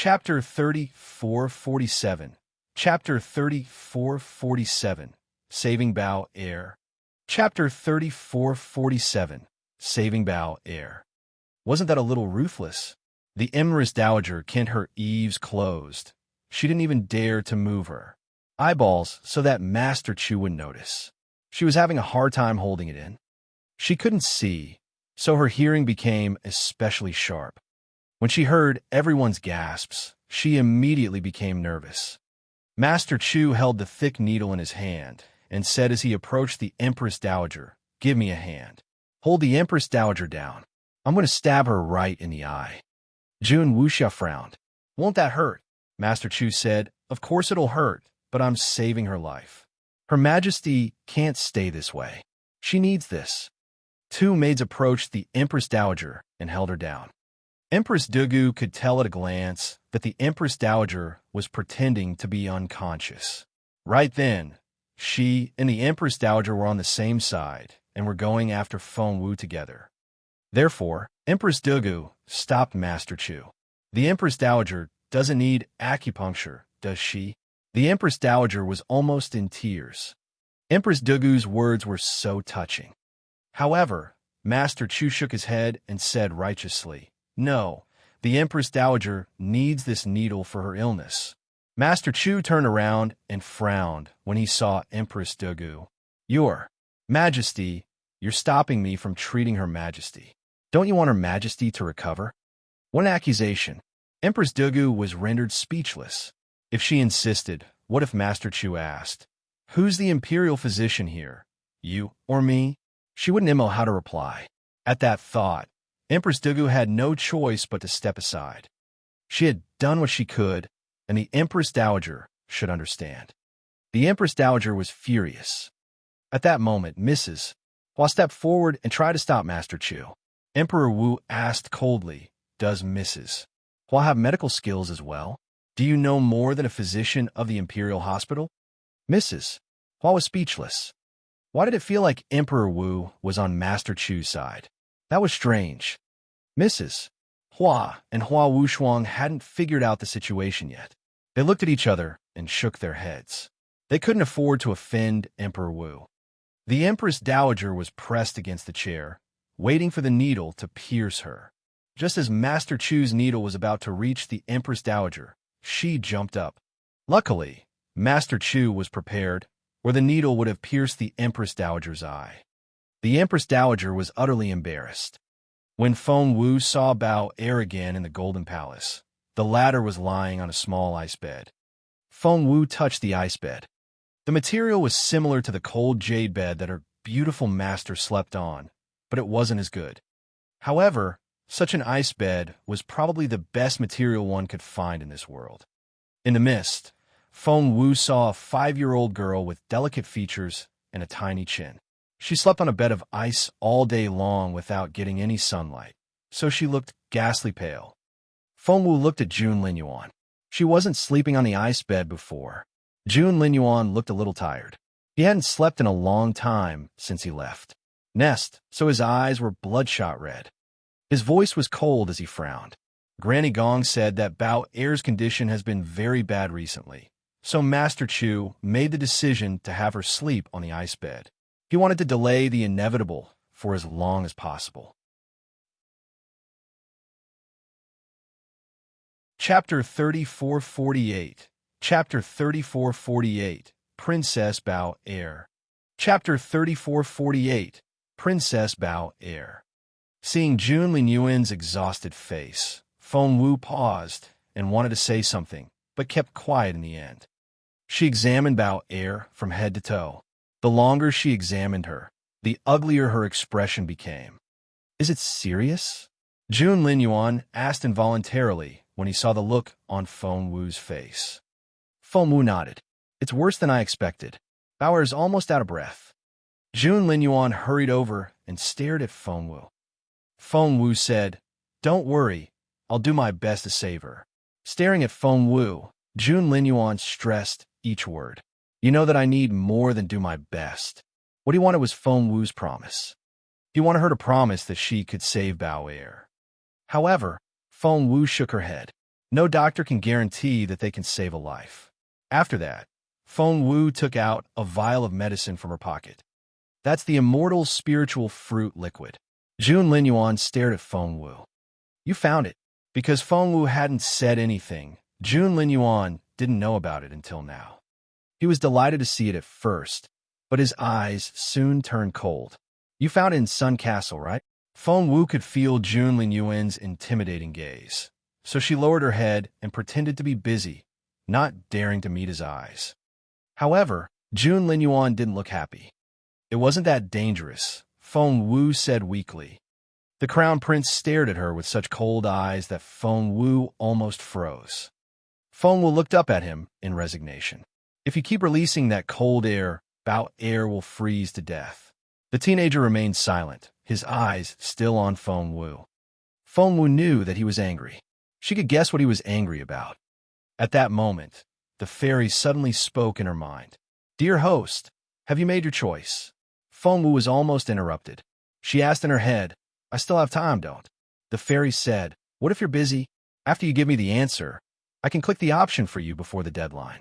Chapter 3447. Chapter 3447. Saving Bao Air. Chapter 3447. Saving Bao Air. Wasn't that a little ruthless? The Empress Dowager kept her eaves closed. She didn't even dare to move her eyeballs so that Master Chu wouldn't notice. She was having a hard time holding it in. She couldn't see, so her hearing became especially sharp. When she heard everyone's gasps, she immediately became nervous. Master Chu held the thick needle in his hand and said as he approached the Empress Dowager, "Give me a hand. Hold the Empress Dowager down. I'm going to stab her right in the eye." Jun Wuxia frowned. "Won't that hurt?" Master Chu said, "Of course it'll hurt, but I'm saving her life. Her Majesty can't stay this way. She needs this." Two maids approached the Empress Dowager and held her down. Empress Dugu could tell at a glance that the Empress Dowager was pretending to be unconscious. Right then, she and the Empress Dowager were on the same side and were going after Feng Wu together. Therefore, Empress Dugu stopped Master Chu. "The Empress Dowager doesn't need acupuncture, does she?" The Empress Dowager was almost in tears. Empress Dugu's words were so touching. However, Master Chu shook his head and said righteously, "No, the Empress Dowager needs this needle for her illness." Master Chu turned around and frowned when he saw Empress Dugu. "Your Majesty, you're stopping me from treating Her Majesty. Don't you want Her Majesty to recover?" One accusation. Empress Dugu was rendered speechless. If she insisted, what if Master Chu asked, "Who's the Imperial physician here, you or me?" She wouldn't know how to reply. At that thought, Empress Dugu had no choice but to step aside. She had done what she could, and the Empress Dowager should understand. The Empress Dowager was furious. At that moment, Mrs. Hua stepped forward and tried to stop Master Chu. Emperor Wu asked coldly, "Does Mrs. Hua have medical skills as well? Do you know more than a physician of the Imperial Hospital?" Mrs. Hua was speechless. Why did it feel like Emperor Wu was on Master Chu's side? That was strange. Mrs. Hua and Hua Wushuang hadn't figured out the situation yet. They looked at each other and shook their heads. They couldn't afford to offend Emperor Wu. The Empress Dowager was pressed against the chair, waiting for the needle to pierce her. Just as Master Chu's needle was about to reach the Empress Dowager, she jumped up. Luckily, Master Chu was prepared, or the needle would have pierced the Empress Dowager's eye. The Empress Dowager was utterly embarrassed. When Feng Wu saw Bao Air again in the Golden Palace, the latter was lying on a small ice bed. Feng Wu touched the ice bed. The material was similar to the cold jade bed that her beautiful master slept on, but it wasn't as good. However, such an ice bed was probably the best material one could find in this world. In the mist, Feng Wu saw a 5-year-old girl with delicate features and a tiny chin. She slept on a bed of ice all day long without getting any sunlight, so she looked ghastly pale. Feng Wu looked at Jun Linyuan. She wasn't sleeping on the ice bed before. Jun Linyuan looked a little tired. He hadn't slept in a long time since he left Nest, so his eyes were bloodshot red. His voice was cold as he frowned. Granny Gong said that Bao Air's condition has been very bad recently, so Master Chu made the decision to have her sleep on the ice bed. He wanted to delay the inevitable for as long as possible. Chapter 3448. Chapter 3448. Princess Bao Air. Chapter 3448. Princess Bao Air. Seeing Jun Linyuan's exhausted face, Feng Wu paused and wanted to say something, but kept quiet in the end. She examined Bao Air from head to toe. The longer she examined her, the uglier her expression became. "Is it serious?" Jun Linyuan asked involuntarily when he saw the look on Feng Wu's face. Feng Wu nodded. "It's worse than I expected. Bao Air is almost out of breath." Jun Linyuan hurried over and stared at Feng Wu. Feng Wu said, "Don't worry, I'll do my best to save her." Staring at Feng Wu, Jun Linyuan stressed each word. "You know that I need more than do my best." What he wanted was Feng Wu's promise. He wanted her to promise that she could save Bao Air. However, Feng Wu shook her head. No doctor can guarantee that they can save a life. After that, Feng Wu took out a vial of medicine from her pocket. That's the immortal spiritual fruit liquid. Jun Linyuan stared at Feng Wu. You found it. Because Feng Wu hadn't said anything, Jun Linyuan didn't know about it until now. He was delighted to see it at first, but his eyes soon turned cold. You found it in Sun Castle, right? Feng Wu could feel Jun Linyuan's intimidating gaze, so she lowered her head and pretended to be busy, not daring to meet his eyes. However, Jun Linyuan didn't look happy. It wasn't that dangerous, Feng Wu said weakly. The crown prince stared at her with such cold eyes that Feng Wu almost froze. Feng Wu looked up at him in resignation. If you keep releasing that cold air, Bao air will freeze to death. The teenager remained silent, his eyes still on Feng Wu. Feng Wu knew that he was angry. She could guess what he was angry about. At that moment, the fairy suddenly spoke in her mind. Dear host, have you made your choice? Feng Wu was almost interrupted. She asked in her head, I still have time, don't? The fairy said, what if you're busy? After you give me the answer, I can click the option for you before the deadline.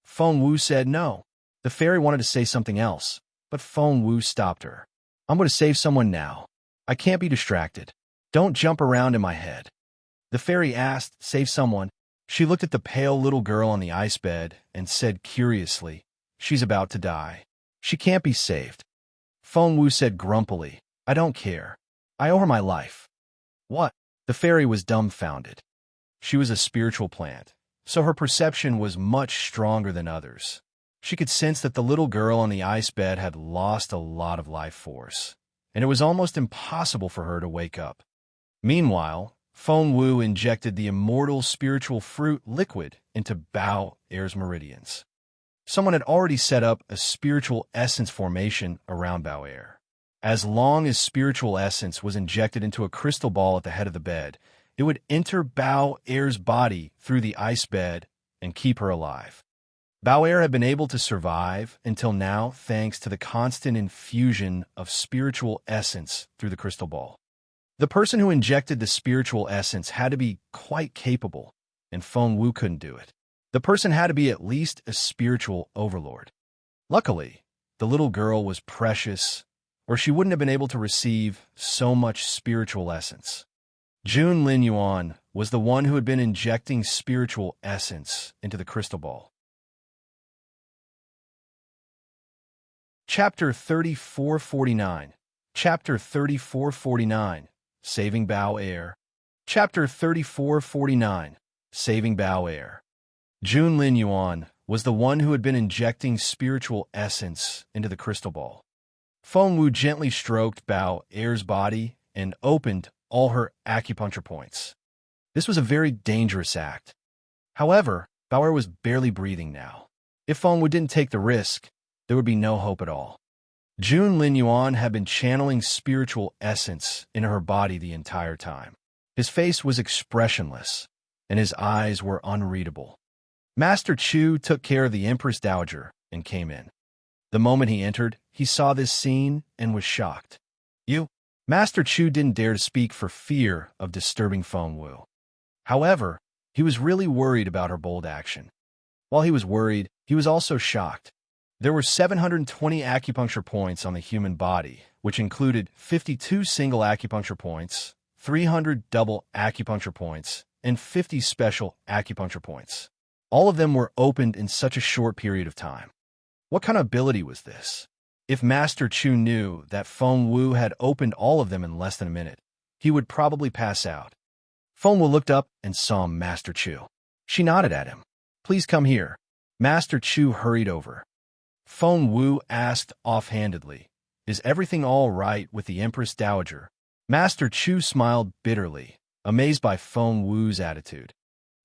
Feng Wu said no. The fairy wanted to say something else, but Feng Wu stopped her. I'm going to save someone now. I can't be distracted. Don't jump around in my head. The fairy asked, save someone. She looked at the pale little girl on the ice bed and said curiously, she's about to die. She can't be saved. Feng Wu said grumpily, I don't care. I owe her my life. What? The fairy was dumbfounded. She was a spiritual plant, so her perception was much stronger than others. She could sense that the little girl on the ice bed had lost a lot of life force, and it was almost impossible for her to wake up. Meanwhile, Feng Wu injected the immortal spiritual fruit liquid into Bao Air's meridians. Someone had already set up a spiritual essence formation around Bao Air. As long as spiritual essence was injected into a crystal ball at the head of the bed, it would enter Bao Air's body through the ice bed and keep her alive. Bao Air had been able to survive until now thanks to the constant infusion of spiritual essence through the crystal ball. The person who injected the spiritual essence had to be quite capable, and Feng Wu couldn't do it. The person had to be at least a spiritual overlord. Luckily, the little girl was precious, or she wouldn't have been able to receive so much spiritual essence. Jun Linyuan was the one who had been injecting spiritual essence into the crystal ball. Chapter 3449. Chapter 3449. Saving Bao Air. Chapter 3449. Saving Bao Air. Jun Linyuan was the one who had been injecting spiritual essence into the crystal ball. Feng Wu gently stroked Bao Air's body and opened all her acupuncture points. This was a very dangerous act. However, Bao Air was barely breathing now. If Feng Wu didn't take the risk, there would be no hope at all. Jun Linyuan had been channeling spiritual essence into her body the entire time. His face was expressionless, and his eyes were unreadable. Master Chu took care of the Empress Dowager and came in. The moment he entered, he saw this scene and was shocked. You? Master Chu didn't dare to speak for fear of disturbing Feng Wu. However, he was really worried about her bold action. While he was worried, he was also shocked. There were 720 acupuncture points on the human body, which included 52 single acupuncture points, 300 double acupuncture points, and 50 special acupuncture points. All of them were opened in such a short period of time. What kind of ability was this? If Master Chu knew that Feng Wu had opened all of them in less than a minute, he would probably pass out. Feng Wu looked up and saw Master Chu. She nodded at him. Please come here. Master Chu hurried over. Feng Wu asked offhandedly, Is everything all right with the Empress Dowager? Master Chu smiled bitterly, amazed by Feng Wu's attitude.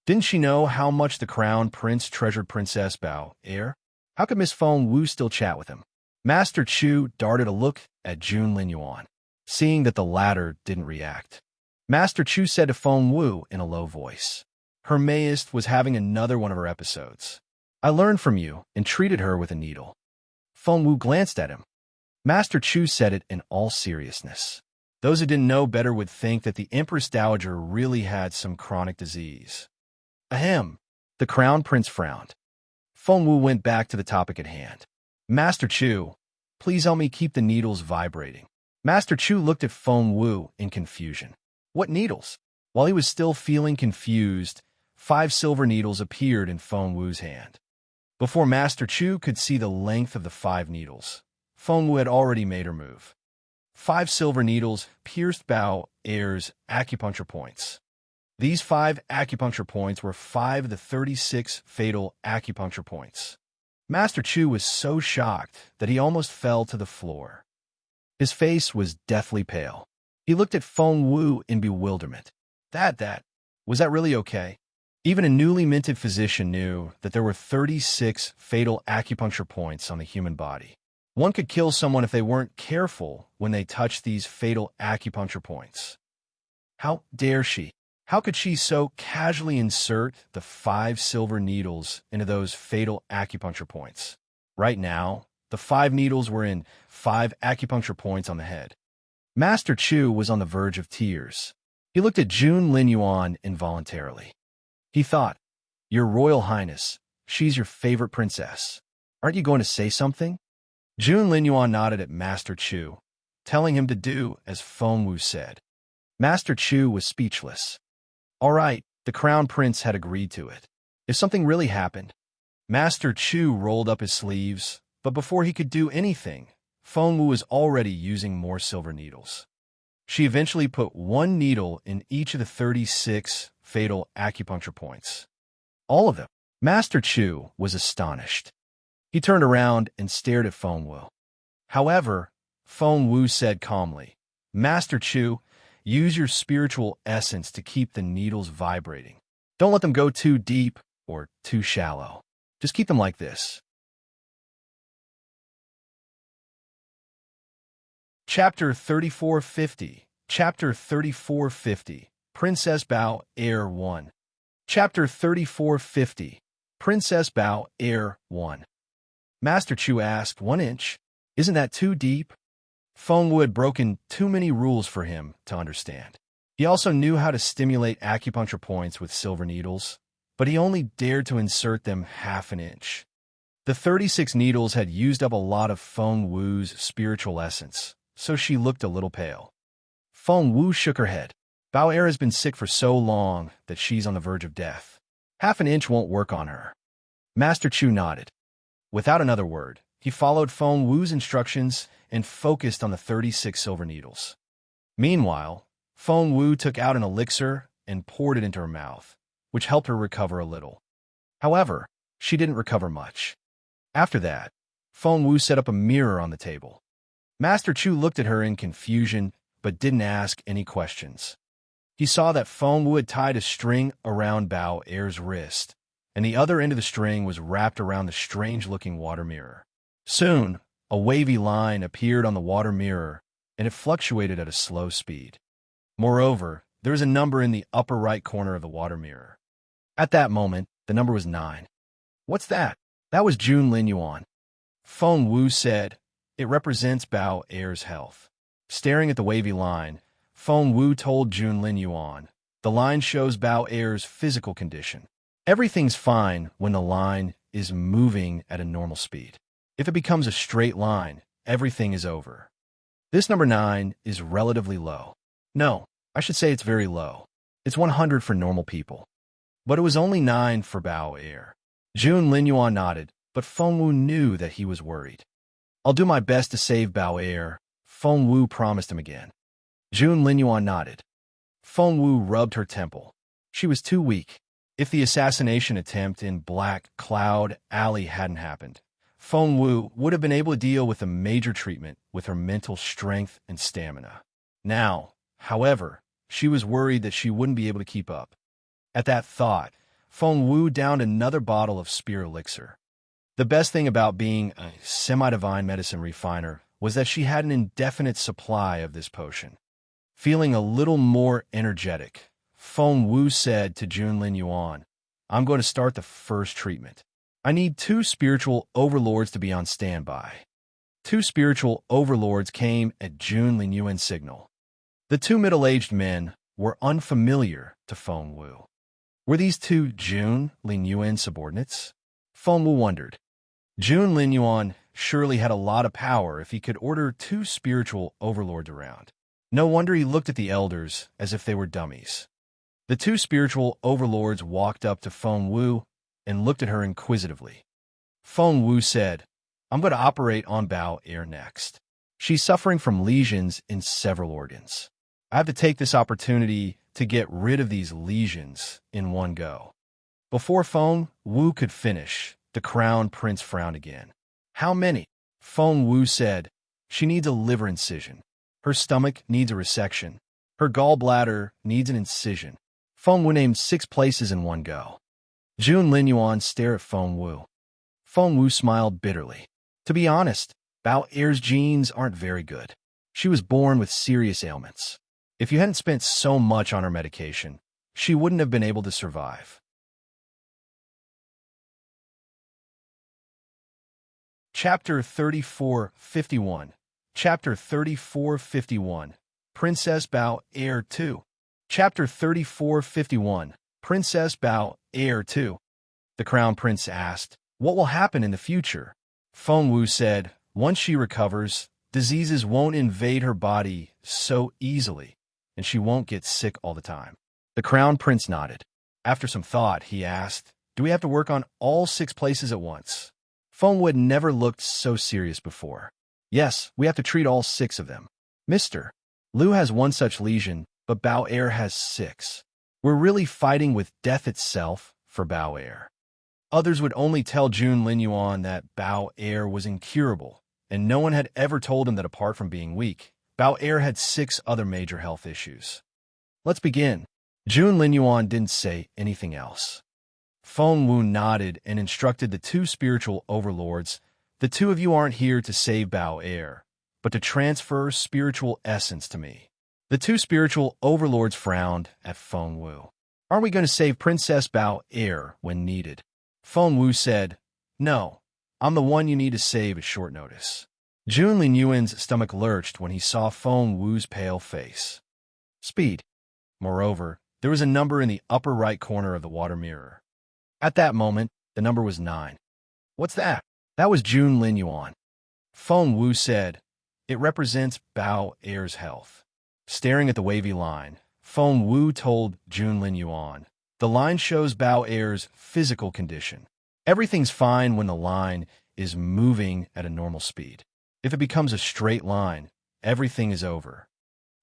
Didn't she know how much the crown prince treasured Princess Bao Air? How could Miss Feng Wu still chat with him? Master Chu darted a look at Jun Linyuan, seeing that the latter didn't react. Master Chu said to Feng Wu in a low voice, Her Maist was having another one of her episodes. I learned from you and treated her with a needle. Feng Wu glanced at him. Master Chu said it in all seriousness. Those who didn't know better would think that the Empress Dowager really had some chronic disease. Ahem. The Crown Prince frowned. Feng Wu went back to the topic at hand. Master Chu, please help me keep the needles vibrating. Master Chu looked at Feng Wu in confusion. What needles? While he was still feeling confused, 5 silver needles appeared in Feng Wu's hand. Before Master Chu could see the length of the 5 needles, Feng Wu had already made her move. 5 silver needles pierced Bao Er's acupuncture points. These 5 acupuncture points were 5 of the 36 fatal acupuncture points. Master Chu was so shocked that he almost fell to the floor. His face was deathly pale. He looked at Feng Wu in bewilderment. Was that really okay? Even a newly minted physician knew that there were 36 fatal acupuncture points on the human body. One could kill someone if they weren't careful when they touched these fatal acupuncture points. How dare she? How could she so casually insert the 5 silver needles into those fatal acupuncture points? Right now, the 5 needles were in 5 acupuncture points on the head. Master Chu was on the verge of tears. He looked at Jun Linyuan involuntarily. He thought, Your Royal Highness, she's your favorite princess. Aren't you going to say something? Jun Linyuan nodded at Master Chu, telling him to do as Feng Wu said. Master Chu was speechless. All right, the Crown Prince had agreed to it. If something really happened, Master Chu rolled up his sleeves, but before he could do anything, Feng Wu was already using more silver needles. She eventually put 1 needle in each of the 36 fatal acupuncture points. All of them. Master Chu was astonished. He turned around and stared at Feng Wu. However, Feng Wu said calmly, Master Chu, use your spiritual essence to keep the needles vibrating. Don't let them go too deep or too shallow. Just keep them like this. Chapter 3450. Chapter 3450. Princess Bao Heir 1. Chapter 3450. Princess Bao Heir 1. Master Chu asked, 1 inch? Isn't that too deep? Feng Wu had broken too many rules for him to understand. He also knew how to stimulate acupuncture points with silver needles, but he only dared to insert them 1/2 inch. The 36 needles had used up a lot of Feng Wu's spiritual essence, so she looked a little pale. Feng Wu shook her head. Bao Er has been sick for so long that she's on the verge of death. 1/2 inch won't work on her. Master Chu nodded. Without another word, he followed Feng Wu's instructions and focused on the 36 silver needles. Meanwhile, Feng Wu took out an elixir and poured it into her mouth, which helped her recover a little. However, she didn't recover much. After that, Feng Wu set up a mirror on the table. Master Chu looked at her in confusion, but didn't ask any questions. He saw that Feng Wu had tied a string around Bao Er's wrist, and the other end of the string was wrapped around the strange-looking water mirror. Soon, a wavy line appeared on the water mirror, and it fluctuated at a slow speed. Moreover, there was a number in the upper right corner of the water mirror. At that moment, the number was 9. What's that? That was Jun Linyuan. Feng Wu said, it represents Bao Er's health. Staring at the wavy line, Feng Wu told Jun Linyuan, the line shows Bao Er's physical condition. Everything's fine when the line is moving at a normal speed. If it becomes a straight line, everything is over. This number 9 is relatively low. No, I should say it's very low. It's 100 for normal people. But it was only 9 for Bao Er. Jun Linyuan nodded, but Feng Wu knew that he was worried. I'll do my best to save Bao Er, Feng Wu promised him again. Jun Linyuan nodded. Feng Wu rubbed her temple. She was too weak. If the assassination attempt in Black Cloud Alley hadn't happened, Feng Wu would have been able to deal with a major treatment with her mental strength and stamina. Now, however, she was worried that she wouldn't be able to keep up. At that thought, Feng Wu downed another bottle of spear elixir. The best thing about being a semi-divine medicine refiner was that she had an indefinite supply of this potion. Feeling a little more energetic, Feng Wu said to Jun Linyuan, I'm going to start the first treatment. I need 2 spiritual overlords to be on standby. 2 spiritual overlords came at Jun Linyuan's signal. The 2 middle-aged men were unfamiliar to Feng Wu. Were these two Jun Linyuan subordinates? Feng Wu wondered. Jun Linyuan surely had a lot of power if he could order two spiritual overlords around. No wonder he looked at the elders as if they were dummies. The two spiritual overlords walked up to Feng Wu and looked at her inquisitively. Feng Wu said, "I'm going to operate on Bao Er next. She's suffering from lesions in several organs. I have to take this opportunity to get rid of these lesions in one go." Before Feng Wu could finish, the crown prince frowned again. "How many?" Feng Wu said, "She needs a liver incision. Her stomach needs a resection. Her gallbladder needs an incision." Feng Wu named 6 places in one go. Jun Linyuan stared at Feng Wu. Feng Wu smiled bitterly. To be honest, Bao Er's genes aren't very good. She was born with serious ailments. If you hadn't spent so much on her medication, she wouldn't have been able to survive. Chapter 3451. Chapter 3451. Princess Bao Heir 2. Chapter 3451. Princess Bao Heir 2. The Crown Prince asked, "What will happen in the future?" Feng Wu said, "Once she recovers, diseases won't invade her body so easily, and she won't get sick all the time." The Crown Prince nodded. After some thought, he asked, "Do we have to work on all 6 places at once?" Feng Wu had never looked so serious before. "Yes, we have to treat all 6 of them. Mr. Liu has 1 such lesion, but Bao Er has 6. We're really fighting with death itself for Bao Er." Others would only tell Jun Linyuan that Bao Er was incurable, and no one had ever told him that apart from being weak, Bao Er had 6 other major health issues. "Let's begin." Jun Linyuan didn't say anything else. Feng Wu nodded and instructed the 2 spiritual overlords, "The 2 of you aren't here to save Bao Er, but to transfer spiritual essence to me." The 2 spiritual overlords frowned at Feng Wu. "Aren't we going to save Princess Bao Er when needed?" Feng Wu said, "No, I'm the one you need to save at short notice." Jun Linyuan's stomach lurched when he saw Feng Wu's pale face. Speed. Moreover, there was a number in the upper right corner of the water mirror. At that moment, the number was 9. "What's that?" That was Jun Linyuan. Feng Wu said, "It represents Bao Er's health." Staring at the wavy line, Feng Wu told Jun Linyuan, "The line shows Bao Er's physical condition. Everything's fine when the line is moving at a normal speed. If it becomes a straight line, everything is over.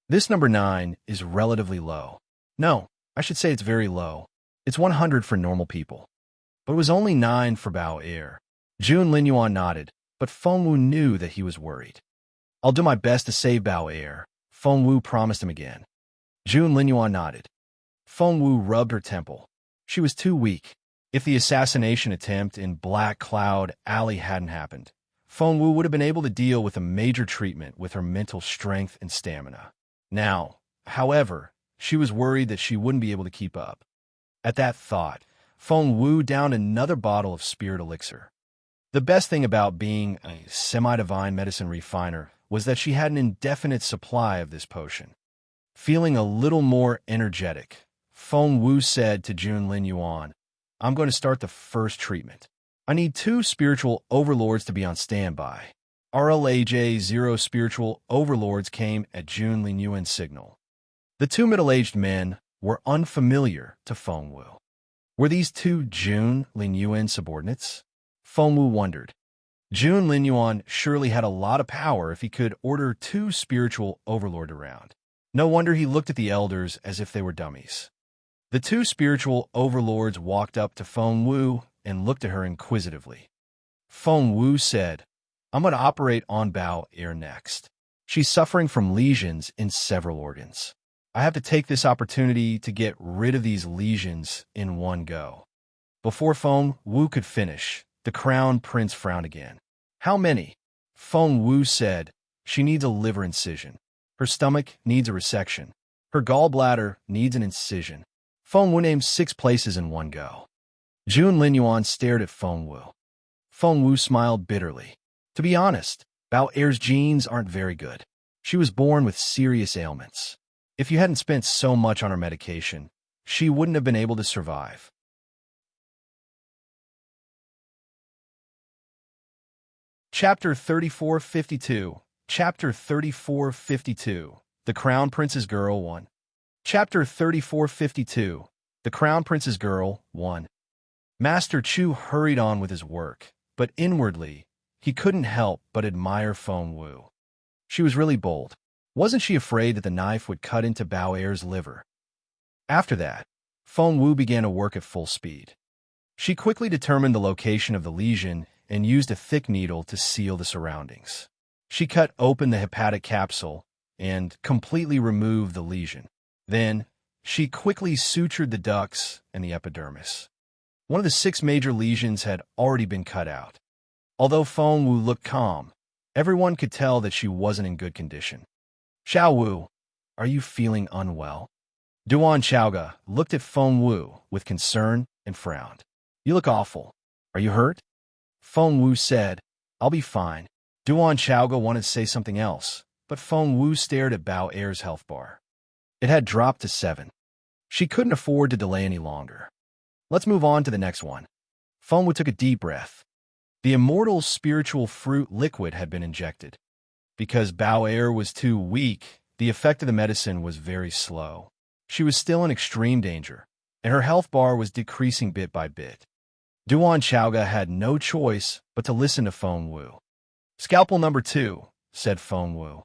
This number 9 is relatively low. No, I should say it's very low. It's 100 for normal people." But it was only 9 for Bao Er. Jun Linyuan nodded, but Feng Wu knew that he was worried. "I'll do my best to save Bao Er," Feng Wu promised him again. Jun Linyuan nodded. Feng Wu rubbed her temple. She was too weak. If the assassination attempt in Black Cloud Alley hadn't happened, Feng Wu would have been able to deal with a major treatment with her mental strength and stamina. Now, however, she was worried that she wouldn't be able to keep up. At that thought, Feng Wu downed another bottle of spirit elixir. The best thing about being a semi-divine medicine refiner was that she had an indefinite supply of this potion. Feeling a little more energetic, Feng Wu said to Jun Linyuan, "I'm going to start the first treatment. I need 2 spiritual overlords to be on standby." RLAJ-0 spiritual overlords came at Jun Linyuan's signal. The 2 middle-aged men were unfamiliar to Feng Wu. Were these 2 Jun Linyuan subordinates? Feng Wu wondered. Jun Linyuan surely had a lot of power if he could order 2 spiritual overlords around. No wonder he looked at the elders as if they were dummies. The 2 spiritual overlords walked up to Feng Wu and looked at her inquisitively. Feng Wu said, "I'm going to operate on Bao Er next. She's suffering from lesions in several organs. I have to take this opportunity to get rid of these lesions in one go." Before Feng Wu could finish, the Crown Prince frowned again. "How many?" Feng Wu said, "She needs a liver incision. Her stomach needs a resection. Her gallbladder needs an incision." Feng Wu named 6 places in one go. Jun Linyuan stared at Feng Wu. Feng Wu smiled bitterly. To be honest, Bao Er's genes aren't very good. She was born with serious ailments. If you hadn't spent so much on her medication, she wouldn't have been able to survive. Chapter 3452. Chapter 3452. The Crown Prince's Girl 1. Chapter 3452. The Crown Prince's Girl 1. Master Chu hurried on with his work, but inwardly, he couldn't help but admire Feng Wu. She was really bold. Wasn't she afraid that the knife would cut into Bao Er's liver? After that, Feng Wu began to work at full speed. She quickly determined the location of the lesion and used a thick needle to seal the surroundings. She cut open the hepatic capsule and completely removed the lesion. Then, she quickly sutured the ducts and the epidermis. One of the 6 major lesions had already been cut out. Although Feng Wu looked calm, everyone could tell that she wasn't in good condition. "Xiao Wu, are you feeling unwell?" Duan Chaoga looked at Feng Wu with concern and frowned. "You look awful. Are you hurt?" Feng Wu said, "I'll be fine." Duan Chaoga wanted to say something else, but Feng Wu stared at Bao Er's health bar. It had dropped to 7. She couldn't afford to delay any longer. "Let's move on to the next one." Feng Wu took a deep breath. The immortal spiritual fruit liquid had been injected. Because Bao Er was too weak, the effect of the medicine was very slow. She was still in extreme danger, and her health bar was decreasing bit by bit. Duan Chaoga had no choice but to listen to Feng Wu. "Scalpel number 2, said Feng Wu.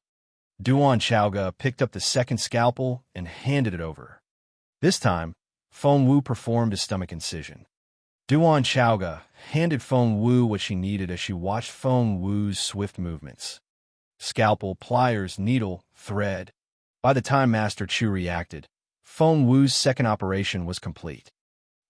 Duan Chaoga picked up the second scalpel and handed it over. This time, Feng Wu performed a stomach incision. Duan Chaoga handed Feng Wu what she needed as she watched Feng Wu's swift movements. Scalpel, pliers, needle, thread. By the time Master Chu reacted, Feng Wu's second operation was complete.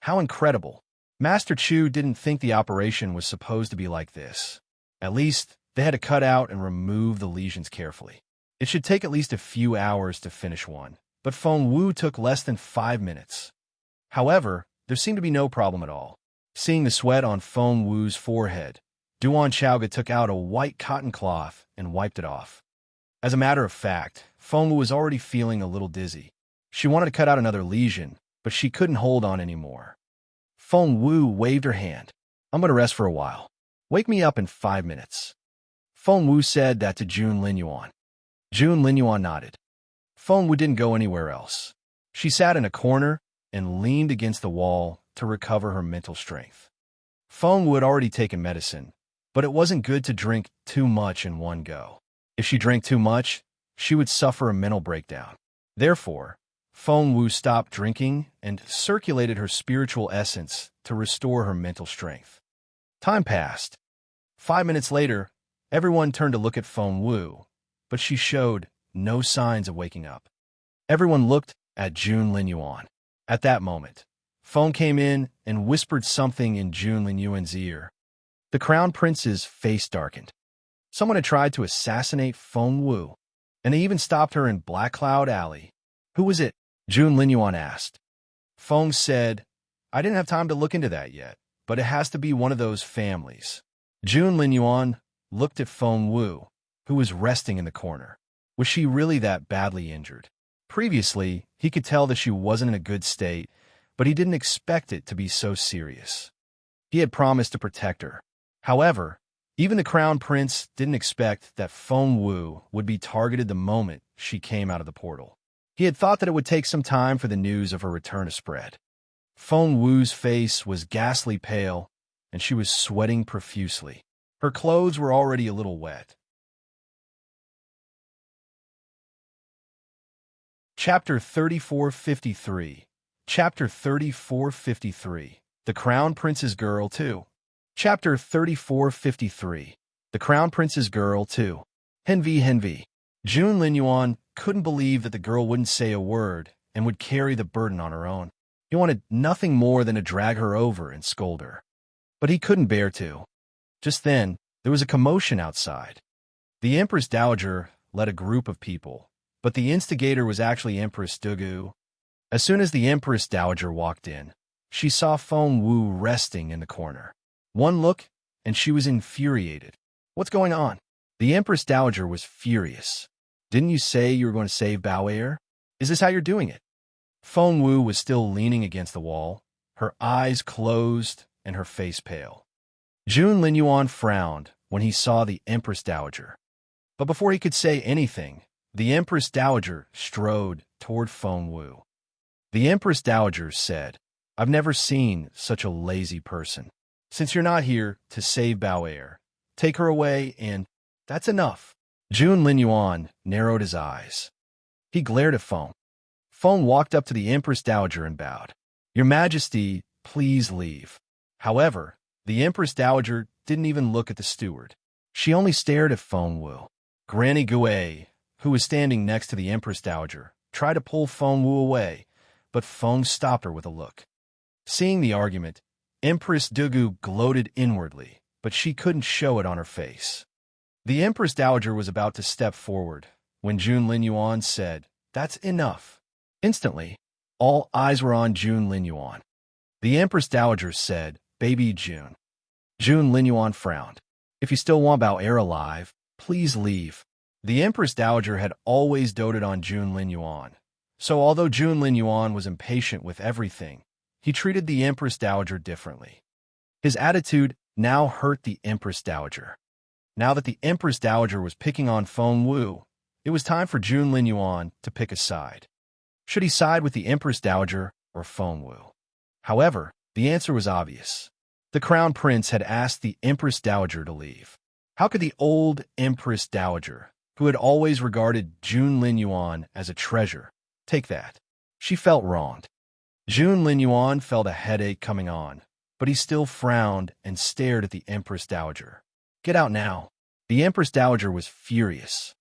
How incredible! Master Chu didn't think the operation was supposed to be like this. At least, they had to cut out and remove the lesions carefully. It should take at least a few hours to finish one, but Feng Wu took less than 5 minutes. However, there seemed to be no problem at all. Seeing the sweat on Feng Wu's forehead, Duan Chaoga took out a white cotton cloth and wiped it off. As a matter of fact, Feng Wu was already feeling a little dizzy. She wanted to cut out another lesion, but she couldn't hold on anymore. Feng Wu waved her hand. "I'm going to rest for a while. Wake me up in 5 minutes." Feng Wu said that to Jun Linyuan. Jun Linyuan nodded. Feng Wu didn't go anywhere else. She sat in a corner and leaned against the wall to recover her mental strength. Feng Wu had already taken medicine, but it wasn't good to drink too much in one go. If she drank too much, she would suffer a mental breakdown. Therefore, Feng Wu stopped drinking and circulated her spiritual essence to restore her mental strength. Time passed. 5 minutes later, everyone turned to look at Feng Wu, but she showed no signs of waking up. Everyone looked at Jun Linyuan. At that moment, Feng came in and whispered something in Jun Linyuan's ear. The Crown Prince's face darkened. Someone had tried to assassinate Feng Wu, and they even stopped her in Black Cloud Alley. "Who was it?" Jun Linyuan asked. Feng said, "I didn't have time to look into that yet, but it has to be one of those families." Jun Linyuan looked at Feng Wu, who was resting in the corner. Was she really that badly injured? Previously, he could tell that she wasn't in a good state, but he didn't expect it to be so serious. He had promised to protect her. However, even the Crown Prince didn't expect that Feng Wu would be targeted the moment she came out of the portal. He had thought that it would take some time for the news of her return to spread. Feng Wu's face was ghastly pale, and she was sweating profusely. Her clothes were already a little wet. Chapter 3453. Chapter 3453. The Crown Prince's Girl 2. Chapter 3453. The Crown Prince's Girl 2. Henvi. Jun Linyuan couldn't believe that the girl wouldn't say a word and would carry the burden on her own. He wanted nothing more than to drag her over and scold her. But he couldn't bear to. Just then, there was a commotion outside. The Empress Dowager led a group of people, but the instigator was actually Empress Dugu. As soon as the Empress Dowager walked in, she saw Feng Wu resting in the corner. One look, and she was infuriated. "What's going on?" The Empress Dowager was furious. "Didn't you say you were going to save Bao Er? Is this how you're doing it?" Feng Wu was still leaning against the wall, her eyes closed and her face pale. Jun Linyuan frowned when he saw the Empress Dowager. But before he could say anything, the Empress Dowager strode toward Feng Wu. The Empress Dowager said, "I've never seen such a lazy person. Since you're not here to save Bao Er, take her away and that's enough." Jun Linyuan narrowed his eyes. He glared at Feng. Feng walked up to the Empress Dowager and bowed. "Your Majesty, please leave." However, the Empress Dowager didn't even look at the steward. She only stared at Feng Wu. Granny Gui, who was standing next to the Empress Dowager, tried to pull Feng Wu away, but Feng stopped her with a look. Seeing the argument, Empress Dugu gloated inwardly, but she couldn't show it on her face. The Empress Dowager was about to step forward when Jun Linyuan said, "That's enough." Instantly, all eyes were on Jun Linyuan. The Empress Dowager said, "Baby Jun." Jun Linyuan frowned. "If you still want Bao Er alive, please leave." The Empress Dowager had always doted on Jun Linyuan, so although Jun Linyuan was impatient with everything, he treated the Empress Dowager differently. His attitude now hurt the Empress Dowager. Now that the Empress Dowager was picking on Feng Wu, it was time for Jun Linyuan to pick a side. Should he side with the Empress Dowager or Feng Wu? However, the answer was obvious. The Crown Prince had asked the Empress Dowager to leave. How could the old Empress Dowager, who had always regarded Jun Linyuan as a treasure, take that? She felt wronged. Jun Linyuan felt a headache coming on, but he still frowned and stared at the Empress Dowager. "Get out now." The Empress Dowager was furious.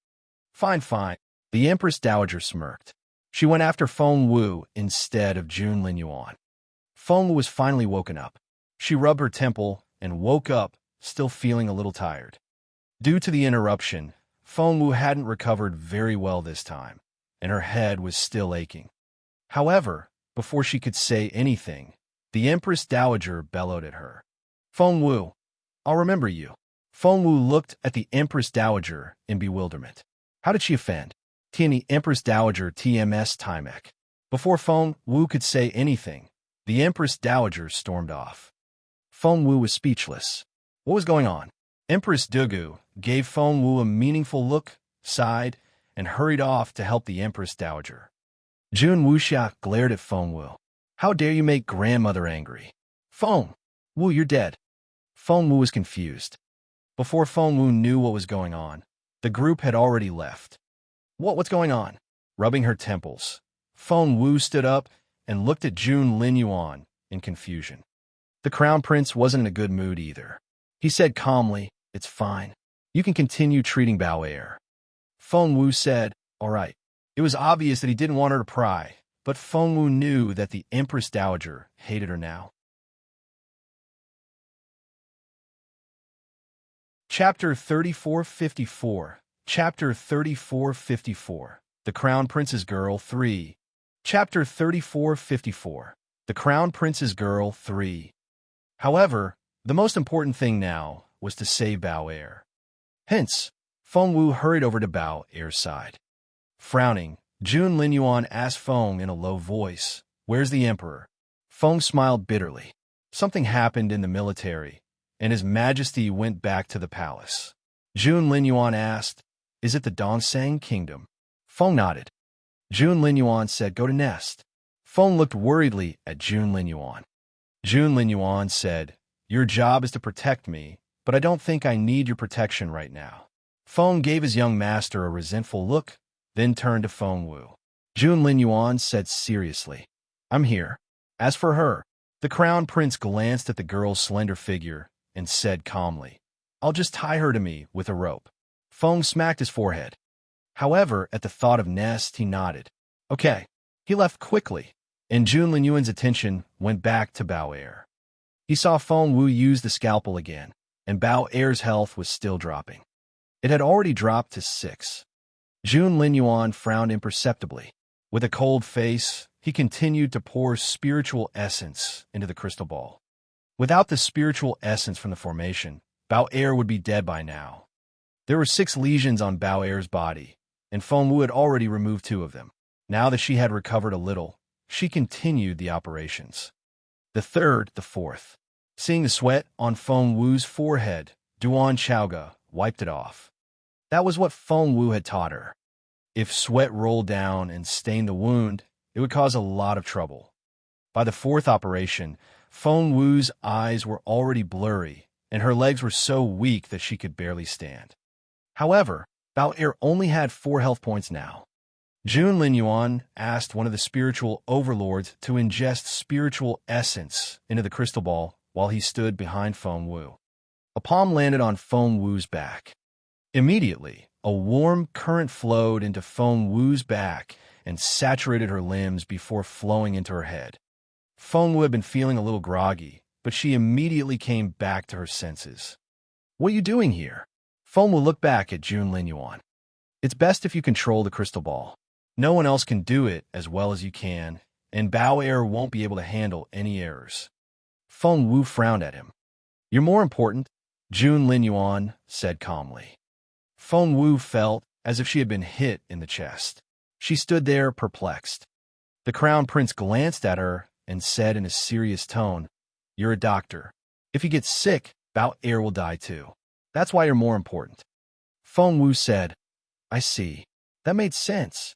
Fine, fine." The Empress Dowager smirked. She went after Feng Wu instead of Jun Linyuan. Feng Wu was finally woken up. She rubbed her temple and woke up, still feeling a little tired. Due to the interruption, Feng Wu hadn't recovered very well this time, and her head was still aching. However, before she could say anything, the Empress Dowager bellowed at her. "Feng Wu, I'll remember you." Feng Wu looked at the Empress Dowager in bewilderment. How did she offend? The Empress Dowager TMS Timek. Before Feng Wu could say anything, the Empress Dowager stormed off. Feng Wu was speechless. What was going on? Empress Dugu gave Feng Wu a meaningful look, sighed, and hurried off to help the Empress Dowager. Jun Wuxia glared at Feng Wu. "How dare you make grandmother angry?" "Feng Wu, you're dead." Feng Wu was confused. Before Feng Wu knew what was going on, the group had already left. What's going on?" Rubbing her temples, Feng Wu stood up and looked at Jun Linyuan in confusion. The Crown Prince wasn't in a good mood either. He said calmly, "It's fine. You can continue treating Bao Er." Feng Wu said, "All right." It was obvious that he didn't want her to pry, but Feng Wu knew that the Empress Dowager hated her now. Chapter 3454. Chapter 3454. The Crown Prince's Girl 3. Chapter 3454. The Crown Prince's Girl 3. However, the most important thing now was to save Bao Er. Hence, Feng Wu hurried over to Bao Er's side. Frowning, Jun Linyuan asked Feng in a low voice, "Where's the Emperor?" Feng smiled bitterly. Something happened in the military, and His Majesty went back to the palace. Jun Linyuan asked, "Is it the Dongsang Kingdom?" Feng nodded. Jun Linyuan said, "Go to Nest." Feng looked worriedly at Jun Linyuan. Jun Linyuan said, "Your job is to protect me, but I don't think I need your protection right now." Feng gave his young master a resentful look, then turned to Feng Wu. Jun Linyuan said seriously, "I'm here." As for her, the Crown Prince glanced at the girl's slender figure and said calmly, "I'll just tie her to me with a rope." Feng smacked his forehead. However, at the thought of Nest, he nodded. "Okay." He left quickly, and Jun Linyuan's attention went back to Bao Er. He saw Feng Wu use the scalpel again, and Bao Er's health was still dropping. It had already dropped to 6. Jun Linyuan frowned imperceptibly. With a cold face, he continued to pour spiritual essence into the crystal ball. Without the spiritual essence from the formation, Bao Er would be dead by now. There were 6 lesions on Bao Er's body, and Feng Wu had already removed 2 of them. Now that she had recovered a little, she continued the operations. The third, the fourth. Seeing the sweat on Feng Wu's forehead, Duan Chaoga wiped it off. That was what Feng Wu had taught her. If sweat rolled down and stained the wound, it would cause a lot of trouble. By the fourth operation, Feng Wu's eyes were already blurry, and her legs were so weak that she could barely stand. However, Bao Er only had 4 health points now. Jun Linyuan asked one of the spiritual overlords to ingest spiritual essence into the crystal ball while he stood behind Feng Wu. A palm landed on Feng Wu's back. Immediately, a warm current flowed into Feng Wu's back and saturated her limbs before flowing into her head. Feng Wu had been feeling a little groggy, but she immediately came back to her senses. "What are you doing here?" Feng Wu looked back at Jun Linyuan. "It's best if you control the crystal ball. No one else can do it as well as you can, and Bao Er won't be able to handle any errors." Feng Wu frowned at him. "You're more important," Jun Linyuan said calmly. Feng Wu felt as if she had been hit in the chest. She stood there perplexed. The Crown Prince glanced at her and said in a serious tone, "You're a doctor. If you get sick, Bao Er will die too. That's why you're more important." Feng Wu said, "I see. That made sense.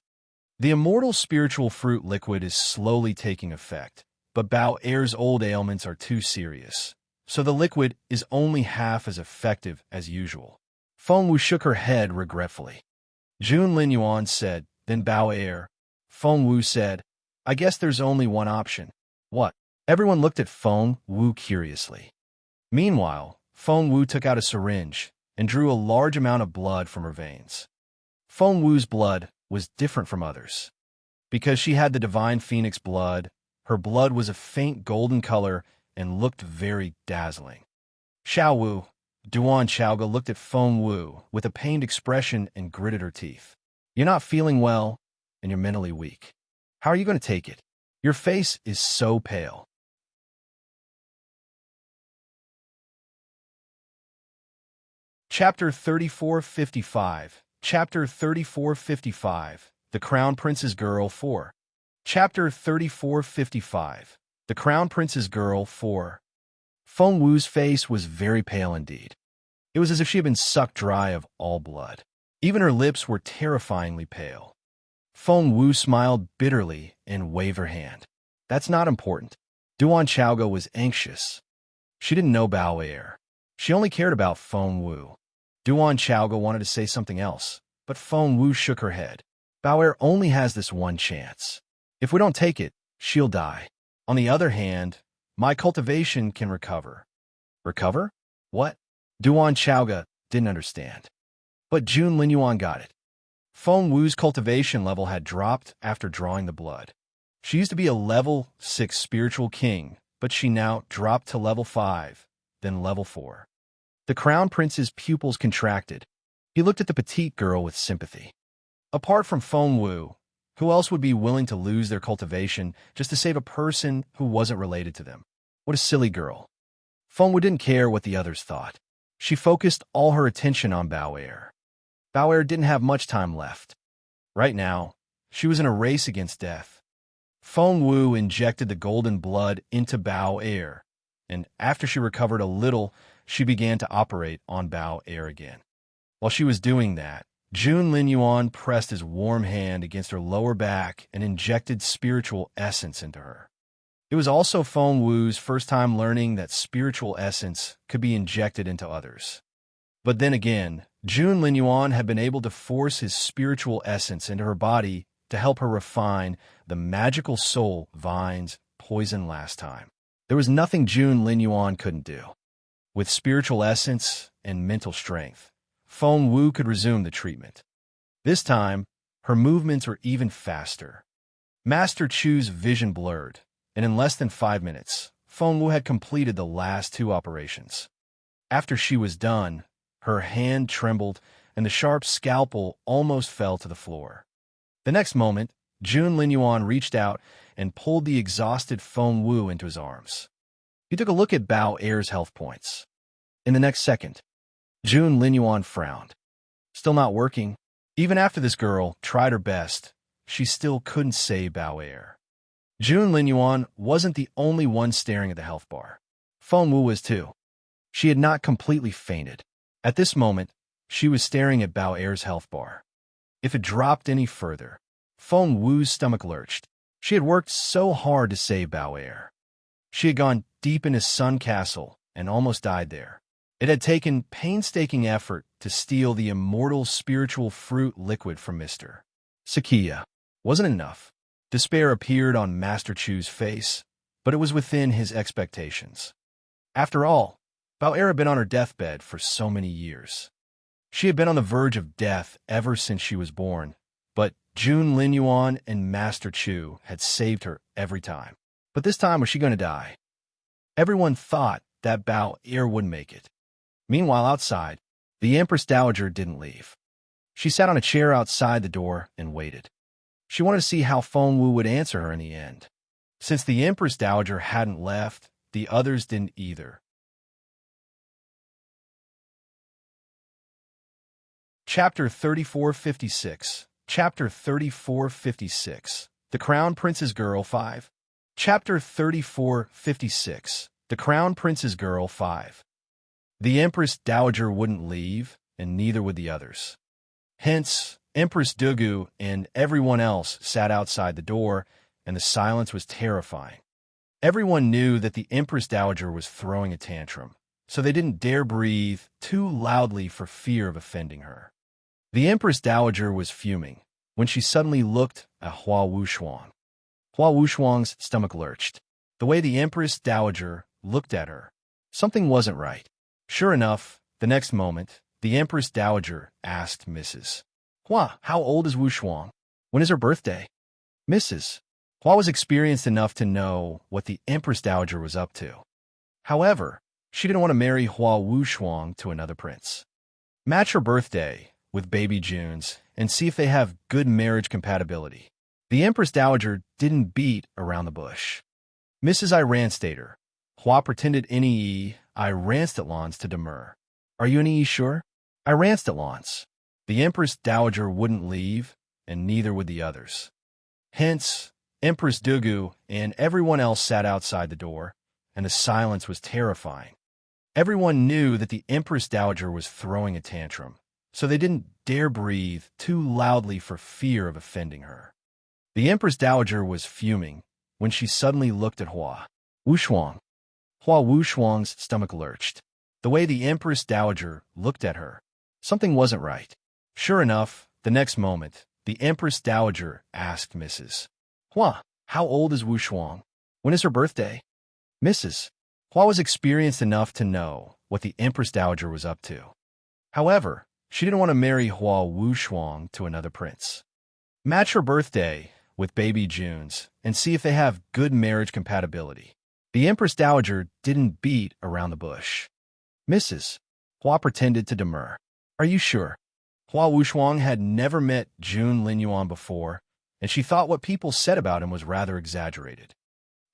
The immortal spiritual fruit liquid is slowly taking effect, but Bao Er's old ailments are too serious, so the liquid is only half as effective as usual." Feng Wu shook her head regretfully. Jun Linyuan said, "Then Bao Er." Feng Wu said, "I guess there's only one option." "What?" Everyone looked at Feng Wu curiously. Meanwhile, Feng Wu took out a syringe and drew a large amount of blood from her veins. Feng Wu's blood was different from others. Because she had the divine phoenix blood, her blood was a faint golden color and looked very dazzling. Xiao Wu, Duan Chaoga looked at Feng Wu with a pained expression and gritted her teeth. "You're not feeling well, and you're mentally weak. How are you going to take it? Your face is so pale." Chapter 3455. Chapter 3455. The Crown Prince's Girl 4. Chapter 3455. The Crown Prince's Girl 4. Feng Wu's face was very pale indeed. It was as if she had been sucked dry of all blood. Even her lips were terrifyingly pale. Feng Wu smiled bitterly and waved her hand. "That's not important." Duan Chaoga was anxious. She didn't know Bao Er. She only cared about Feng Wu. Duan Chaoga wanted to say something else, but Feng Wu shook her head. "Bao Er only has this one chance. If we don't take it, she'll die. On the other hand, my cultivation can recover." "Recover? What?" Duan Chaoga didn't understand. But Jun Linyuan got it. Feng Wu's cultivation level had dropped after drawing the blood. She used to be a level 6 spiritual king, but she now dropped to level 5, then level 4. The Crown Prince's pupils contracted. He looked at the petite girl with sympathy. Apart from Feng Wu, who else would be willing to lose their cultivation just to save a person who wasn't related to them? What a silly girl. Feng Wu didn't care what the others thought. She focused all her attention on Bao Er. Bao Er didn't have much time left. Right now, she was in a race against death. Feng Wu injected the golden blood into Bao Er, and after she recovered a little, she began to operate on Bao Er again. While she was doing that, Jun Linyuan pressed his warm hand against her lower back and injected spiritual essence into her. It was also Feng Wu's first time learning that spiritual essence could be injected into others. But then again, Jun Linyuan had been able to force his spiritual essence into her body to help her refine the magical soul Vine's poison last time. There was nothing Jun Linyuan couldn't do. With spiritual essence and mental strength, Feng Wu could resume the treatment. This time, her movements were even faster. Master Chu's vision blurred, and in less than 5 minutes, Feng Wu had completed the last 2 operations. After she was done, her hand trembled, and the sharp scalpel almost fell to the floor. The next moment, Jun Linyuan reached out and pulled the exhausted Feng Wu into his arms. He took a look at Bao Er's health points. In the next second, Jun Linyuan frowned. Still not working. Even after this girl tried her best, she still couldn't save Bao Er. Jun Linyuan wasn't the only one staring at the health bar. Feng Wu was too. She had not completely fainted. At this moment, she was staring at Bao Er's health bar. If it dropped any further, Feng Wu's stomach lurched. She had worked so hard to save Bao Er. She had gone deep into Sun Castle and almost died there. It had taken painstaking effort to steal the immortal spiritual fruit liquid from Mr. Sakia. Wasn't enough. Despair appeared on Master Chu's face, but it was within his expectations. After all, Bao Er had been on her deathbed for so many years. She had been on the verge of death ever since she was born, but Jun Linyuan and Master Chu had saved her every time. But this time, was she going to die? Everyone thought that Bao Er wouldn't make it. Meanwhile, outside, the Empress Dowager didn't leave. She sat on a chair outside the door and waited. She wanted to see how Feng Wu would answer her in the end. Since the Empress Dowager hadn't left, the others didn't either. Chapter 3456. Chapter 3456. The Crown Prince's Girl 5. Chapter 3456. The Crown Prince's Girl 5. The Empress Dowager wouldn't leave, and neither would the others. Hence, Empress Dugu and everyone else sat outside the door, and the silence was terrifying. Everyone knew that the Empress Dowager was throwing a tantrum, so they didn't dare breathe too loudly for fear of offending her. The Empress Dowager was fuming when she suddenly looked at Hua Wushuang. Hua Wushuang's stomach lurched. The way the Empress Dowager looked at her, something wasn't right. Sure enough, the next moment, the Empress Dowager asked Mrs. Hua, how old is Wushuang? When is her birthday? Mrs. Hua was experienced enough to know what the Empress Dowager was up to. However, she didn't want to marry Hua Wushuang to another prince. Match her birthday with baby Jun's and see if they have good marriage compatibility. The Empress Dowager didn't beat around the bush. Mrs. Iran Stater. Hua pretended NEE Iranstatlons to demur. Are you NEE sure? Iranstatlons. The Empress Dowager wouldn't leave, and neither would the others. Hence, Empress Dugu and everyone else sat outside the door, and the silence was terrifying. Everyone knew that the Empress Dowager was throwing a tantrum, so they didn't dare breathe too loudly for fear of offending her. The Empress Dowager was fuming when she suddenly looked at Hua Wushuang. Hua Wushuang's stomach lurched. The way the Empress Dowager looked at her, something wasn't right. Sure enough, the next moment, the Empress Dowager asked Mrs. Hua, how old is Wushuang? When is her birthday? Mrs. Hua was experienced enough to know what the Empress Dowager was up to. However, she didn't want to marry Hua Wushuang to another prince. Match her birthday with baby Jun's and see if they have good marriage compatibility. The Empress Dowager didn't beat around the bush. Mrs. Hua pretended to demur. Are you sure? Hua Wushuang had never met Jun Linyuan before, and she thought what people said about him was rather exaggerated.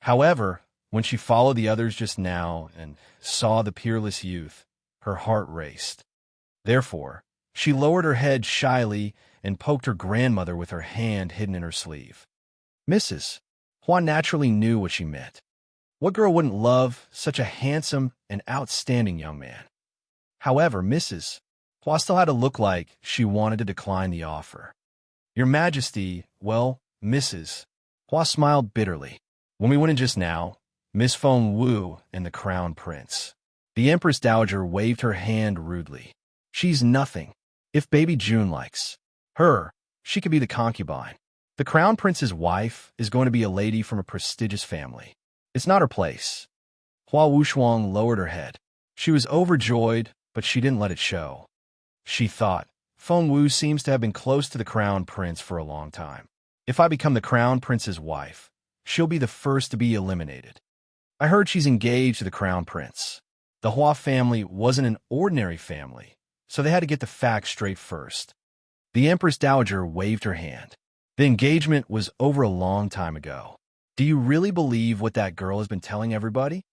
However, when she followed the others just now and saw the peerless youth, her heart raced. Therefore, she lowered her head shyly and poked her grandmother with her hand hidden in her sleeve. Mrs. Hua naturally knew what she meant. What girl wouldn't love such a handsome and outstanding young man? However, Mrs. Hua still had to look like she wanted to decline the offer. Your Majesty, well, Mrs. Hua smiled bitterly. When we went in just now, Miss Feng Wu and the Crown Prince. The Empress Dowager waved her hand rudely. She's nothing. If baby Jun likes her, she could be the concubine. The Crown Prince's wife is going to be a lady from a prestigious family. It's not her place. Hua Wushuang lowered her head. She was overjoyed, but she didn't let it show. She thought, Feng Wu seems to have been close to the Crown Prince for a long time. If I become the Crown Prince's wife, she'll be the first to be eliminated. I heard she's engaged to the Crown Prince. The Hua family wasn't an ordinary family, so they had to get the facts straight first. The Empress Dowager waved her hand. The engagement was over a long time ago. Do you really believe what that girl has been telling everybody?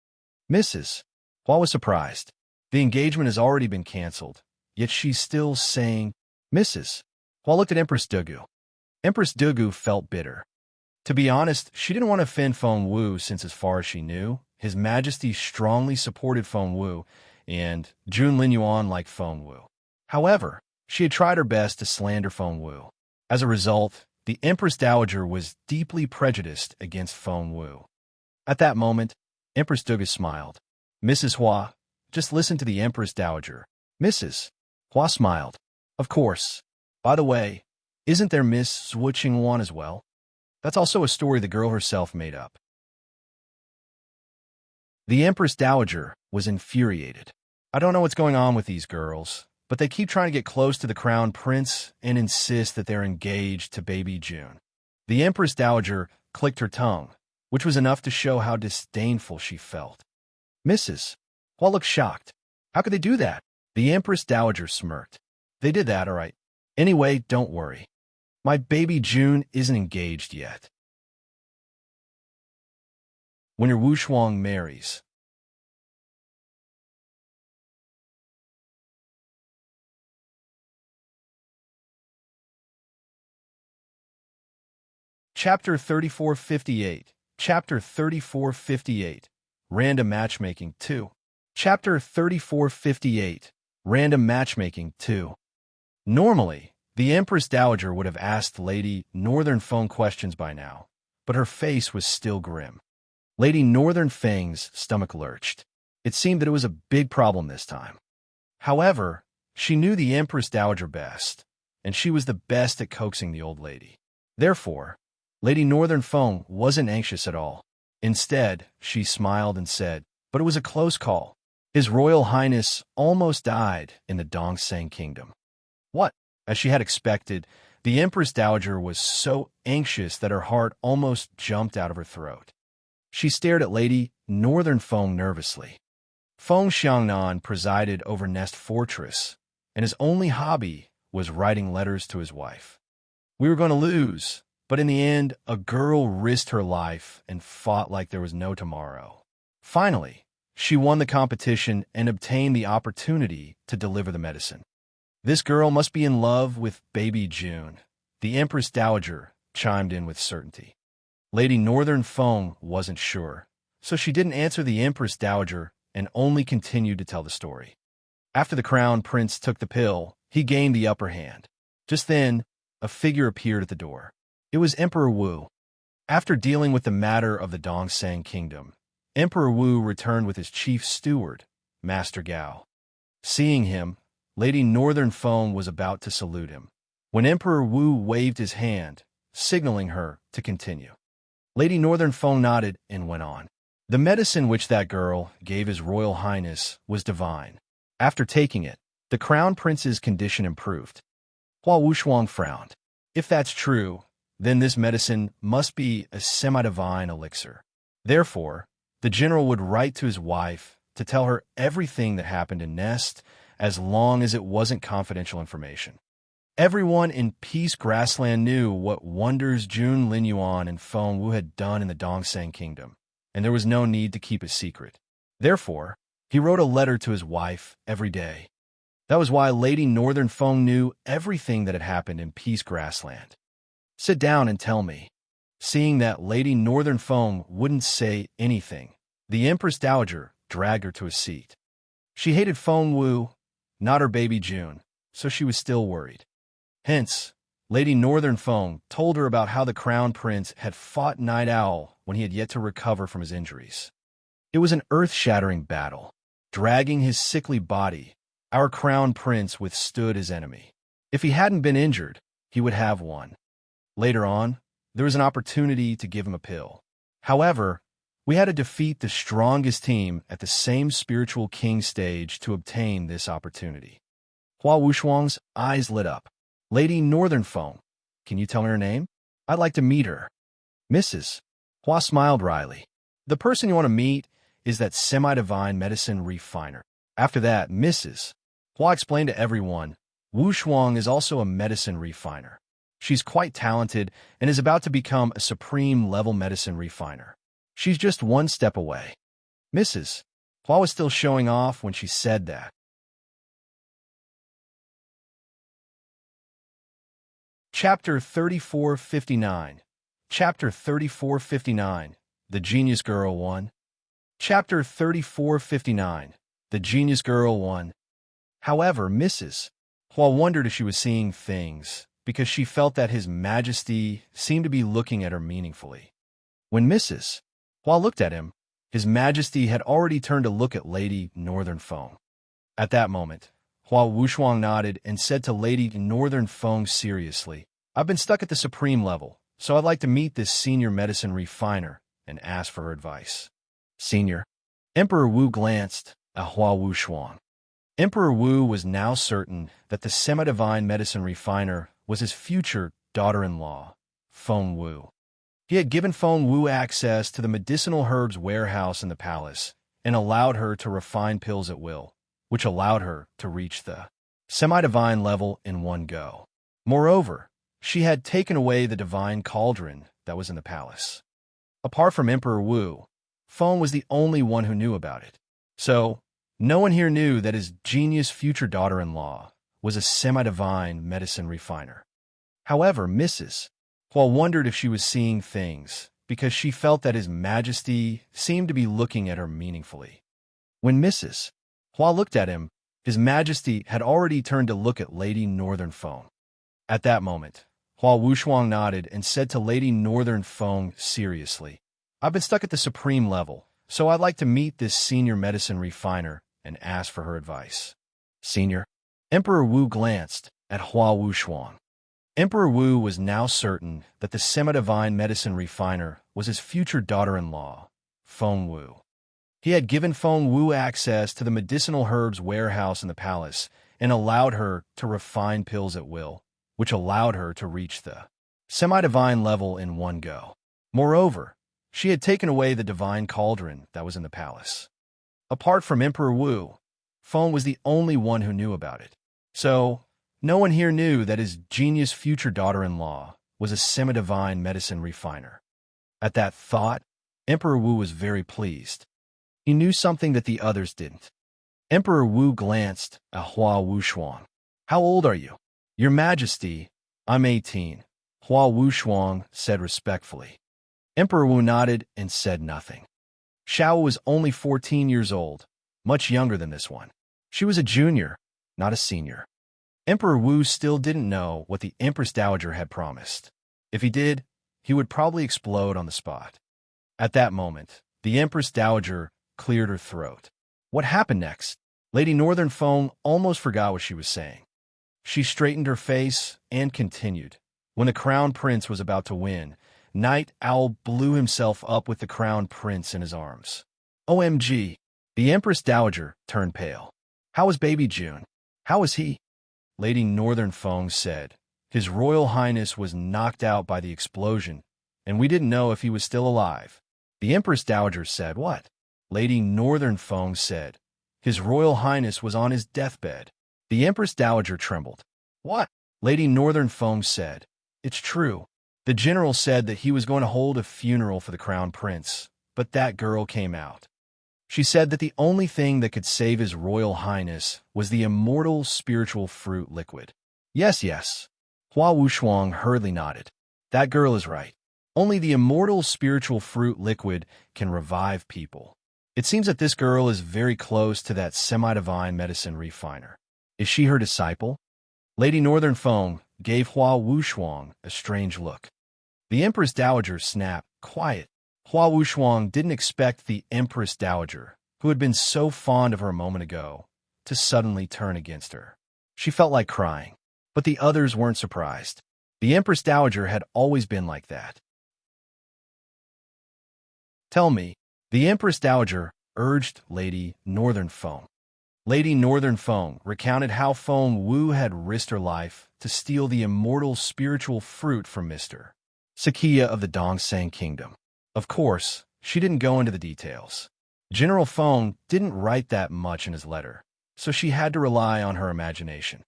Mrs. Hua was surprised. The engagement has already been canceled, yet she's still saying, Mrs. Hua looked at Empress Dugu. Empress Dugu felt bitter. To be honest, she didn't want to offend Feng Wu since as far as she knew, His Majesty strongly supported Feng Wu, and Jun Linyuan liked Feng Wu. However, she had tried her best to slander Feng Wu. As a result, the Empress Dowager was deeply prejudiced against Feng Wu. At that moment, Empress Doga smiled. Mrs. Hua, just listen to the Empress Dowager. Mrs. Hua smiled. Of course. By the way, isn't there Miss Zhuo Qingwan as well? That's also a story the girl herself made up. The Empress Dowager was infuriated. I don't know what's going on with these girls, but they keep trying to get close to the Crown Prince and insist that they're engaged to baby June. The Empress Dowager clicked her tongue, which was enough to show how disdainful she felt. Mrs. Hua looked shocked. How could they do that? The Empress Dowager smirked. They did that, all right. Anyway, don't worry. My baby June isn't engaged yet. When your Wu Shuang marries. Chapter 3458. Chapter 3458. Random Matchmaking 2. Chapter 3458. Random Matchmaking 2. Normally, the Empress Dowager would have asked Lady Northern Feng questions by now, but her face was still grim. Lady Northern Feng's stomach lurched. It seemed that it was a big problem this time. However, she knew the Empress Dowager best, and she was the best at coaxing the old lady. Therefore, Lady Northern Feng wasn't anxious at all. Instead, she smiled and said, but it was a close call. His Royal Highness almost died in the Dongseng Kingdom. What? As she had expected, the Empress Dowager was so anxious that her heart almost jumped out of her throat. She stared at Lady Northern Feng nervously. Feng Xiangnan presided over Nest Fortress, and his only hobby was writing letters to his wife. We were going to lose, but in the end, a girl risked her life and fought like there was no tomorrow. Finally, she won the competition and obtained the opportunity to deliver the medicine. This girl must be in love with baby June, the Empress Dowager chimed in with certainty. Lady Northern Feng wasn't sure, so she didn't answer the Empress Dowager and only continued to tell the story. After the Crown Prince took the pill, he gained the upper hand. Just then, a figure appeared at the door. It was Emperor Wu. After dealing with the matter of the Dongseng Kingdom, Emperor Wu returned with his chief steward, Master Gao. Seeing him, Lady Northern Feng was about to salute him, when Emperor Wu waved his hand, signaling her to continue. Lady Northern Feng nodded and went on. The medicine which that girl gave His Royal Highness was divine. After taking it, the Crown Prince's condition improved. Hua Wushuang frowned. If that's true, then this medicine must be a semi-divine elixir. Therefore, the general would write to his wife to tell her everything that happened in Nest, as long as it wasn't confidential information. Everyone in Peace Grassland knew what wonders Jun Linyuan and Feng Wu had done in the Dongseng Kingdom, and there was no need to keep a secret. Therefore, he wrote a letter to his wife every day. That was why Lady Northern Feng knew everything that had happened in Peace Grassland. Sit down and tell me. Seeing that Lady Northern Feng wouldn't say anything, the Empress Dowager dragged her to a seat. She hated Feng Wu, not her baby June, so she was still worried. Hence, Lady Northern Feng told her about how the Crown Prince had fought Night Owl when he had yet to recover from his injuries. It was an earth-shattering battle. Dragging his sickly body, our Crown Prince withstood his enemy. If he hadn't been injured, he would have won. Later on, there was an opportunity to give him a pill. However, we had to defeat the strongest team at the same spiritual king stage to obtain this opportunity. Hua Wushuang's eyes lit up. Lady Northern Feng, can you tell me her name? I'd like to meet her. Mrs. Hua smiled wryly. The person you want to meet is that semi-divine medicine refiner. After that, Mrs. Hua explained to everyone, Wu Shuang is also a medicine refiner. She's quite talented and is about to become a supreme-level medicine refiner. She's just one step away. Mrs. Hua was still showing off when she said that. Chapter 3459. Chapter 3459, The Genius Girl 1. Chapter 3459, The Genius Girl 1. However, Mrs. Hua wondered if she was seeing things, because she felt that His Majesty seemed to be looking at her meaningfully. When Mrs. Hua looked at him, His Majesty had already turned to look at Lady Northern Feng. At that moment, Hua Wushuang nodded and said to Lady Northern Feng seriously, "I've been stuck at the supreme level, so I'd like to meet this senior medicine refiner and ask for her advice." Senior. Emperor Wu glanced at Hua Wushuang. Emperor Wu was now certain that the semi-divine medicine refiner was his future daughter-in-law, Feng Wu. He had given Feng Wu access to the medicinal herbs warehouse in the palace and allowed her to refine pills at will, which allowed her to reach the semi-divine level in one go. Moreover, she had taken away the divine cauldron that was in the palace. Apart from Emperor Wu, Feng was the only one who knew about it. So, no one here knew that his genius future daughter-in-law was a semi-divine medicine refiner. However, Mrs. Hua wondered if she was seeing things, because she felt that His Majesty seemed to be looking at her meaningfully. When Mrs. Hua looked at him, His Majesty had already turned to look at Lady Northern Feng. At that moment, Hua Wushuang nodded and said to Lady Northern Feng seriously, "I've been stuck at the supreme level, so I'd like to meet this senior medicine refiner and ask for her advice." Senior. Emperor Wu glanced at Hua Wushuang. Emperor Wu was now certain that the semi-divine medicine refiner was his future daughter-in-law, Feng Wu. He had given Feng Wu access to the medicinal herbs warehouse in the palace and allowed her to refine pills at will, which allowed her to reach the semi-divine level in one go. Moreover, she had taken away the divine cauldron that was in the palace. Apart from Emperor Wu, Feng was the only one who knew about it. So, no one here knew that his genius future daughter-in-law was a semi-divine medicine refiner. At that thought, Emperor Wu was very pleased. He knew something that the others didn't. Emperor Wu glanced at Hua Wushuang. "How old are you?" "Your Majesty, I'm 18, Hua Wushuang said respectfully. Emperor Wu nodded and said nothing. Xiao was only 14 years old, much younger than this one. She was a junior, not a senior. Emperor Wu still didn't know what the Empress Dowager had promised. If he did, he would probably explode on the spot. At that moment, the Empress Dowager cleared her throat. What happened next? Lady Northern Feng almost forgot what she was saying. She straightened her face and continued. When the Crown Prince was about to win, Night Owl blew himself up with the Crown Prince in his arms. OMG! The Empress Dowager turned pale. How is Baby June? How is he? Lady Northern Feng said. His Royal Highness was knocked out by the explosion, and we didn't know if he was still alive. The Empress Dowager said, What? Lady Northern Feng said. His Royal Highness was on his deathbed. The Empress Dowager trembled. What? Lady Northern Feng said. It's true. The general said that he was going to hold a funeral for the Crown Prince, but that girl came out. She said that the only thing that could save his Royal Highness was the immortal spiritual fruit liquid. Yes. Hua Wushuang hurriedly nodded. That girl is right. Only the immortal spiritual fruit liquid can revive people. It seems that this girl is very close to that semi-divine medicine refiner. Is she her disciple? Lady Northern Feng gave Hua Wushuang a strange look. The Empress Dowager snapped, Quiet. Hua Wushuang didn't expect the Empress Dowager, who had been so fond of her a moment ago, to suddenly turn against her. She felt like crying, but the others weren't surprised. The Empress Dowager had always been like that. Tell me, the Empress Dowager urged Lady Northern Feng. Lady Northern Feng recounted how Feng Wu had risked her life to steal the immortal spiritual fruit from Mr. Sakia of the Dongsang Kingdom. Of course, she didn't go into the details. General Feng didn't write that much in his letter, so she had to rely on her imagination.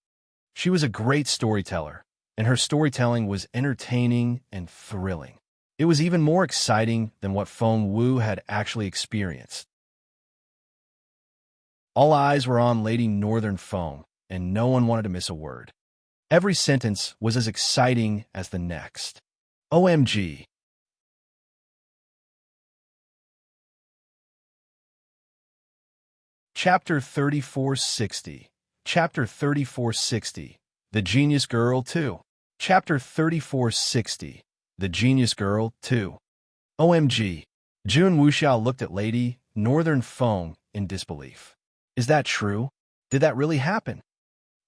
She was a great storyteller, and her storytelling was entertaining and thrilling. It was even more exciting than what Feng Wu had actually experienced. All eyes were on Lady Northern Feng, and no one wanted to miss a word. Every sentence was as exciting as the next. OMG! Chapter 3460. Chapter 3460. The Genius Girl 2. Chapter 3460. The Genius Girl 2. OMG. Jun Wuxiao looked at Lady Northern Feng in disbelief. Is that true? Did that really happen?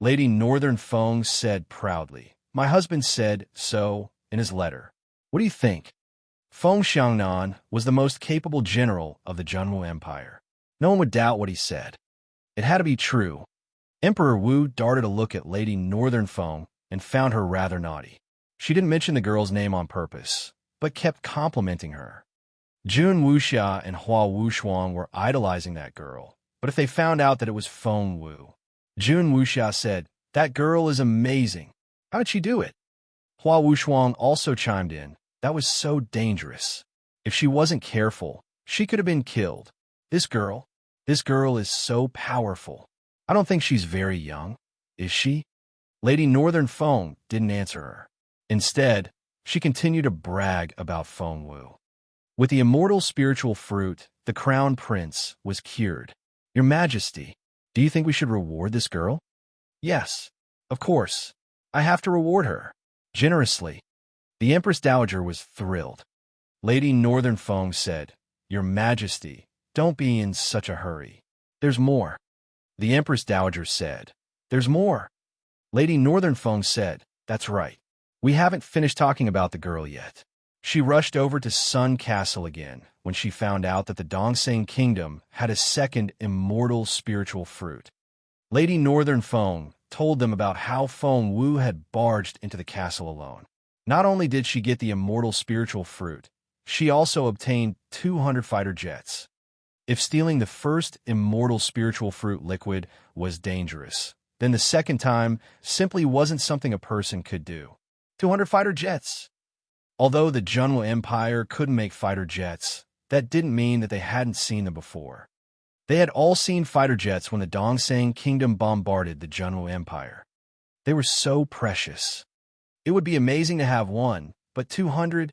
Lady Northern Feng said proudly. My husband said so in his letter. What do you think? Feng Xiangnan was the most capable general of the Zhenwu Empire. No one would doubt what he said. It had to be true. Emperor Wu darted a look at Lady Northern Feng and found her rather naughty. She didn't mention the girl's name on purpose, but kept complimenting her. Jun Wuxia and Hua Wushuang were idolizing that girl, but if they found out that it was Feng Wu, Jun Wuxia said, that girl is amazing. How did she do it? Hua Wushuang also chimed in, that was so dangerous. If she wasn't careful, she could have been killed. This girl is so powerful. I don't think she's very young. Is she? Lady Northern Feng didn't answer her. Instead, she continued to brag about Feng Wu. With the immortal spiritual fruit, the crown prince was cured. Your Majesty, do you think we should reward this girl? Yes, of course. I have to reward her. Generously. The Empress Dowager was thrilled. Lady Northern Feng said, Your Majesty, don't be in such a hurry. There's more. The Empress Dowager said, There's more. Lady Northern Feng said, That's right. We haven't finished talking about the girl yet. She rushed over to Sun Castle again when she found out that the Dongseng Kingdom had a second immortal spiritual fruit. Lady Northern Feng told them about how Feng Wu had barged into the castle alone. Not only did she get the immortal spiritual fruit, she also obtained 200 fighter jets. If stealing the first immortal spiritual fruit liquid was dangerous, then the second time simply wasn't something a person could do. 200 fighter jets. Although the Zhenwu Empire couldn't make fighter jets, that didn't mean that they hadn't seen them before. They had all seen fighter jets when the Dongseng Kingdom bombarded the Zhenwu Empire. They were so precious. It would be amazing to have one, but 200?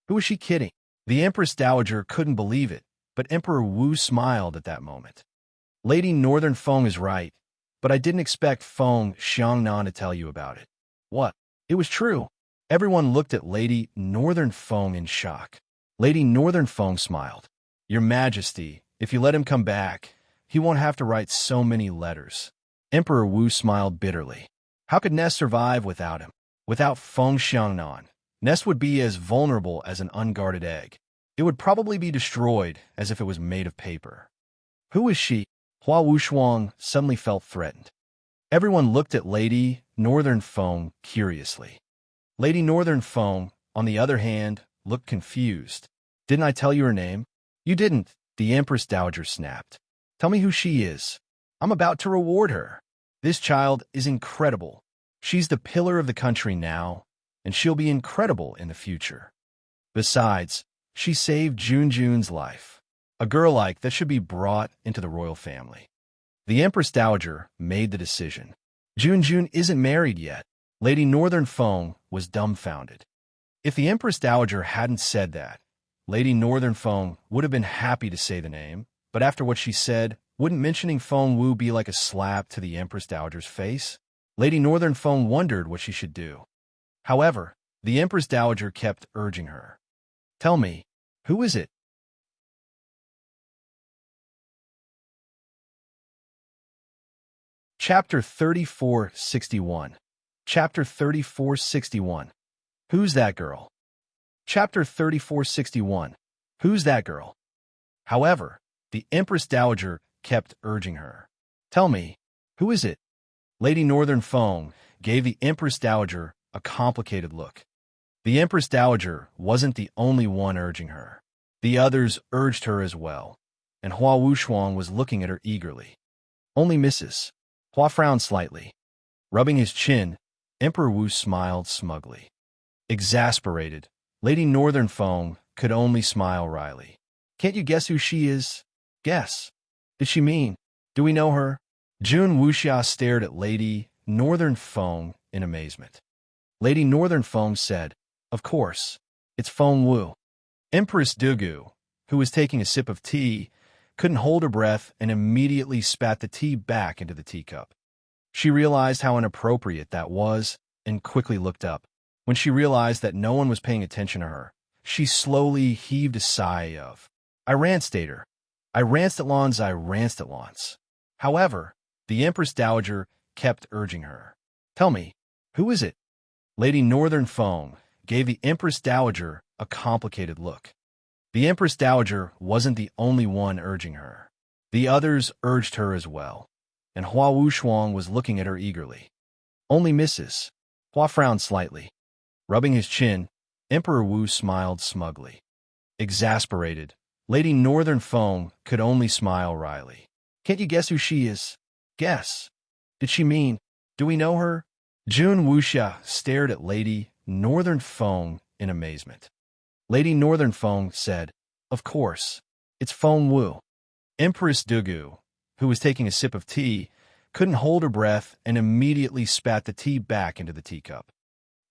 Who was she kidding? The Empress Dowager couldn't believe it, but Emperor Wu smiled at that moment. Lady Northern Feng is right, but I didn't expect Feng Xiangnan to tell you about it. What? It was true. Everyone looked at Lady Northern Feng in shock. Lady Northern Feng smiled. Your Majesty, if you let him come back, he won't have to write so many letters. Emperor Wu smiled bitterly. How could Nest survive without him? Without Feng Xiangnan, Nest would be as vulnerable as an unguarded egg. It would probably be destroyed as if it was made of paper. Who is she? Hua Wushuang suddenly felt threatened. Everyone looked at Lady Northern Feng curiously. Lady Northern Feng, on the other hand, looked confused. Didn't I tell you her name? You didn't, the Empress Dowager snapped. Tell me who she is. I'm about to reward her. This child is incredible. She's the pillar of the country now, and she'll be incredible in the future. Besides, she saved Junjun's life. A girl like that should be brought into the royal family. The Empress Dowager made the decision. Junjun isn't married yet. Lady Northern Feng was dumbfounded. If the Empress Dowager hadn't said that, Lady Northern Feng would have been happy to say the name, but after what she said, wouldn't mentioning Feng Wu be like a slap to the Empress Dowager's face? Lady Northern Feng wondered what she should do. However, the Empress Dowager kept urging her. Tell me, who is it? Chapter 3461. Chapter 3461. Who's that girl? Chapter 3461. Who's that girl? However, the Empress Dowager kept urging her. Tell me, who is it? Lady Northern Feng gave the Empress Dowager a complicated look. The Empress Dowager wasn't the only one urging her. The others urged her as well, and Hua Wushuang was looking at her eagerly. Only Mrs. Hua frowned slightly. Rubbing his chin, Emperor Wu smiled smugly. Exasperated, Lady Northern Feng could only smile wryly. Can't you guess who she is? Guess. Did she mean? Do we know her? Jun Wuxia stared at Lady Northern Feng in amazement. Lady Northern Feng said, Of course, it's Feng Wu. Empress Dugu, who was taking a sip of tea, couldn't hold her breath and immediately spat the tea back into the teacup. She realized how inappropriate that was and quickly looked up. When she realized that no one was paying attention to her, she slowly heaved a sigh of, I ranst her. I ranst at lawns, I ranst at lawns. However, the Empress Dowager kept urging her. Tell me, who is it? Lady Northern Foam gave the Empress Dowager a complicated look. The Empress Dowager wasn't the only one urging her. The others urged her as well, and Hua Wuxuang was looking at her eagerly. Only Mrs. Hua frowned slightly. Rubbing his chin, Emperor Wu smiled smugly. Exasperated, Lady Northern Foam could only smile wryly. Can't you guess who she is? Guess. Did she mean, do we know her? Jun Wuxia stared at Lady Northern Foam in amazement. Lady Northern Foam said, Of course, it's Foam Wu. Empress Dugu, who was taking a sip of tea, couldn't hold her breath and immediately spat the tea back into the teacup.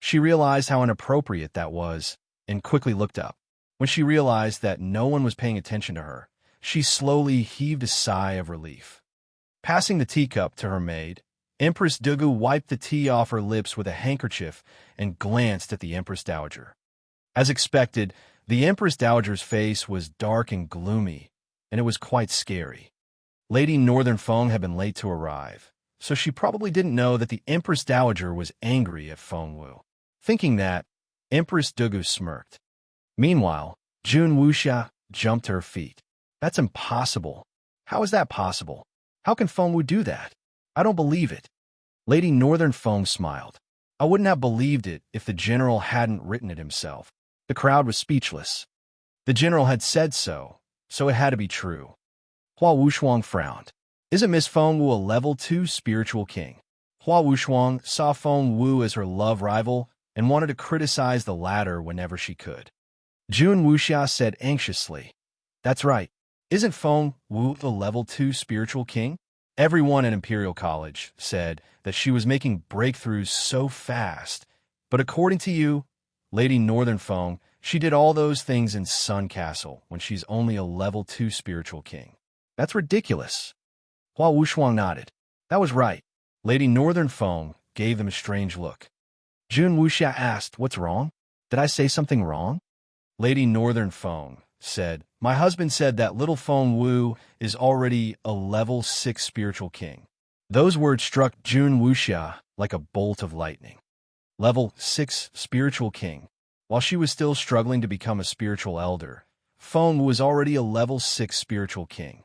She realized how inappropriate that was and quickly looked up. When she realized that no one was paying attention to her, she slowly heaved a sigh of relief. Passing the teacup to her maid, Empress Dugu wiped the tea off her lips with a handkerchief and glanced at the Empress Dowager. As expected, the Empress Dowager's face was dark and gloomy, and it was quite scary. Lady Northern Feng had been late to arrive, so she probably didn't know that the Empress Dowager was angry at Feng Wu. Thinking that, Empress Dugu smirked. Meanwhile, Jun Wuxia jumped to her feet. That's impossible. How is that possible? How can Feng Wu do that? I don't believe it. Lady Northern Feng smiled. I wouldn't have believed it if the general hadn't written it himself. The crowd was speechless. The general had said so it had to be true. Hua Wuxuang frowned. Isn't Miss Feng Wu a level 2 spiritual king? Hua Wuxuang saw Feng Wu as her love rival and wanted to criticize the latter whenever she could. Jun Wuxia said anxiously, That's right. Isn't Feng Wu the level 2 spiritual king? Everyone at Imperial College said that she was making breakthroughs so fast, but according to you, Lady Northern Feng, she did all those things in Sun Castle when she's only a level 2 spiritual king. That's ridiculous. Hua Wuxuang nodded. That was right. Lady Northern Feng gave them a strange look. Jun Wuxia asked, What's wrong? Did I say something wrong? Lady Northern Feng said, My husband said that little Feng Wu is already a level 6 spiritual king. Those words struck Jun Wuxia like a bolt of lightning. Level 6 spiritual king. While she was still struggling to become a spiritual elder, Feng Wu was already a level 6 spiritual king.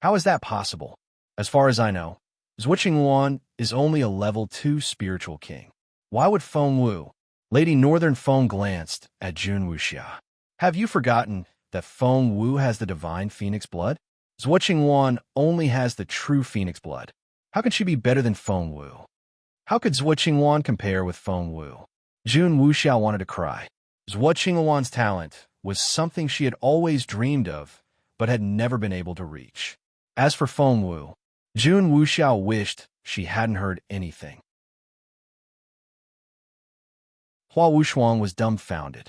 How is that possible? As far as I know, Zhuqingwan is only a level 2 spiritual king. Why would Feng Wu? Lady Northern Feng glanced at Jun Wuxia. Have you forgotten that Feng Wu has the divine phoenix blood? Zhuqingwan only has the true phoenix blood. How can she be better than Feng Wu? How could Zhuqingwan compare with Feng Wu? Jun Wuxia wanted to cry. Zhuqingwan's talent was something she had always dreamed of, but had never been able to reach. As for Feng Wu, Jun Wuxia wished she hadn't heard anything. Hua Wuxuang was dumbfounded.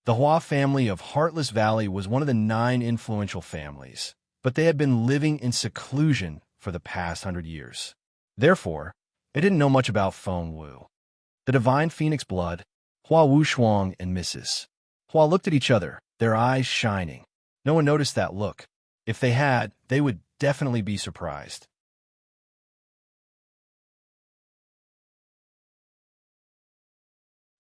The Hua family of Heartless Valley was one of the 9 influential families, but they had been living in seclusion for the past 100 years. Therefore, they didn't know much about Feng Wu. The divine phoenix blood, Hua Wuxuang and Mrs. Hua looked at each other, their eyes shining. No one noticed that look. If they had, they would definitely be surprised.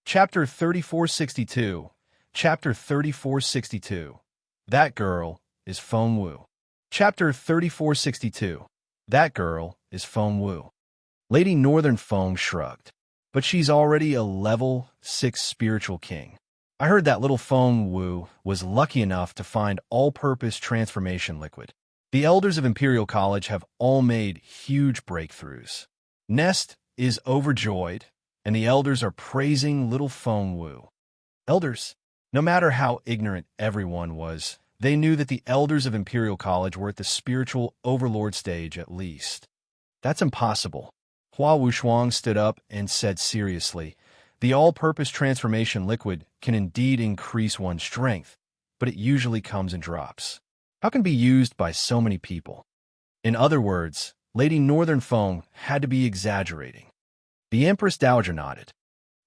Chapter 3462. Chapter 3462. That girl is Feng Wu. Chapter 3462. That girl is Feng Wu. Lady Northern Feng shrugged. But she's already a level 6 spiritual king. I heard that little Feng Wu was lucky enough to find all-purpose transformation liquid. The elders of Imperial College have all made huge breakthroughs. Nest is overjoyed, and the elders are praising little Feng Wu. Elders, no matter how ignorant everyone was, they knew that the elders of Imperial College were at the spiritual overlord stage at least. That's impossible. Hua Wuxuang stood up and said seriously, The all-purpose transformation liquid can indeed increase one's strength, but it usually comes in drops. How can it be used by so many people? In other words, Lady Northern Feng had to be exaggerating. The Empress Dowager nodded.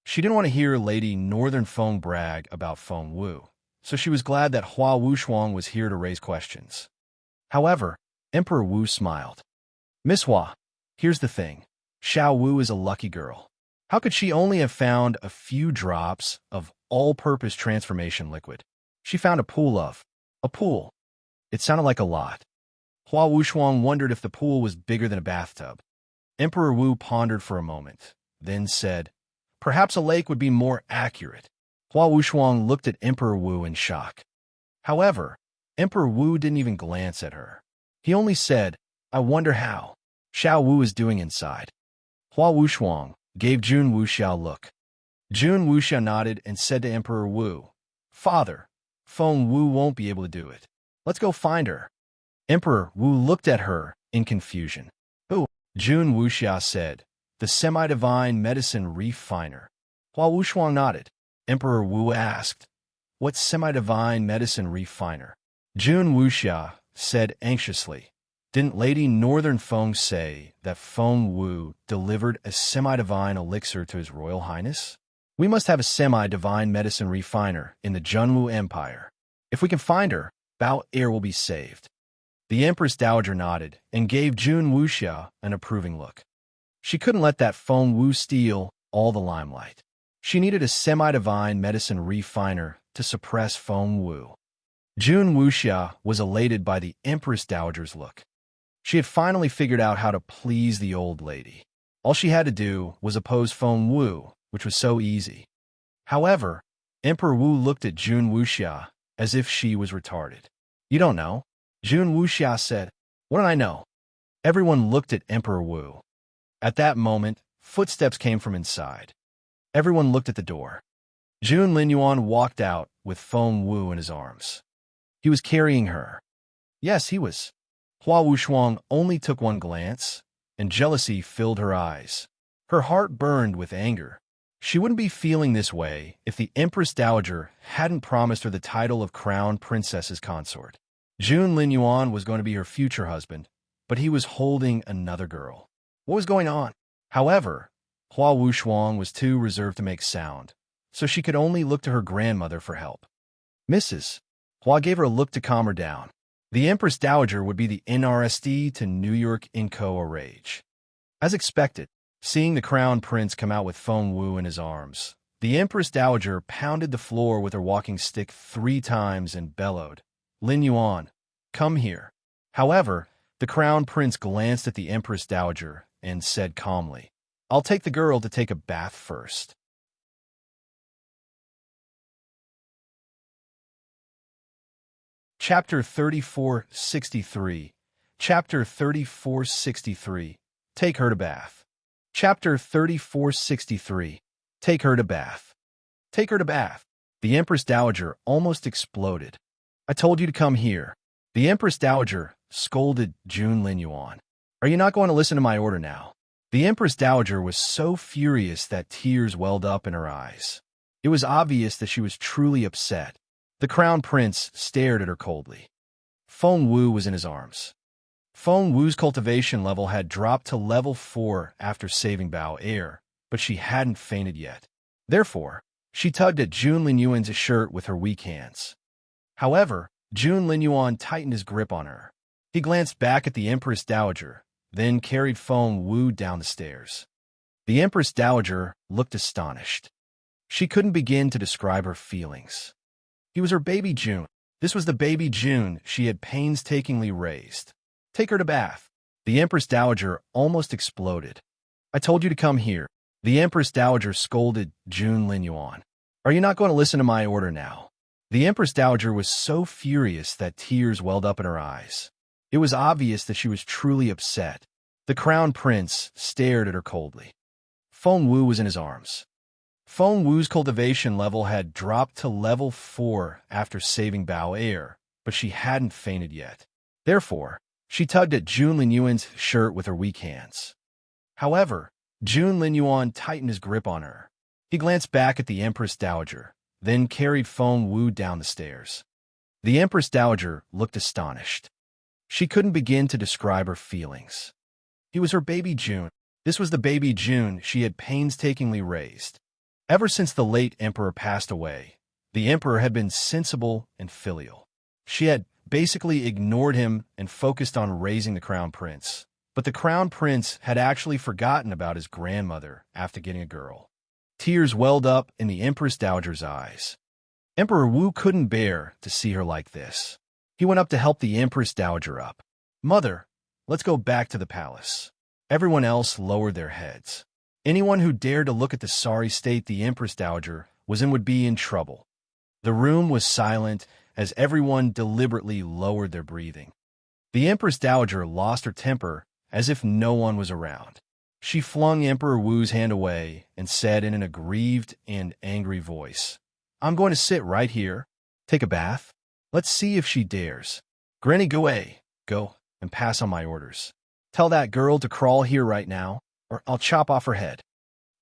She didn't want to hear Lady Northern Feng brag about Feng Wu, so she was glad that Hua Wushuang was here to raise questions. However, Emperor Wu smiled. Miss Hua, here's the thing. Xiao Wu is a lucky girl. How could she only have found a few drops of all-purpose transformation liquid? She found a pool. It sounded like a lot. Hua Wushuang wondered if the pool was bigger than a bathtub. Emperor Wu pondered for a moment, then said, perhaps a lake would be more accurate. Hua Wushuang looked at Emperor Wu in shock. However, Emperor Wu didn't even glance at her. He only said, I wonder how Xiao Wu is doing inside. Hua Wushuang gave Jun Wuxiao a look. Jun Wuxiao nodded and said to Emperor Wu, Father, Feng Wu won't be able to do it. Let's go find her. Emperor Wu looked at her in confusion. Who? Jun Wuxiao said, the semi-divine medicine refiner. Hua Wushuang nodded. Emperor Wu asked, what's semi-divine medicine refiner? Jun Wuxiao said anxiously, didn't Lady Northern Feng say that Feng Wu delivered a semi-divine elixir to His Royal Highness? We must have a semi-divine medicine refiner in the Junwu Empire. If we can find her, Bao Air will be saved. The Empress Dowager nodded and gave Jun Wuxiao an approving look. She couldn't let that Feng Wu steal all the limelight. She needed a semi-divine medicine refiner to suppress Feng Wu. Jun Wuxiao was elated by the Empress Dowager's look. She had finally figured out how to please the old lady. All she had to do was oppose Feng Wu, which was so easy. However, Emperor Wu looked at Jun Wuxiao as if she was retarded. You don't know? Jun Wuxiao said. What do I know? Everyone looked at Emperor Wu. At that moment, footsteps came from inside. Everyone looked at the door. Jun Linyuan walked out with Feng Wu in his arms. He was carrying her. Yes, he was. Hua Wushuang only took one glance, and jealousy filled her eyes. Her heart burned with anger. She wouldn't be feeling this way if the Empress Dowager hadn't promised her the title of Crown Princess's consort. Jun Linyuan was going to be her future husband, but he was holding another girl. What was going on? However, Hua Wushuang was too reserved to make sound, so she could only look to her grandmother for help. Mrs. Hua gave her a look to calm her down. The Empress Dowager would be the NRSD to New York Inco a rage. As expected, seeing the Crown Prince come out with Feng Wu in his arms, the Empress Dowager pounded the floor with her walking stick 3 times and bellowed, Lin Yuan, come here. However, the Crown Prince glanced at the Empress Dowager and said calmly, I'll take the girl to take a bath first. Chapter 3463. Chapter 3463. Take her to bath. Chapter 3463. Take her to bath. Take her to bath. The Empress Dowager almost exploded. I told you to come here. The Empress Dowager scolded Jun Linyuan. Are you not going to listen to my order now? The Empress Dowager was so furious that tears welled up in her eyes. It was obvious that she was truly upset. The Crown Prince stared at her coldly. Feng Wu was in his arms. Feng Wu's cultivation level had dropped to level 4 after saving Bao Air, but she hadn't fainted yet. Therefore, she tugged at Jun Linyuan's shirt with her weak hands. However, Jun Linyuan tightened his grip on her. He glanced back at the Empress Dowager, then carried Feng Wu down the stairs. The Empress Dowager looked astonished. She couldn't begin to describe her feelings. He was her baby June. This was the baby June she had painstakingly raised. Take her to bath. The Empress Dowager almost exploded. I told you to come here. The Empress Dowager scolded Jun Linyuan. Are you not going to listen to my order now? The Empress Dowager was so furious that tears welled up in her eyes. It was obvious that she was truly upset. The Crown Prince stared at her coldly. Feng Wu was in his arms. Feng Wu's cultivation level had dropped to level 4 after saving Bao Air, but she hadn't fainted yet. Therefore, she tugged at Jun Linyuan's shirt with her weak hands. However, Jun Linyuan tightened his grip on her. He glanced back at the Empress Dowager, then carried Feng Wu down the stairs. The Empress Dowager looked astonished. She couldn't begin to describe her feelings. He was her baby June. This was the baby June she had painstakingly raised. Ever since the late emperor passed away, the emperor had been sensible and filial. She had basically ignored him and focused on raising the crown prince. But the crown prince had actually forgotten about his grandmother after getting a girl. Tears welled up in the Empress Dowager's eyes. Emperor Wu couldn't bear to see her like this. He went up to help the Empress Dowager up. "Mother, let's go back to the palace." Everyone else lowered their heads. Anyone who dared to look at the sorry state the Empress Dowager was in would be in trouble. The room was silent as everyone deliberately lowered their breathing. The Empress Dowager lost her temper as if no one was around. She flung Emperor Wu's hand away and said in an aggrieved and angry voice, "I'm going to sit right here, take a bath. Let's see if she dares. Granny Gui, go and pass on my orders. Tell that girl to crawl here right now, or I'll chop off her head."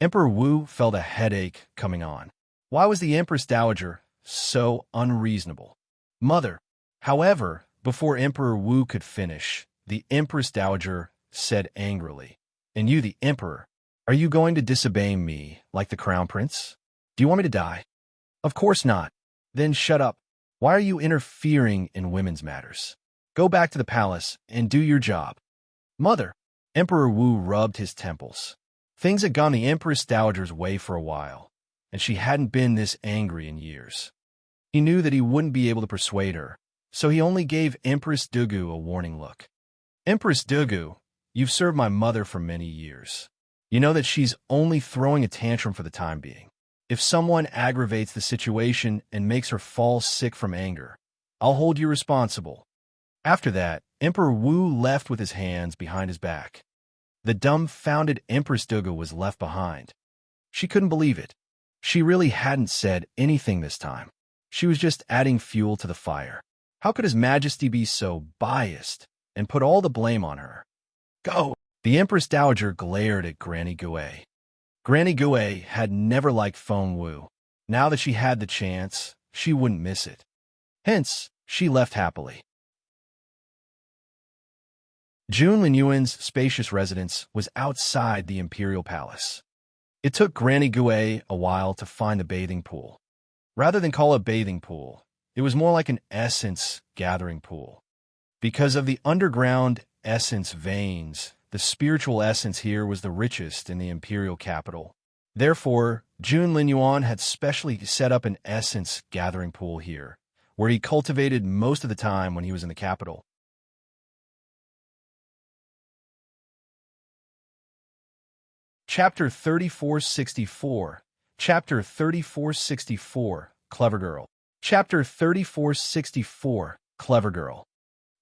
Emperor Wu felt a headache coming on. Why was the Empress Dowager so unreasonable? "Mother." However, before Emperor Wu could finish, the Empress Dowager said angrily, "And you, the emperor, are you going to disobey me like the crown prince? Do you want me to die?" "Of course not." "Then shut up. Why are you interfering in women's matters? Go back to the palace and do your job." "Mother." Emperor Wu rubbed his temples. Things had gone the Empress Dowager's way for a while, and she hadn't been this angry in years. He knew that he wouldn't be able to persuade her, so he only gave Empress Dugu a warning look. "Empress Dugu, you've served my mother for many years. You know that she's only throwing a tantrum for the time being. If someone aggravates the situation and makes her fall sick from anger, I'll hold you responsible." After that, Emperor Wu left with his hands behind his back. The dumbfounded Empress Dugu was left behind. She couldn't believe it. She really hadn't said anything this time. She was just adding fuel to the fire. How could His Majesty be so biased and put all the blame on her? "Go!" The Empress Dowager glared at Granny Gui. Granny Gui had never liked Feng Wu. Now that she had the chance, she wouldn't miss it. Hence, she left happily. Jun Linyuan's spacious residence was outside the Imperial Palace. It took Granny Gui a while to find the bathing pool. Rather than call it a bathing pool, it was more like an essence gathering pool. Because of the underground essence veins, the spiritual essence here was the richest in the imperial capital. Therefore, Jun Linyuan had specially set up an essence gathering pool here, where he cultivated most of the time when he was in the capital. Chapter 3464. Chapter 3464. Clever Girl. Chapter 3464. Clever Girl.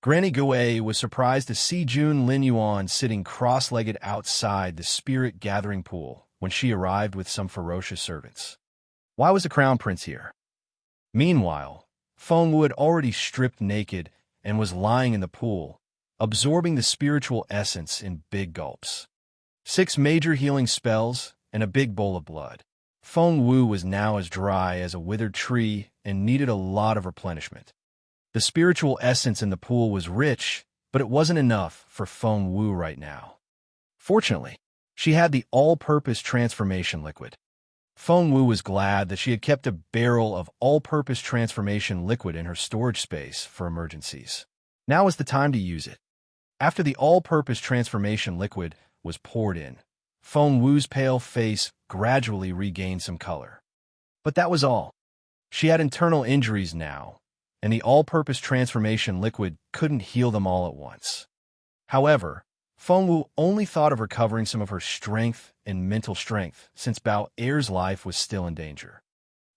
Granny Gui was surprised to see Jun Linyuan sitting cross-legged outside the spirit gathering pool when she arrived with some ferocious servants. Why was the crown prince here? Meanwhile, Feng Wu had already stripped naked and was lying in the pool, absorbing the spiritual essence in big gulps. 6 major healing spells and a big bowl of blood. Feng Wu was now as dry as a withered tree and needed a lot of replenishment. The spiritual essence in the pool was rich, but it wasn't enough for Feng Wu right now. Fortunately, she had the all-purpose transformation liquid. Feng Wu was glad that she had kept a barrel of all-purpose transformation liquid in her storage space for emergencies. Now was the time to use it. After the all-purpose transformation liquid was poured in, Feng Wu's pale face gradually regained some color. But that was all. She had internal injuries now, and the all-purpose transformation liquid couldn't heal them all at once. However, Feng Wu only thought of recovering some of her strength and mental strength since Bao Er's life was still in danger.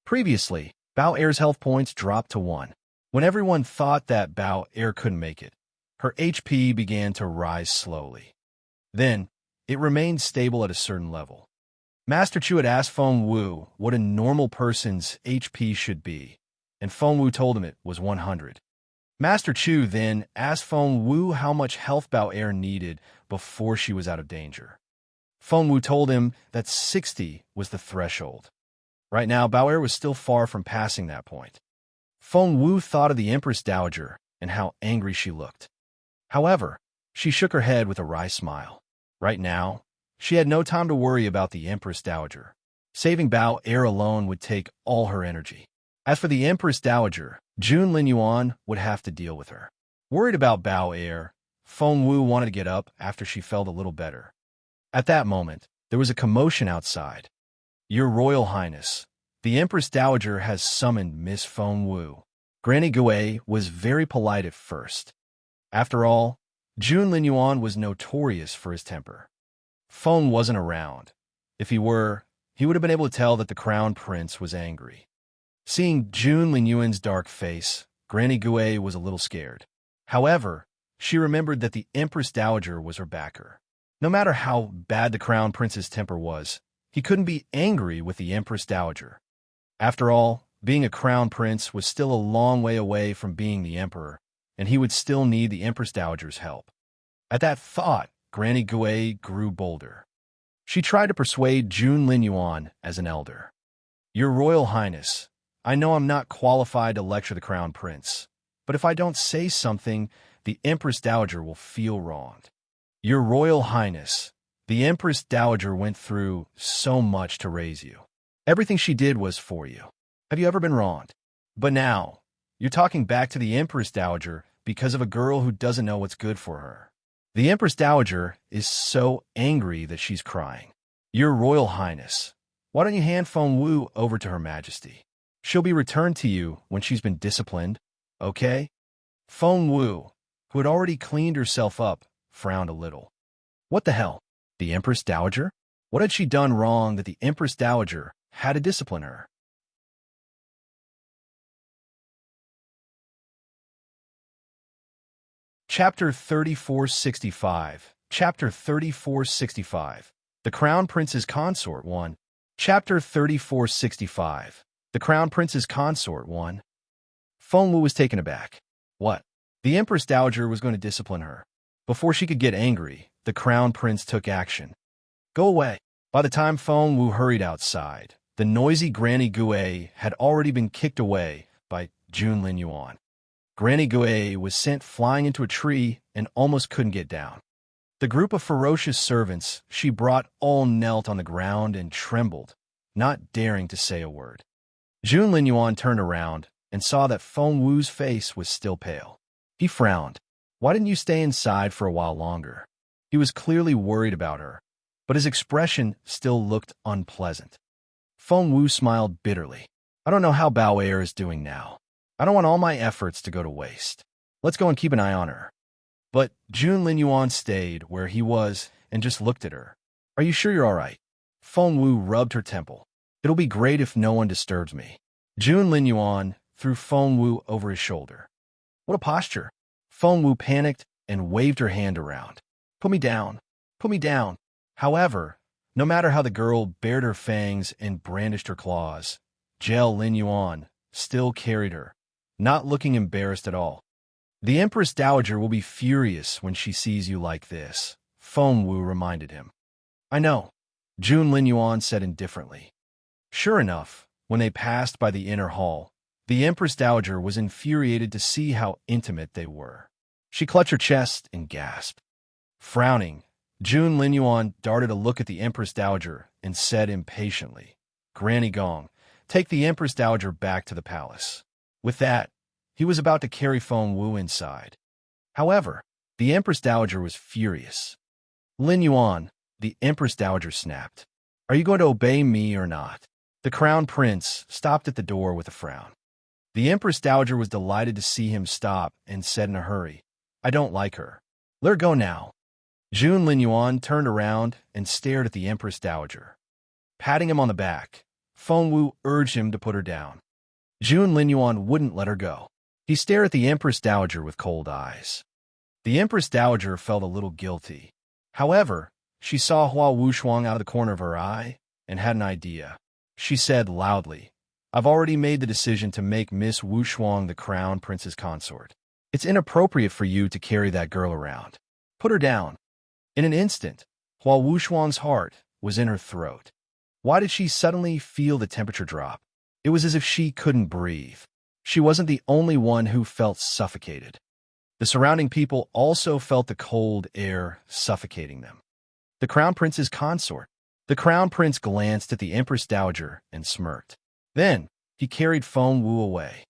Previously, Bao Er's health points dropped to 1. When everyone thought that Bao Er couldn't make it, her HP began to rise slowly. Then, it remained stable at a certain level. Master Chu had asked Feng Wu what a normal person's HP should be, and Feng Wu told him it was 100. Master Chu then asked Feng Wu how much health Bao Er needed before she was out of danger. Feng Wu told him that 60 was the threshold. Right now, Bao Er was still far from passing that point. Feng Wu thought of the Empress Dowager and how angry she looked. However, she shook her head with a wry smile. Right now, she had no time to worry about the Empress Dowager. Saving Bao Air alone would take all her energy. As for the Empress Dowager, Jun Linyuan would have to deal with her. Worried about Bao Air, Feng Wu wanted to get up after she felt a little better. At that moment, there was a commotion outside. Your Royal Highness, the Empress Dowager has summoned Miss Feng Wu. Granny Gui was very polite at first. After all, Jun Linyuan was notorious for his temper. Feng wasn't around. If he were, he would have been able to tell that the Crown Prince was angry. Seeing Jun Linyuan's dark face, Granny Gui was a little scared. However, she remembered that the Empress Dowager was her backer. No matter how bad the Crown Prince's temper was, he couldn't be angry with the Empress Dowager. After all, being a Crown Prince was still a long way away from being the Emperor, and he would still need the Empress Dowager's help. At that thought, Granny Gui grew bolder. She tried to persuade Jun Linyuan as an elder. Your Royal Highness, I know I'm not qualified to lecture the Crown Prince, but if I don't say something, the Empress Dowager will feel wronged. Your Royal Highness, the Empress Dowager went through so much to raise you. Everything she did was for you. Have you ever been wronged? But now, you're talking back to the Empress Dowager because of a girl who doesn't know what's good for her. The Empress Dowager is so angry that she's crying. Your Royal Highness, why don't you hand Feng Wu over to Her Majesty? She'll be returned to you when she's been disciplined, okay? Feng Wu, who had already cleaned herself up, frowned a little. What the hell? The Empress Dowager? What had she done wrong that the Empress Dowager had to discipline her? Chapter 3465. Chapter 3465. The Crown Prince's Consort 1. Chapter 3465. The Crown Prince's Consort 1. Feng Wu was taken aback. What? The Empress Dowager was going to discipline her. Before she could get angry, the Crown Prince took action. Go away. By the time Feng Wu hurried outside, the noisy Granny Gui had already been kicked away by Jun Linyuan. Granny Gui was sent flying into a tree and almost couldn't get down. The group of ferocious servants she brought all knelt on the ground and trembled, not daring to say a word. Jun Linyuan turned around and saw that Feng Wu's face was still pale. He frowned. Why didn't you stay inside for a while longer? He was clearly worried about her, but his expression still looked unpleasant. Feng Wu smiled bitterly. I don't know how Bao Air is doing now. I don't want all my efforts to go to waste. Let's go and keep an eye on her. But Jun Linyuan stayed where he was and just looked at her. Are you sure you're all right? Feng Wu rubbed her temple. It'll be great if no one disturbs me. Jun Linyuan threw Feng Wu over his shoulder. What a posture! Feng Wu panicked and waved her hand around. Put me down. Put me down. However, no matter how the girl bared her fangs and brandished her claws, Jel Linyuan still carried her, not looking embarrassed at all. The Empress Dowager will be furious when she sees you like this, Feng Wu reminded him. I know, Jun Linyuan said indifferently. Sure enough, when they passed by the inner hall, the Empress Dowager was infuriated to see how intimate they were. She clutched her chest and gasped. Frowning, Jun Linyuan darted a look at the Empress Dowager and said impatiently, Granny Gong, take the Empress Dowager back to the palace. With that, he was about to carry Feng Wu inside. However, the Empress Dowager was furious. Linyuan, the Empress Dowager snapped. Are you going to obey me or not? The Crown Prince stopped at the door with a frown. The Empress Dowager was delighted to see him stop and said in a hurry, I don't like her. Let her go now. Jun Linyuan turned around and stared at the Empress Dowager. Patting him on the back, Feng Wu urged him to put her down. Jun Linyuan wouldn't let her go. He stared at the Empress Dowager with cold eyes. The Empress Dowager felt a little guilty. However, she saw Hua Wushuang out of the corner of her eye and had an idea. She said loudly, I've already made the decision to make Miss Wushuang the Crown Prince's consort. It's inappropriate for you to carry that girl around. Put her down. In an instant, Hua Wushuang's heart was in her throat. Why did she suddenly feel the temperature drop? It was as if she couldn't breathe. She wasn't the only one who felt suffocated. The surrounding people also felt the cold air suffocating them. The Crown Prince's consort. The Crown Prince glanced at the Empress Dowager and smirked. Then, he carried Feng Wu away.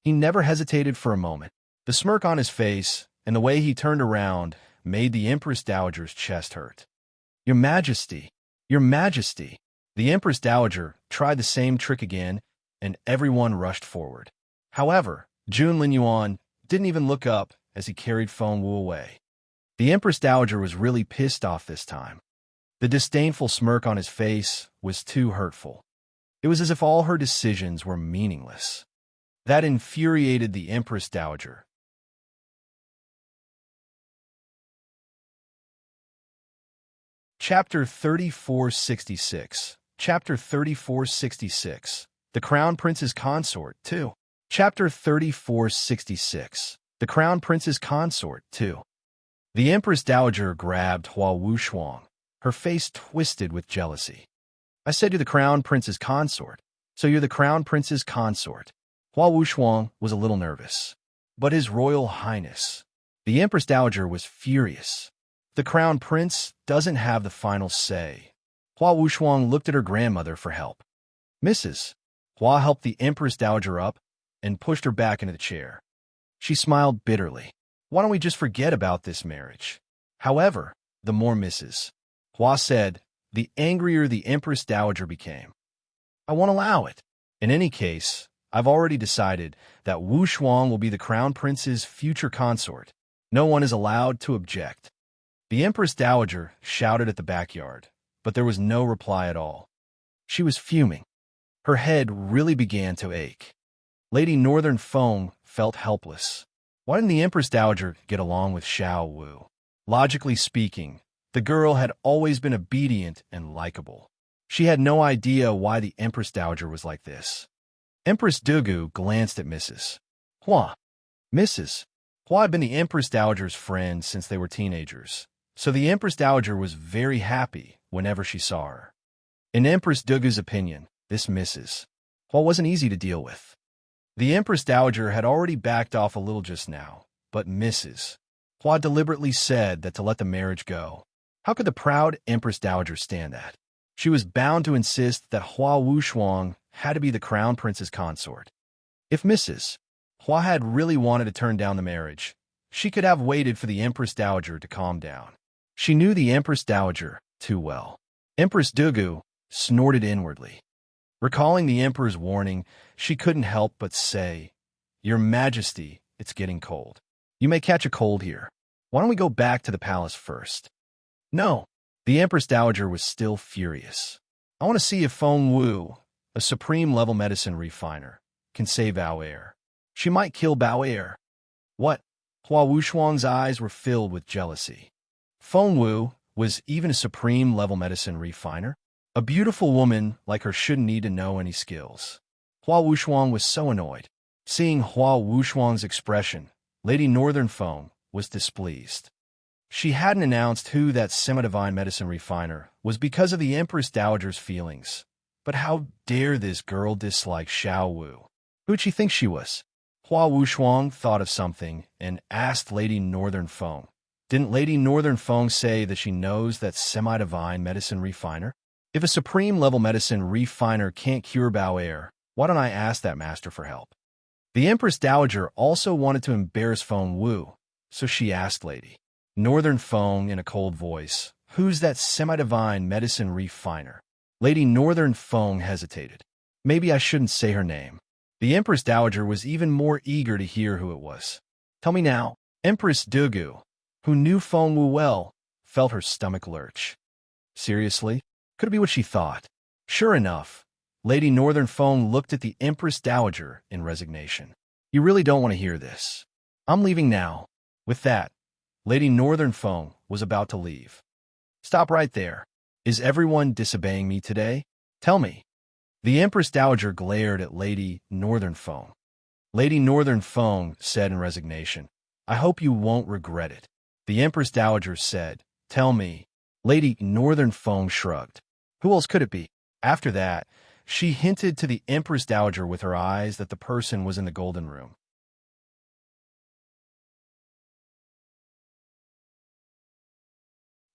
He never hesitated for a moment. The smirk on his face and the way he turned around made the Empress Dowager's chest hurt. Your Majesty, Your Majesty. The Empress Dowager tried the same trick again, and everyone rushed forward. However, Jun Linyuan didn't even look up as he carried Feng Wu away. The Empress Dowager was really pissed off this time. The disdainful smirk on his face was too hurtful. It was as if all her decisions were meaningless. That infuriated the Empress Dowager. Chapter 3466. Chapter 3466. The Crown Prince's Consort, 2. Chapter 3466. The Crown Prince's Consort, 2. The Empress Dowager grabbed Hua Wushuang, her face twisted with jealousy. I said you're the Crown Prince's consort, so you're the Crown Prince's consort. Hua Wushuang was a little nervous. But His Royal Highness. The Empress Dowager was furious. The Crown Prince doesn't have the final say. Hua Wushuang looked at her grandmother for help. Mrs. Hua helped the Empress Dowager up and pushed her back into the chair. She smiled bitterly. Why don't we just forget about this marriage? However, the more Mrs. Hua said, the angrier the Empress Dowager became. I won't allow it. In any case, I've already decided that Wu Shuang will be the Crown Prince's future consort. No one is allowed to object. The Empress Dowager shouted at the backyard, but there was no reply at all. She was fuming. Her head really began to ache. Lady Northern Feng felt helpless. Why didn't the Empress Dowager get along with Xiao Wu? Logically speaking, the girl had always been obedient and likable. She had no idea why the Empress Dowager was like this. Empress Dugu glanced at Mrs. Hua. Mrs. Hua had been the Empress Dowager's friend since they were teenagers, so the Empress Dowager was very happy whenever she saw her. In Empress Dugu's opinion, this Mrs. Hua wasn't easy to deal with. The Empress Dowager had already backed off a little just now, but Mrs. Hua deliberately said that to let the marriage go. How could the proud Empress Dowager stand that? She was bound to insist that Hua Wushuang had to be the Crown Prince's consort. If Mrs. Hua had really wanted to turn down the marriage, she could have waited for the Empress Dowager to calm down. She knew the Empress Dowager too well. Empress Dugu snorted inwardly. Recalling the Emperor's warning, she couldn't help but say, Your Majesty, it's getting cold. You may catch a cold here. Why don't we go back to the palace first? No. The Empress Dowager was still furious. I want to see if Feng Wu, a supreme-level medicine refiner, can save Bao Er. She might kill Bao Er. What? Hua Wushuang's eyes were filled with jealousy. Feng Wu was even a supreme-level medicine refiner? A beautiful woman like her shouldn't need to know any skills. Hua Wushuang was so annoyed. Seeing Hua Wushuang's expression, Lady Northern Feng was displeased. She hadn't announced who that semi-divine medicine refiner was because of the Empress Dowager's feelings. But how dare this girl dislike Xiao Wu? Who'd she think she was? Hua Wushuang thought of something and asked Lady Northern Feng. Didn't Lady Northern Feng say that she knows that semi-divine medicine refiner? If a supreme-level medicine refiner can't cure Bao Er, why don't I ask that master for help? The Empress Dowager also wanted to embarrass Feng Wu, so she asked Lady Northern Feng in a cold voice, Who's that semi-divine medicine refiner? Lady Northern Feng hesitated. Maybe I shouldn't say her name. The Empress Dowager was even more eager to hear who it was. Tell me now. Empress Dugu, who knew Feng Wu well, felt her stomach lurch. Seriously? Could it be what she thought? Sure enough, Lady Northern Feng looked at the Empress Dowager in resignation. You really don't want to hear this. I'm leaving now. With that, Lady Northern Feng was about to leave. Stop right there. Is everyone disobeying me today? Tell me. The Empress Dowager glared at Lady Northern Feng. Lady Northern Feng said in resignation, I hope you won't regret it. The Empress Dowager said, Tell me. Lady Northern Feng shrugged. Who else could it be? After that, She hinted to the Empress Dowager with her eyes that the person was in the golden room.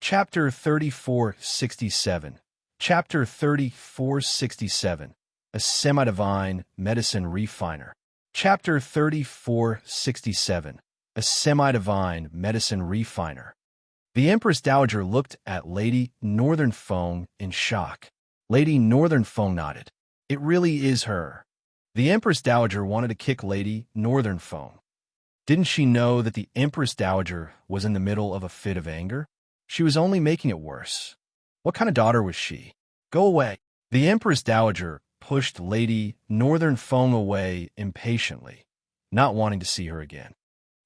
Chapter 3467. Chapter 3467. A Semi-Divine Medicine Refiner. Chapter 3467. A Semi-Divine Medicine Refiner. The Empress Dowager looked at Lady Northern Fong in shock. Lady Northern Fong nodded. It really is her. The Empress Dowager wanted to kick Lady Northern Fong. Didn't she know that the Empress Dowager was in the middle of a fit of anger? She was only making it worse. What kind of daughter was she? Go away. The Empress Dowager pushed Lady Northern Fong away impatiently, not wanting to see her again.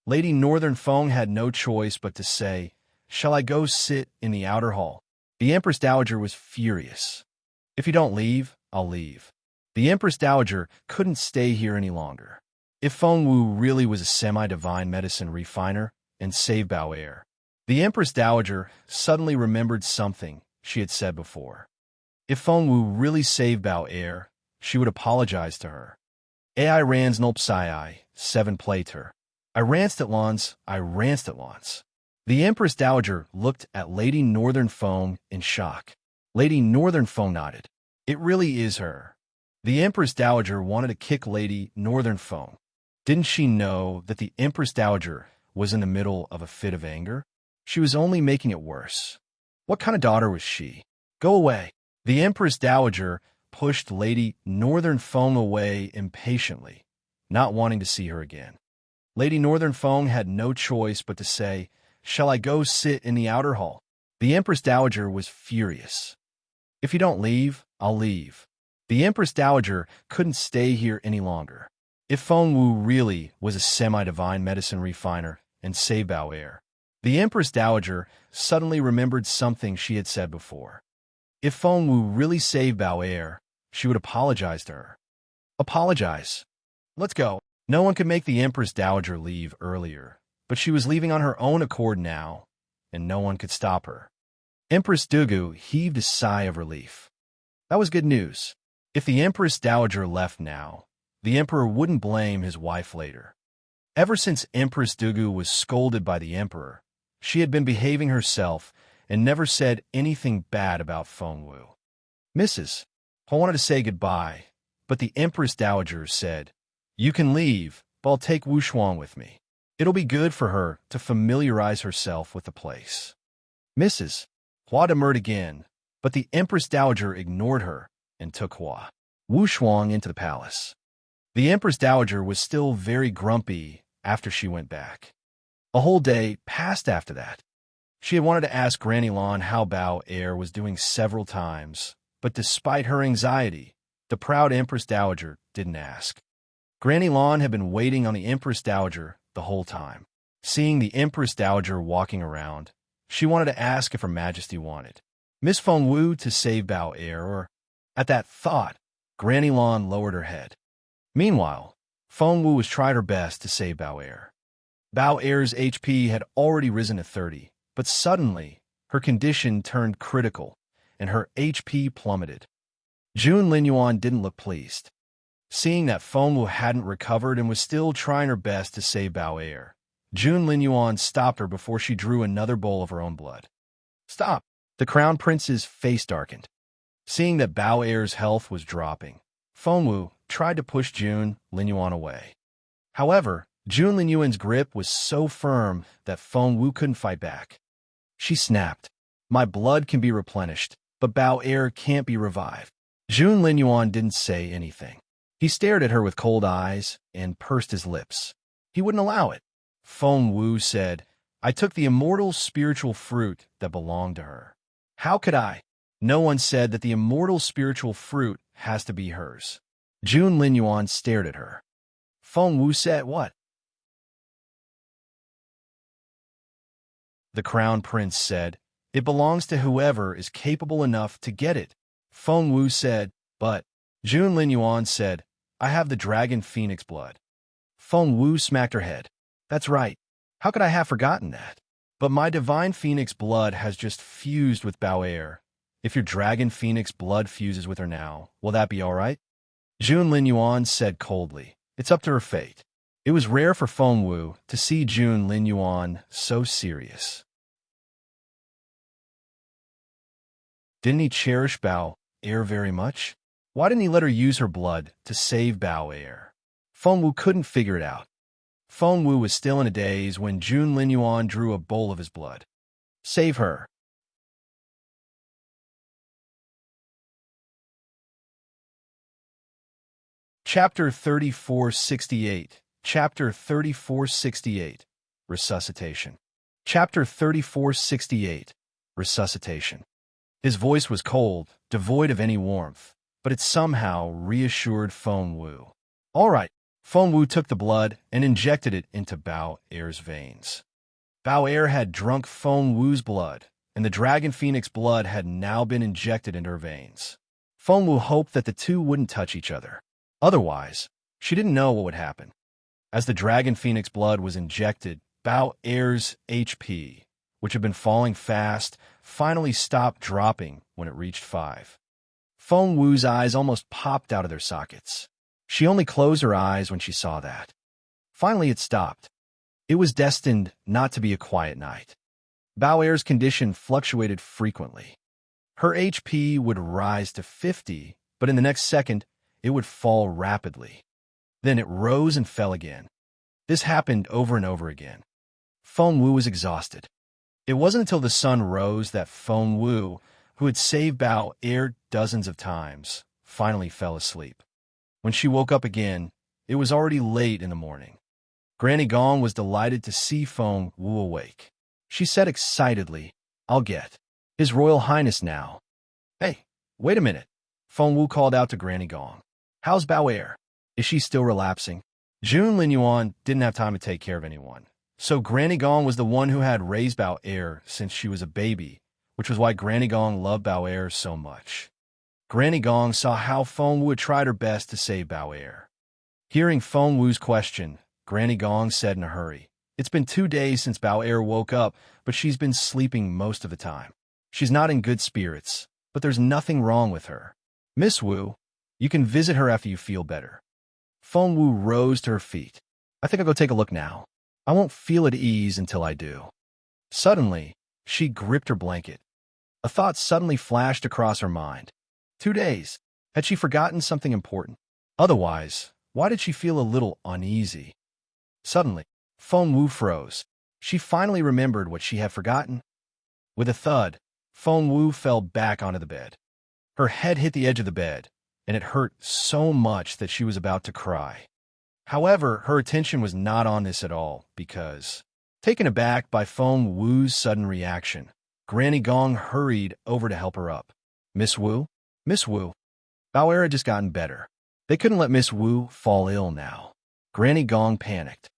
Lady Northern Fong had no choice but to say, "Shall I go sit in the outer hall?" The Empress Dowager was furious. "If you don't leave, I'll leave." The Empress Dowager couldn't stay here any longer. If Feng Wu really was a semi-divine medicine refiner and save Bao Air, the Empress Dowager suddenly remembered something she had said before. If Feng Wu really saved Bao Air, she would apologize to her. Ai rans nolp psi 7 plater. I ranced at lons, I ranced at lons. The Empress Dowager looked at Lady Northern Fong in shock. Lady Northern Fong nodded. It really is her. The Empress Dowager wanted to kick Lady Northern Fong. Didn't she know that the Empress Dowager was in the middle of a fit of anger? She was only making it worse. What kind of daughter was she? Go away. The Empress Dowager pushed Lady Northern Fong away impatiently, not wanting to see her again. Lady Northern Fong had no choice but to say, "Shall I go sit in the outer hall?" The Empress Dowager was furious. "If you don't leave, I'll leave." The Empress Dowager couldn't stay here any longer. If Feng Wu really was a semi-divine medicine refiner and save Bao Air, the Empress Dowager suddenly remembered something she had said before. If Feng Wu really saved Bao Air, she would apologize to her. Apologize. Let's go. No one could make the Empress Dowager leave earlier, but she was leaving on her own accord now, and no one could stop her. Empress Dugu heaved a sigh of relief. That was good news. If the Empress Dowager left now, the Emperor wouldn't blame his wife later. Ever since Empress Dugu was scolded by the Emperor, she had been behaving herself and never said anything bad about Feng Wu. "Mrs. I wanted to say goodbye, but the Empress Dowager said, 'You can leave, but I'll take Wu Shuang with me. It'll be good for her to familiarize herself with the place.'" Mrs. Hua demurred again, but the Empress Dowager ignored her and took Wu Shuang into the palace. The Empress Dowager was still very grumpy after she went back. A whole day passed after that. She had wanted to ask Granny Lan how Bao Air was doing several times, but despite her anxiety, the proud Empress Dowager didn't ask. Granny Lan had been waiting on the Empress Dowager the whole time. Seeing the Empress Dowager walking around, she wanted to ask if Her Majesty wanted Miss Feng Wu to save Bao Air, or... At that thought, Granny Lan lowered her head. Meanwhile, Feng Wu was trying her best to save Bao Air. Bao Air's HP had already risen to 30, but suddenly, her condition turned critical, and her HP plummeted. Jun Linyuan didn't look pleased. Seeing that Feng Wu hadn't recovered and was still trying her best to save Bao Air, Jun Linyuan stopped her before she drew another bowl of her own blood. "Stop!" The Crown Prince's face darkened. Seeing that Bao Air's health was dropping, Feng Wu tried to push Jun Linyuan away. However, Jun Linyuan's grip was so firm that Feng Wu couldn't fight back. She snapped, "My blood can be replenished, but Bao Air can't be revived." Jun Linyuan didn't say anything. He stared at her with cold eyes and pursed his lips. He wouldn't allow it. Feng Wu said, "I took the immortal spiritual fruit that belonged to her. How could I?" No one said that the immortal spiritual fruit has to be hers. Jun Linyuan stared at her. Feng Wu said, "What?" The Crown Prince said, "It belongs to whoever is capable enough to get it." Feng Wu said, "But..." Jun Linyuan said, "I have the Dragon Phoenix blood." Feng Wu smacked her head. "That's right. How could I have forgotten that? But my Divine Phoenix blood has just fused with Bao Air, If your dragon phoenix blood fuses with her now, will that be all right? Jun Lin Yuan said coldly. It's up to her fate. It was rare for Feng Wu to see Jun Lin Yuan so serious. Didn't he cherish Bao Er very much? Why didn't he let her use her blood to save Bao Er? Feng Wu couldn't figure it out. Feng Wu was still in a daze when Jun Lin Yuan drew a bowl of his blood. Save her. Chapter 3468. Chapter 3468. Resuscitation. Chapter 3468. Resuscitation. His voice was cold, devoid of any warmth, but it somehow reassured Feng Wu. All right. Feng Wu took the blood and injected it into Bao Er's veins. Bao Er had drunk Feng Wu's blood, and the dragon phoenix blood had now been injected into her veins. Feng Wu hoped that the two wouldn't touch each other. Otherwise, she didn't know what would happen. As the dragon phoenix blood was injected, Bao Er's HP, which had been falling fast, finally stopped dropping when it reached 5. Feng Wu's eyes almost popped out of their sockets. She only closed her eyes when she saw that. Finally, it stopped. It was destined not to be a quiet night. Bao Er's condition fluctuated frequently. Her HP would rise to 50, but in the next second, it would fall rapidly. Then it rose and fell again. This happened over and over again. Feng Wu was exhausted. It wasn't until the sun rose that Feng Wu, who had saved Bao Er dozens of times, finally fell asleep. When she woke up again, it was already late in the morning. Granny Gong was delighted to see Feng Wu awake. She said excitedly, I'll get His Royal Highness now. Hey, wait a minute. Feng Wu called out to Granny Gong. How's Bao Er? Is she still relapsing? Jun Lin Yuan didn't have time to take care of anyone. So Granny Gong was the one who had raised Bao Er since she was a baby, which was why Granny Gong loved Bao Er so much. Granny Gong saw how Feng Wu had tried her best to save Bao Er. Hearing Feng Wu's question, Granny Gong said in a hurry, It's been 2 days since Bao Er woke up, but she's been sleeping most of the time. She's not in good spirits, but there's nothing wrong with her. Miss Wu, you can visit her after you feel better. Feng Wu rose to her feet. I think I'll go take a look now. I won't feel at ease until I do. Suddenly, she gripped her blanket. A thought suddenly flashed across her mind. 2 days. Had she forgotten something important? Otherwise, why did she feel a little uneasy? Suddenly, Feng Wu froze. She finally remembered what she had forgotten. With a thud, Feng Wu fell back onto the bed. Her head hit the edge of the bed, and it hurt so much that she was about to cry. However, her attention was not on this at all because, taken aback by Feng Wu's sudden reaction, Granny Gong hurried over to help her up. Miss Wu? Miss Wu. Bao Er had just gotten better. They couldn't let Miss Wu fall ill now. Granny Gong panicked.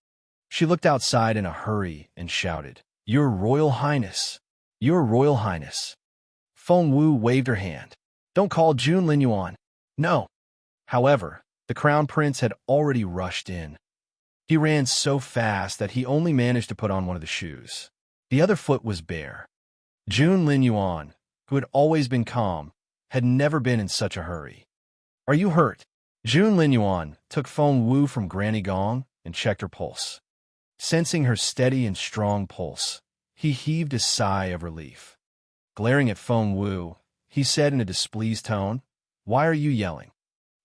She looked outside in a hurry and shouted, Your Royal Highness! Your Royal Highness! Feng Wu waved her hand. Don't call Jun Lin Yuan. No. However, the Crown Prince had already rushed in. He ran so fast that he only managed to put on one of the shoes. The other foot was bare. Jun Lin Yuan, who had always been calm, had never been in such a hurry. Are you hurt? Jun Lin Yuan took Feng Wu from Granny Gong and checked her pulse. Sensing her steady and strong pulse, he heaved a sigh of relief. Glaring at Feng Wu, he said in a displeased tone, Why are you yelling?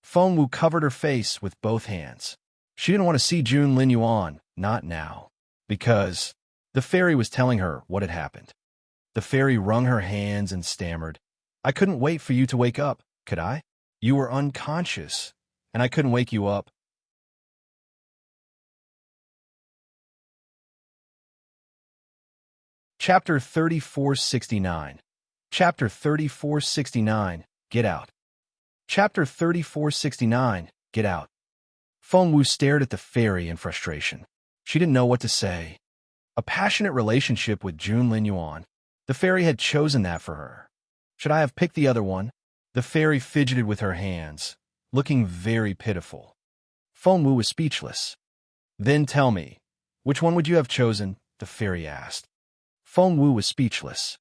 Feng Wu covered her face with both hands. She didn't want to see Jun Lin Yuan, not now, because the fairy was telling her what had happened. The fairy wrung her hands and stammered, I couldn't wait for you to wake up, could I? You were unconscious, and I couldn't wake you up. Chapter 3469. Chapter 3469. Get out. Chapter 3469. Get out. Feng Wu stared at the fairy in frustration. She didn't know what to say. A passionate relationship with Jun Lin Yuan. The fairy had chosen that for her. Should I have picked the other one? The fairy fidgeted with her hands, looking very pitiful. Feng Wu was speechless. Then tell me, which one would you have chosen? The fairy asked. Feng Wu was speechless.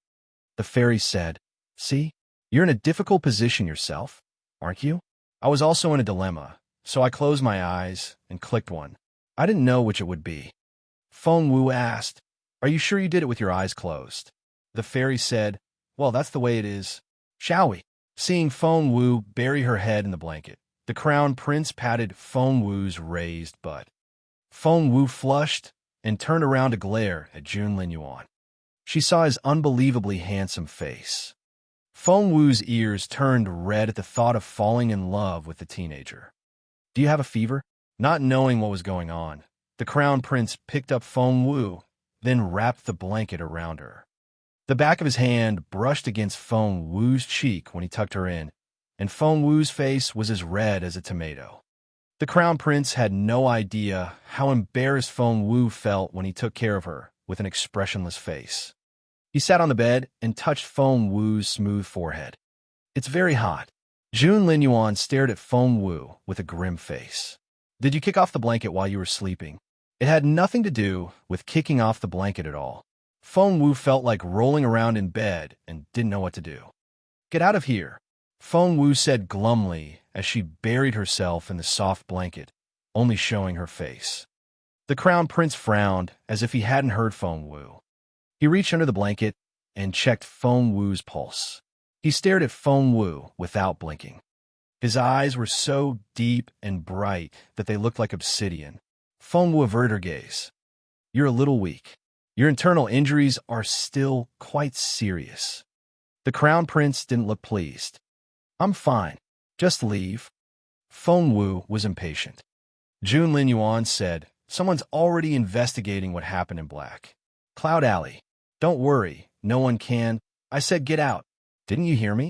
The fairy said, See, You're in a difficult position yourself, aren't you? I was also in a dilemma, so I closed my eyes and clicked one. I didn't know which it would be. Feng Wu asked, "Are you sure you did it with your eyes closed?" The fairy said, "Well, that's the way it is. Shall we?" Seeing Feng Wu bury her head in the blanket, the crown prince patted Feng Wu's raised butt. Feng Wu flushed and turned around to glare at Jun Linyuan. She saw his unbelievably handsome face. Feng Wu's ears turned red at the thought of falling in love with the teenager. "Do you have a fever?" Not knowing what was going on, the crown prince picked up Feng Wu, then wrapped the blanket around her. The back of his hand brushed against Feng Wu's cheek when he tucked her in, and Feng Wu's face was as red as a tomato. The crown prince had no idea how embarrassed Feng Wu felt when he took care of her with an expressionless face. He sat on the bed and touched Feng Wu's smooth forehead. "It's very hot." Jun Linyuan stared at Feng Wu with a grim face. "Did you kick off the blanket while you were sleeping?" It had nothing to do with kicking off the blanket at all. Feng Wu felt like rolling around in bed and didn't know what to do. "Get out of here," Feng Wu said glumly as she buried herself in the soft blanket, only showing her face. The crown prince frowned as if he hadn't heard Feng Wu. He reached under the blanket and checked Feng Wu's pulse. He stared at Feng Wu without blinking. His eyes were so deep and bright that they looked like obsidian. Feng Wu averted her gaze. "You're a little weak. Your internal injuries are still quite serious." The crown prince didn't look pleased. "I'm fine. Just leave." Feng Wu was impatient. Jun Linyuan said, "Someone's already investigating what happened in Black Cloud Alley. Don't worry, no one can." "I said get out. Didn't you hear me?"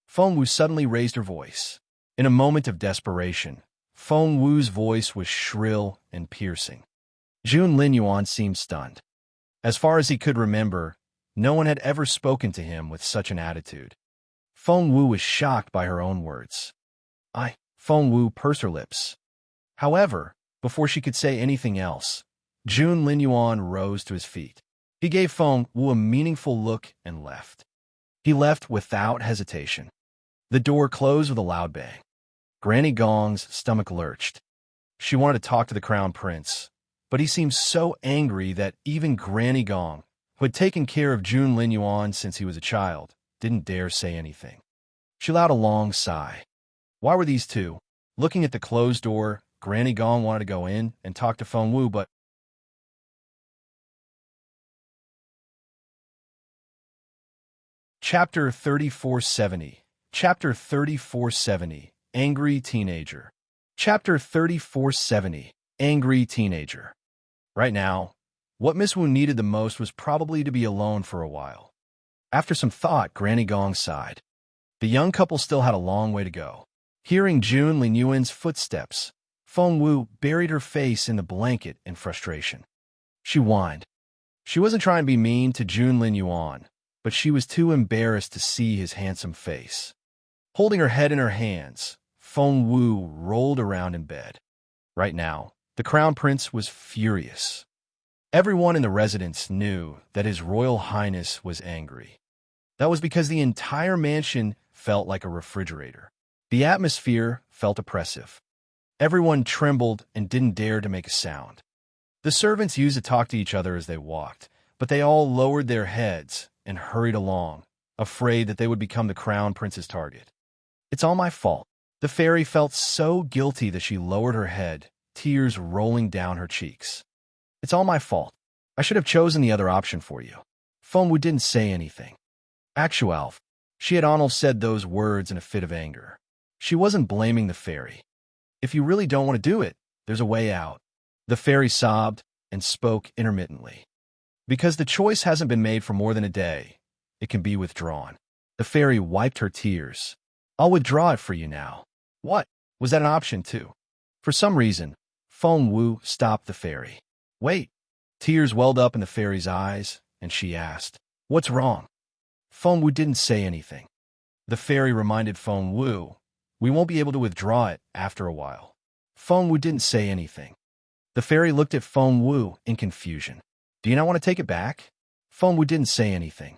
Feng Wu suddenly raised her voice. In a moment of desperation, Feng Wu's voice was shrill and piercing. Jun Linyuan seemed stunned. As far as he could remember, no one had ever spoken to him with such an attitude. Feng Wu was shocked by her own words. Feng Wu pursed her lips. However, before she could say anything else, Jun Linyuan rose to his feet. He gave Feng Wu a meaningful look and left. He left without hesitation. The door closed with a loud bang. Granny Gong's stomach lurched. She wanted to talk to the crown prince, but he seemed so angry that even Granny Gong, who had taken care of Jun Linyuan since he was a child, didn't dare say anything. She let out a long sigh. Why were these two? Looking at the closed door, Granny Gong wanted to go in and talk to Feng Wu, but Chapter 3470. Chapter 3470. Angry Teenager. Chapter 3470. Angry Teenager. Right now, what Miss Wu needed the most was probably to be alone for a while. After some thought, Granny Gong sighed. The young couple still had a long way to go. Hearing Jun Linyuan's footsteps, Feng Wu buried her face in the blanket in frustration. She whined. She wasn't trying to be mean to Jun Linyuan, but she was too embarrassed to see his handsome face. Holding her head in her hands, Feng Wu rolled around in bed. Right now, the crown prince was furious. Everyone in the residence knew that His Royal Highness was angry. That was because the entire mansion felt like a refrigerator. The atmosphere felt oppressive. Everyone trembled and didn't dare to make a sound. The servants used to talk to each other as they walked, but they all lowered their heads and hurried along, afraid that they would become the crown prince's target. "It's all my fault." The fairy felt so guilty that she lowered her head, tears rolling down her cheeks. "It's all my fault. I should have chosen the other option for you." Feng Wu didn't say anything. Actual, she had almost said those words in a fit of anger. She wasn't blaming the fairy. "If you really don't want to do it, there's a way out." The fairy sobbed and spoke intermittently. "Because the choice hasn't been made for more than a day, it can be withdrawn." The fairy wiped her tears. "I'll withdraw it for you now." "What? Was that an option too?" For some reason, Feng Wu stopped the fairy. "Wait." Tears welled up in the fairy's eyes, and she asked, "What's wrong?" Feng Wu didn't say anything. The fairy reminded Feng Wu, "We won't be able to withdraw it after a while." Feng Wu didn't say anything. The fairy looked at Feng Wu in confusion. "Do you not want to take it back?" Feng Wu didn't say anything.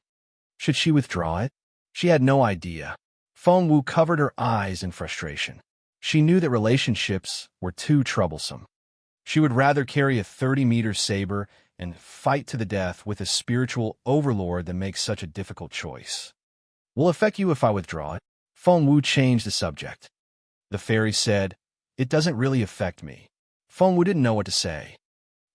Should she withdraw it? She had no idea. Feng Wu covered her eyes in frustration. She knew that relationships were too troublesome. She would rather carry a 30-meter saber and fight to the death with a spiritual overlord than make such a difficult choice. Will it affect you if I withdraw it? Feng Wu changed the subject. The fairy said, "It doesn't really affect me." Feng Wu didn't know what to say.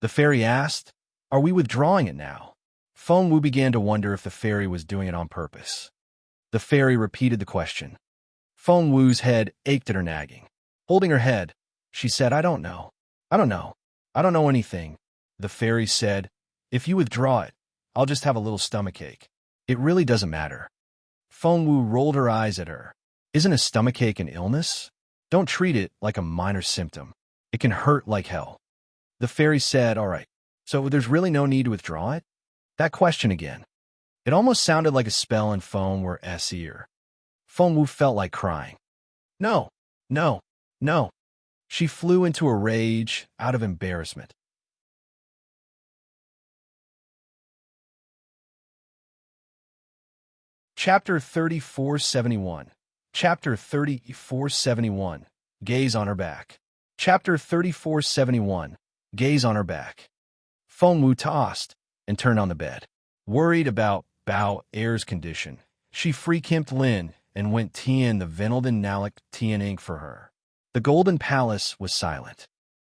The fairy asked, "Are we withdrawing it now?" Feng Wu began to wonder if the fairy was doing it on purpose. The fairy repeated the question. Feng Wu's head ached at her nagging. Holding her head, she said, "I don't know. I don't know. I don't know anything." The fairy said, "If you withdraw it, I'll just have a little stomachache. It really doesn't matter." Feng Wu rolled her eyes at her. "Isn't a stomachache an illness? Don't treat it like a minor symptom. It can hurt like hell." The fairy said, "All right, so there's really no need to withdraw it?" That question again. It almost sounded like a spell in Feng Wu's ear. Feng Wu felt like crying. "No, no, no." She flew into a rage out of embarrassment. Chapter 3471. Chapter 3471. Gaze on her back. Chapter 3471. Gaze on her back. Feng Wu tossed and turned on the bed. Worried about Bao Er's condition, she free-kimped Lin and went Tian the Venelden Nalek Tian ink for her. The Golden Palace was silent.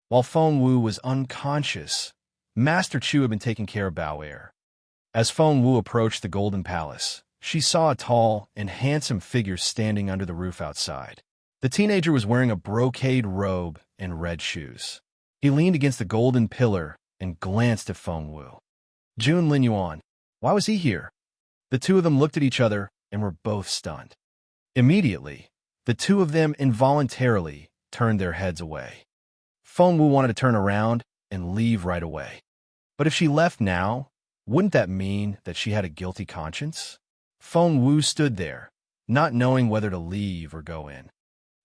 While Feng Wu was unconscious, Master Chu had been taking care of Bao Er. As Feng Wu approached the Golden Palace, she saw a tall and handsome figure standing under the roof outside. The teenager was wearing a brocade robe and red shoes. He leaned against the golden pillar and glanced at Feng Wu. Jun Lin Yuan. Why was he here? The two of them looked at each other and were both stunned. Immediately, the two of them involuntarily turned their heads away. Feng Wu wanted to turn around and leave right away. But if she left now, wouldn't that mean that she had a guilty conscience? Feng Wu stood there, not knowing whether to leave or go in.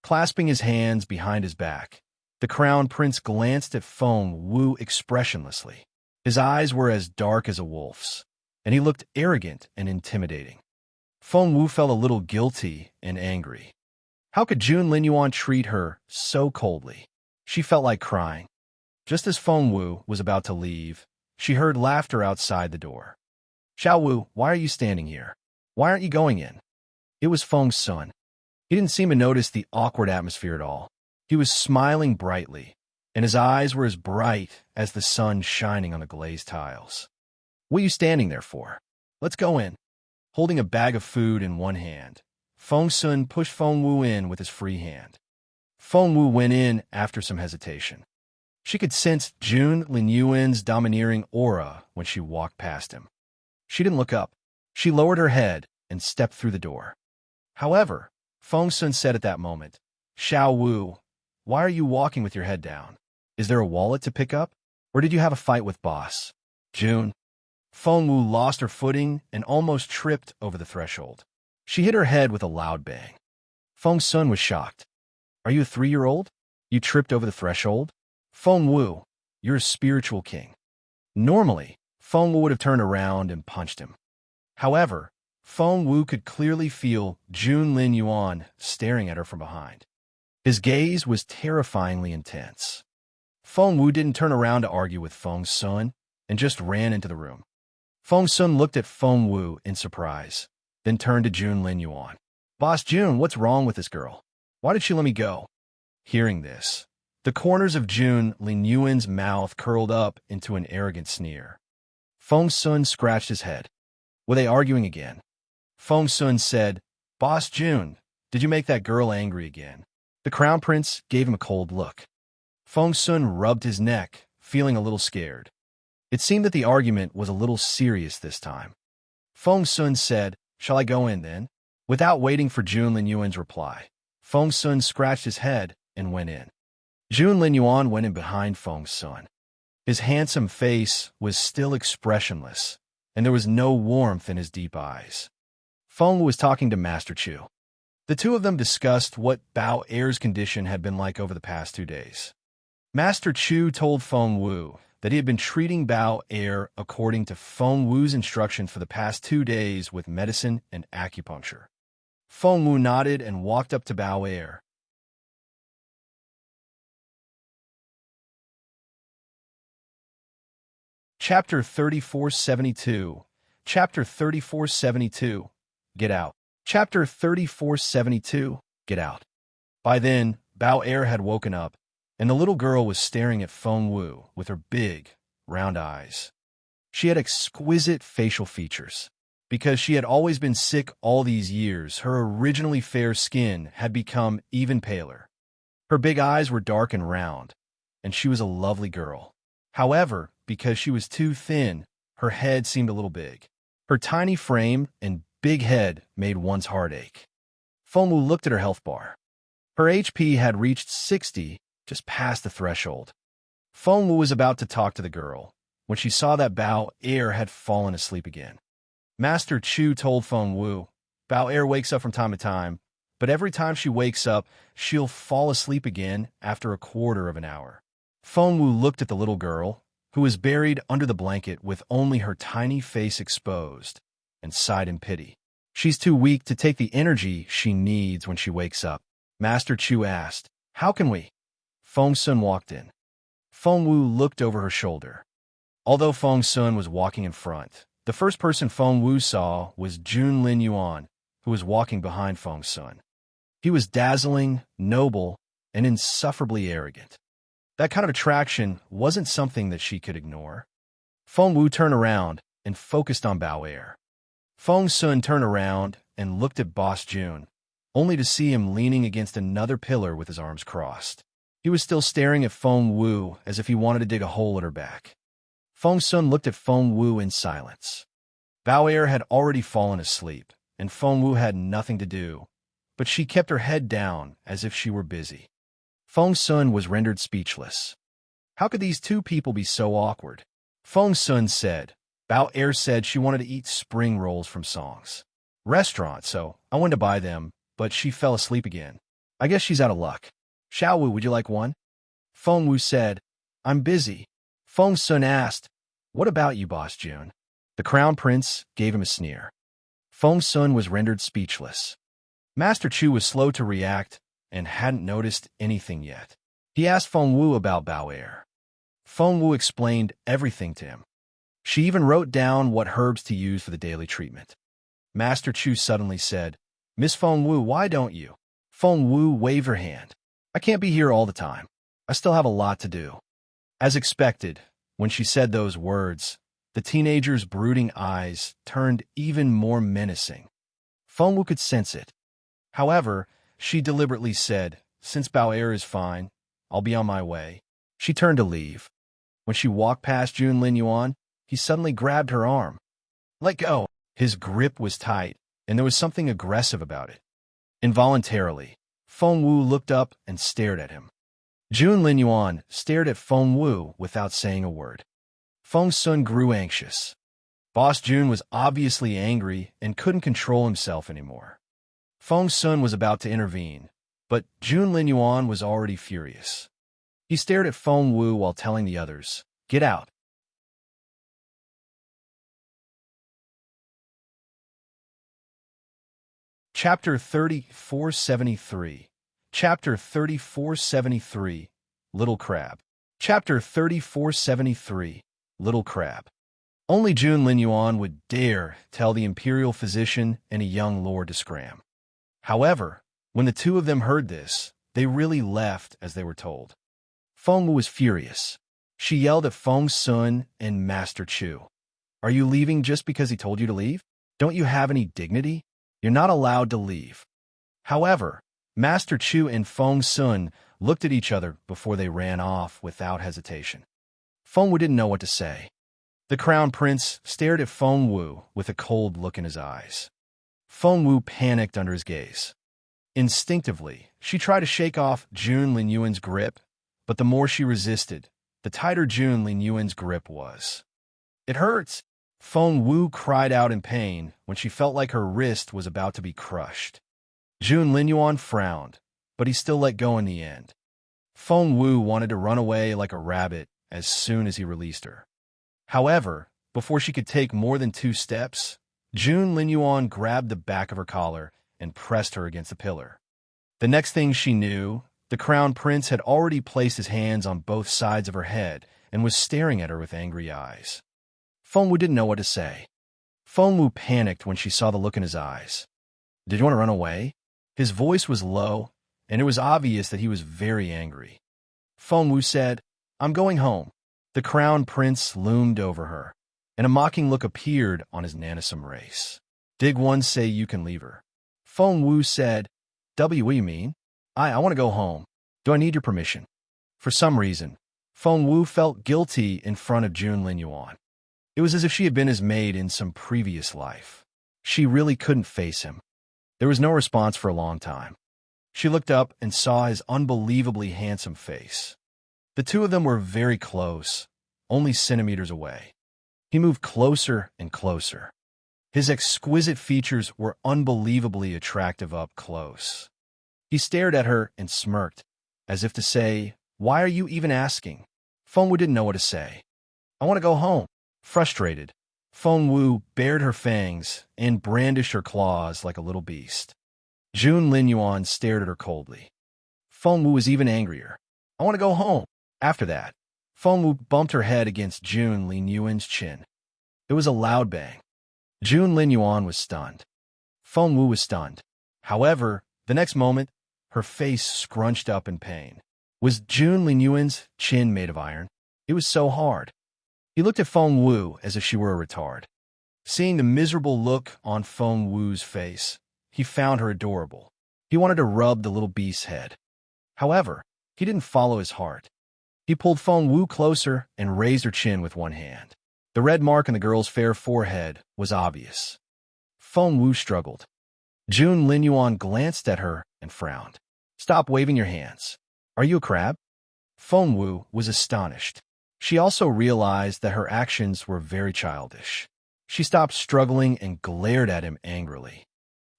Clasping his hands behind his back, the crown prince glanced at Feng Wu expressionlessly. His eyes were as dark as a wolf's, and he looked arrogant and intimidating. Feng Wu felt a little guilty and angry. How could Jun Linyuan treat her so coldly? She felt like crying. Just as Feng Wu was about to leave, she heard laughter outside the door. "Xiao Wu, why are you standing here? Why aren't you going in?" It was Feng's son. He didn't seem to notice the awkward atmosphere at all. He was smiling brightly, and his eyes were as bright as the sun shining on the glazed tiles. "What are you standing there for? Let's go in." Holding a bag of food in one hand, Feng's son pushed Feng Wu in with his free hand. Feng Wu went in after some hesitation. She could sense Jun Linyuan's domineering aura when she walked past him. She didn't look up. She lowered her head and stepped through the door. However, Feng's son said at that moment, "Xiao Wu, why are you walking with your head down? Is there a wallet to pick up? Or did you have a fight with boss?" "Jun." Feng Wu lost her footing and almost tripped over the threshold. She hit her head with a loud bang. Feng's son was shocked. "Are you a 3-year-old? You tripped over the threshold?" "Feng Wu, you're a spiritual king." Normally, Feng Wu would have turned around and punched him. However, Feng Wu could clearly feel Jun Lin Yuan staring at her from behind. His gaze was terrifyingly intense. Feng Wu didn't turn around to argue with Feng's son and just ran into the room. Feng's son looked at Feng Wu in surprise, then turned to Jun Lin Yuan. "Boss Jun, what's wrong with this girl? Why did she let me go?" Hearing this, the corners of Jun Lin Yuan's mouth curled up into an arrogant sneer. Feng's son scratched his head. Were they arguing again? Feng's son said, "Boss Jun, did you make that girl angry again?" The crown prince gave him a cold look. Feng's son rubbed his neck, feeling a little scared. It seemed that the argument was a little serious this time. Feng's son said, "Shall I go in then?" Without waiting for Jun Lin Yuan's reply, Feng's son scratched his head and went in. Jun Lin Yuan went in behind Feng's son. His handsome face was still expressionless, and there was no warmth in his deep eyes. Feng was talking to Master Chu. The two of them discussed what Bao Er's condition had been like over the past 2 days. Master Chu told Feng Wu that he had been treating Bao Air according to Feng Wu's instructions for the past 2 days with medicine and acupuncture. Feng Wu nodded and walked up to Bao Air. Chapter 3472. Chapter 3472. Get out. Chapter 3472. Get out. By then, Bao Air had woken up, and the little girl was staring at Feng Wu with her big, round eyes. She had exquisite facial features. Because she had always been sick all these years, her originally fair skin had become even paler. Her big eyes were dark and round, and she was a lovely girl. However, because she was too thin, her head seemed a little big. Her tiny frame and big head made one's heart ache. Feng Wu looked at her health bar. Her HP had reached 60, just past the threshold. Feng Wu was about to talk to the girl when she saw that Bao Air had fallen asleep again. Master Chu told Feng Wu, Bao Air wakes up from time to time, but every time she wakes up, she'll fall asleep again after a quarter of an hour. Feng Wu looked at the little girl, who was buried under the blanket with only her tiny face exposed, and sighed in pity. She's too weak to take the energy she needs when she wakes up. Master Chu asked, How can we? Feng Sun walked in. Feng Wu looked over her shoulder. Although Feng Sun was walking in front, the first person Feng Wu saw was Jun Lin Yuan, who was walking behind Feng Sun. He was dazzling, noble, and insufferably arrogant. That kind of attraction wasn't something that she could ignore. Feng Wu turned around and focused on Bao Air. Feng Sun turned around and looked at Boss Jun, only to see him leaning against another pillar with his arms crossed. He was still staring at Feng Wu as if he wanted to dig a hole in her back. Feng Sun looked at Feng Wu in silence. Bao Air had already fallen asleep, and Feng Wu had nothing to do, but she kept her head down as if she were busy. Feng Sun was rendered speechless. How could these two people be so awkward? Feng Sun said, Bao Air said she wanted to eat spring rolls from Song's restaurant, so I went to buy them, but she fell asleep again. I guess she's out of luck. Xiao Wu, would you like one? Feng Wu said, I'm busy. Feng Sun asked, What about you, Boss Jun? The Crown Prince gave him a sneer. Feng Sun was rendered speechless. Master Chu was slow to react and hadn't noticed anything yet. He asked Feng Wu about Bao Air. Feng Wu explained everything to him. She even wrote down what herbs to use for the daily treatment. Master Chu suddenly said, Miss Feng Wu, why don't you? Feng Wu waved her hand. I can't be here all the time. I still have a lot to do. As expected, when she said those words, the teenager's brooding eyes turned even more menacing. Feng Wu could sense it. However, she deliberately said, Since Bao Air is fine, I'll be on my way. She turned to leave. When she walked past Jun Lin Yuan, he suddenly grabbed her arm. Let go! His grip was tight, and there was something aggressive about it. Involuntarily, Feng Wu looked up and stared at him. Jun Lin Yuan stared at Feng Wu without saying a word. Feng Sun grew anxious. Boss Jun was obviously angry and couldn't control himself anymore. Feng Sun was about to intervene, but Jun Lin Yuan was already furious. He stared at Feng Wu while telling the others, Get out. Chapter 3473. Chapter 3473. Little Crab. Chapter 3473. Little Crab. Only Jun Lin Yuan would dare tell the Imperial physician and a young lord to scram. However, when the two of them heard this, they really left as they were told. Feng Wu was furious. She yelled at Feng Sun and Master Chu. Are you leaving just because he told you to leave? Don't you have any dignity? You're not allowed to leave. However, Master Chu and Feng Sun looked at each other before they ran off without hesitation. Feng Wu didn't know what to say. The Crown Prince stared at Feng Wu with a cold look in his eyes. Feng Wu panicked under his gaze. Instinctively, she tried to shake off Jun Lin Yuan's grip, but the more she resisted, the tighter Jun Lin Yuan's grip was. It hurts! Feng Wu cried out in pain when she felt like her wrist was about to be crushed. Jun Lin Yuan frowned, but he still let go in the end. Feng Wu wanted to run away like a rabbit as soon as he released her. However, before she could take more than 2 steps, Jun Linyuan grabbed the back of her collar and pressed her against the pillar. The next thing she knew, the crown prince had already placed his hands on both sides of her head and was staring at her with angry eyes. Fengwu didn't know what to say. Fengwu panicked when she saw the look in his eyes. "Did you want to run away?" His voice was low, and it was obvious that he was very angry. Fengwu said, "I'm going home." The crown prince loomed over her, and a mocking look appeared on his nanasum race. "Did one say you can leave her?" Fengwu said, "What do you mean? I want to go home. Do I need your permission?" For some reason, Fengwu felt guilty in front of Jun Linyuan. It was as if she had been his maid in some previous life. She really couldn't face him. There was no response for a long time. She looked up and saw his unbelievably handsome face. The two of them were very close, only centimeters away. He moved closer and closer. His exquisite features were unbelievably attractive up close. He stared at her and smirked, as if to say, "Why are you even asking?" Fengwu didn't know what to say. "I want to go home." Frustrated, Fengwu bared her fangs and brandished her claws like a little beast. Jun Linyuan stared at her coldly. Fengwu was even angrier. "I want to go home." After that, Fengwu bumped her head against Jun Linyuan's chin. It was a loud bang. Jun Linyuan was stunned. Fengwu was stunned. However, the next moment, her face scrunched up in pain. Was Jun Linyuan's chin made of iron? It was so hard. He looked at Fengwu as if she were a retard. Seeing the miserable look on Fengwu's face, he found her adorable. He wanted to rub the little beast's head. However, he didn't follow his heart. He pulled Fengwu closer and raised her chin with one hand. The red mark on the girl's fair forehead was obvious. Fengwu struggled. Jun Linyuan glanced at her and frowned. "Stop waving your hands. Are you a crab?" Fengwu was astonished. She also realized that her actions were very childish. She stopped struggling and glared at him angrily.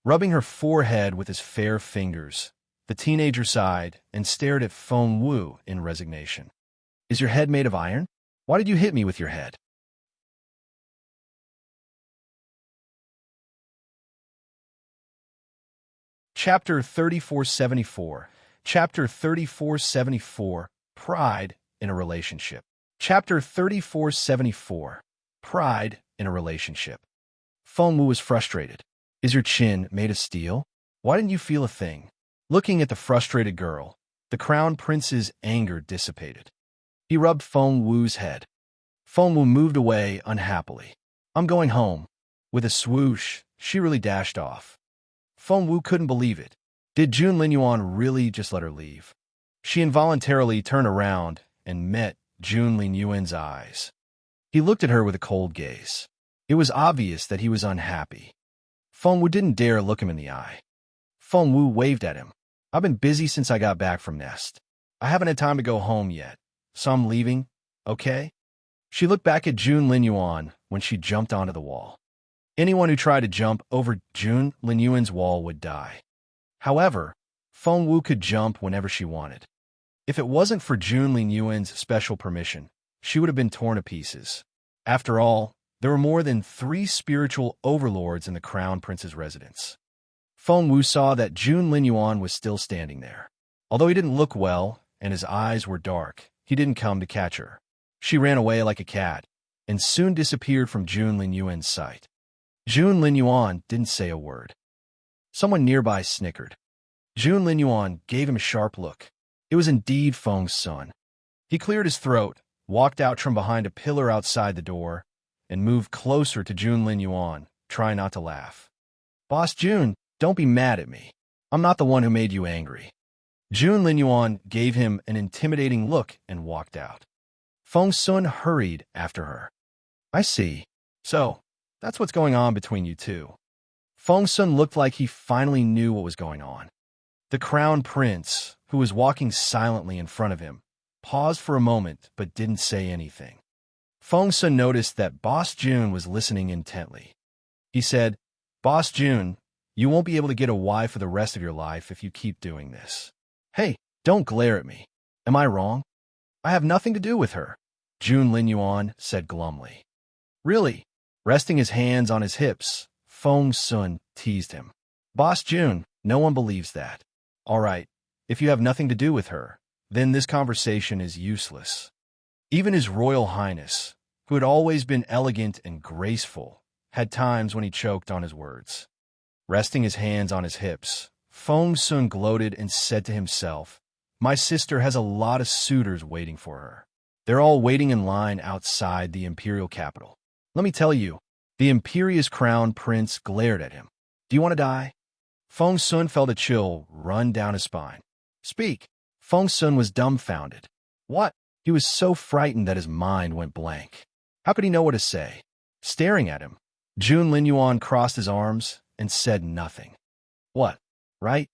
Rubbing her forehead with his fair fingers, the teenager sighed and stared at Fengwu in resignation. "Is your head made of iron? Why did you hit me with your head?" Chapter 3474. Chapter 3474. Pride in a Relationship. Chapter 3474. Pride in a Relationship. Fengwu was frustrated. "Is your chin made of steel? Why didn't you feel a thing?" Looking at the frustrated girl, the crown prince's anger dissipated. He rubbed Fengwu's head. Fengwu moved away unhappily. "I'm going home." With a swoosh, she really dashed off. Fengwu couldn't believe it. Did Jun Linyuan really just let her leave? She involuntarily turned around and met Jun Linyuan's eyes. He looked at her with a cold gaze. It was obvious that he was unhappy. Fengwu didn't dare look him in the eye. Fengwu waved at him. "I've been busy since I got back from Nest. I haven't had time to go home yet, so I'm leaving, okay?" She looked back at Jun Linyuan when she jumped onto the wall. Anyone who tried to jump over Jun Linyuan's wall would die. However, Fengwu could jump whenever she wanted. If it wasn't for Jun Linyuan's special permission, she would have been torn to pieces. After all, there were more than 3 spiritual overlords in the crown prince's residence. Fengwu saw that Jun Linyuan was still standing there. Although he didn't look well and his eyes were dark, he didn't come to catch her. She ran away like a cat and soon disappeared from Jun Linyuan's sight. Jun Linyuan didn't say a word. Someone nearby snickered. Jun Linyuan gave him a sharp look. It was indeed Feng Sun. He cleared his throat, walked out from behind a pillar outside the door, and moved closer to Jun Linyuan, trying not to laugh. "Boss Jun, don't be mad at me. I'm not the one who made you angry." Jun Linyuan gave him an intimidating look and walked out. Feng Sun hurried after her. "I see. So, that's what's going on between you two." Feng Sun looked like he finally knew what was going on. The crown prince, who was walking silently in front of him, paused for a moment but didn't say anything. Feng Sun noticed that Boss Jun was listening intently. He said, "Boss Jun, you won't be able to get a wife for the rest of your life if you keep doing this." "Hey, don't glare at me. Am I wrong? I have nothing to do with her." Jun Linyuan said glumly. Really? Resting his hands on his hips, Feng Sun teased him. Boss Jun, no one believes that. All right, if you have nothing to do with her, then this conversation is useless. Even His Royal Highness, who had always been elegant and graceful, had times when he choked on his words. Resting his hands on his hips, Feng Sun gloated and said to himself, My sister has a lot of suitors waiting for her. They're all waiting in line outside the Imperial capital. Let me tell you, the imperious crown prince glared at him. Do you want to die? Feng Sun felt a chill run down his spine. Speak. Feng Sun was dumbfounded. What? He was so frightened that his mind went blank. How could he know what to say? Staring at him, Jun Linyuan crossed his arms and said nothing. What? Right?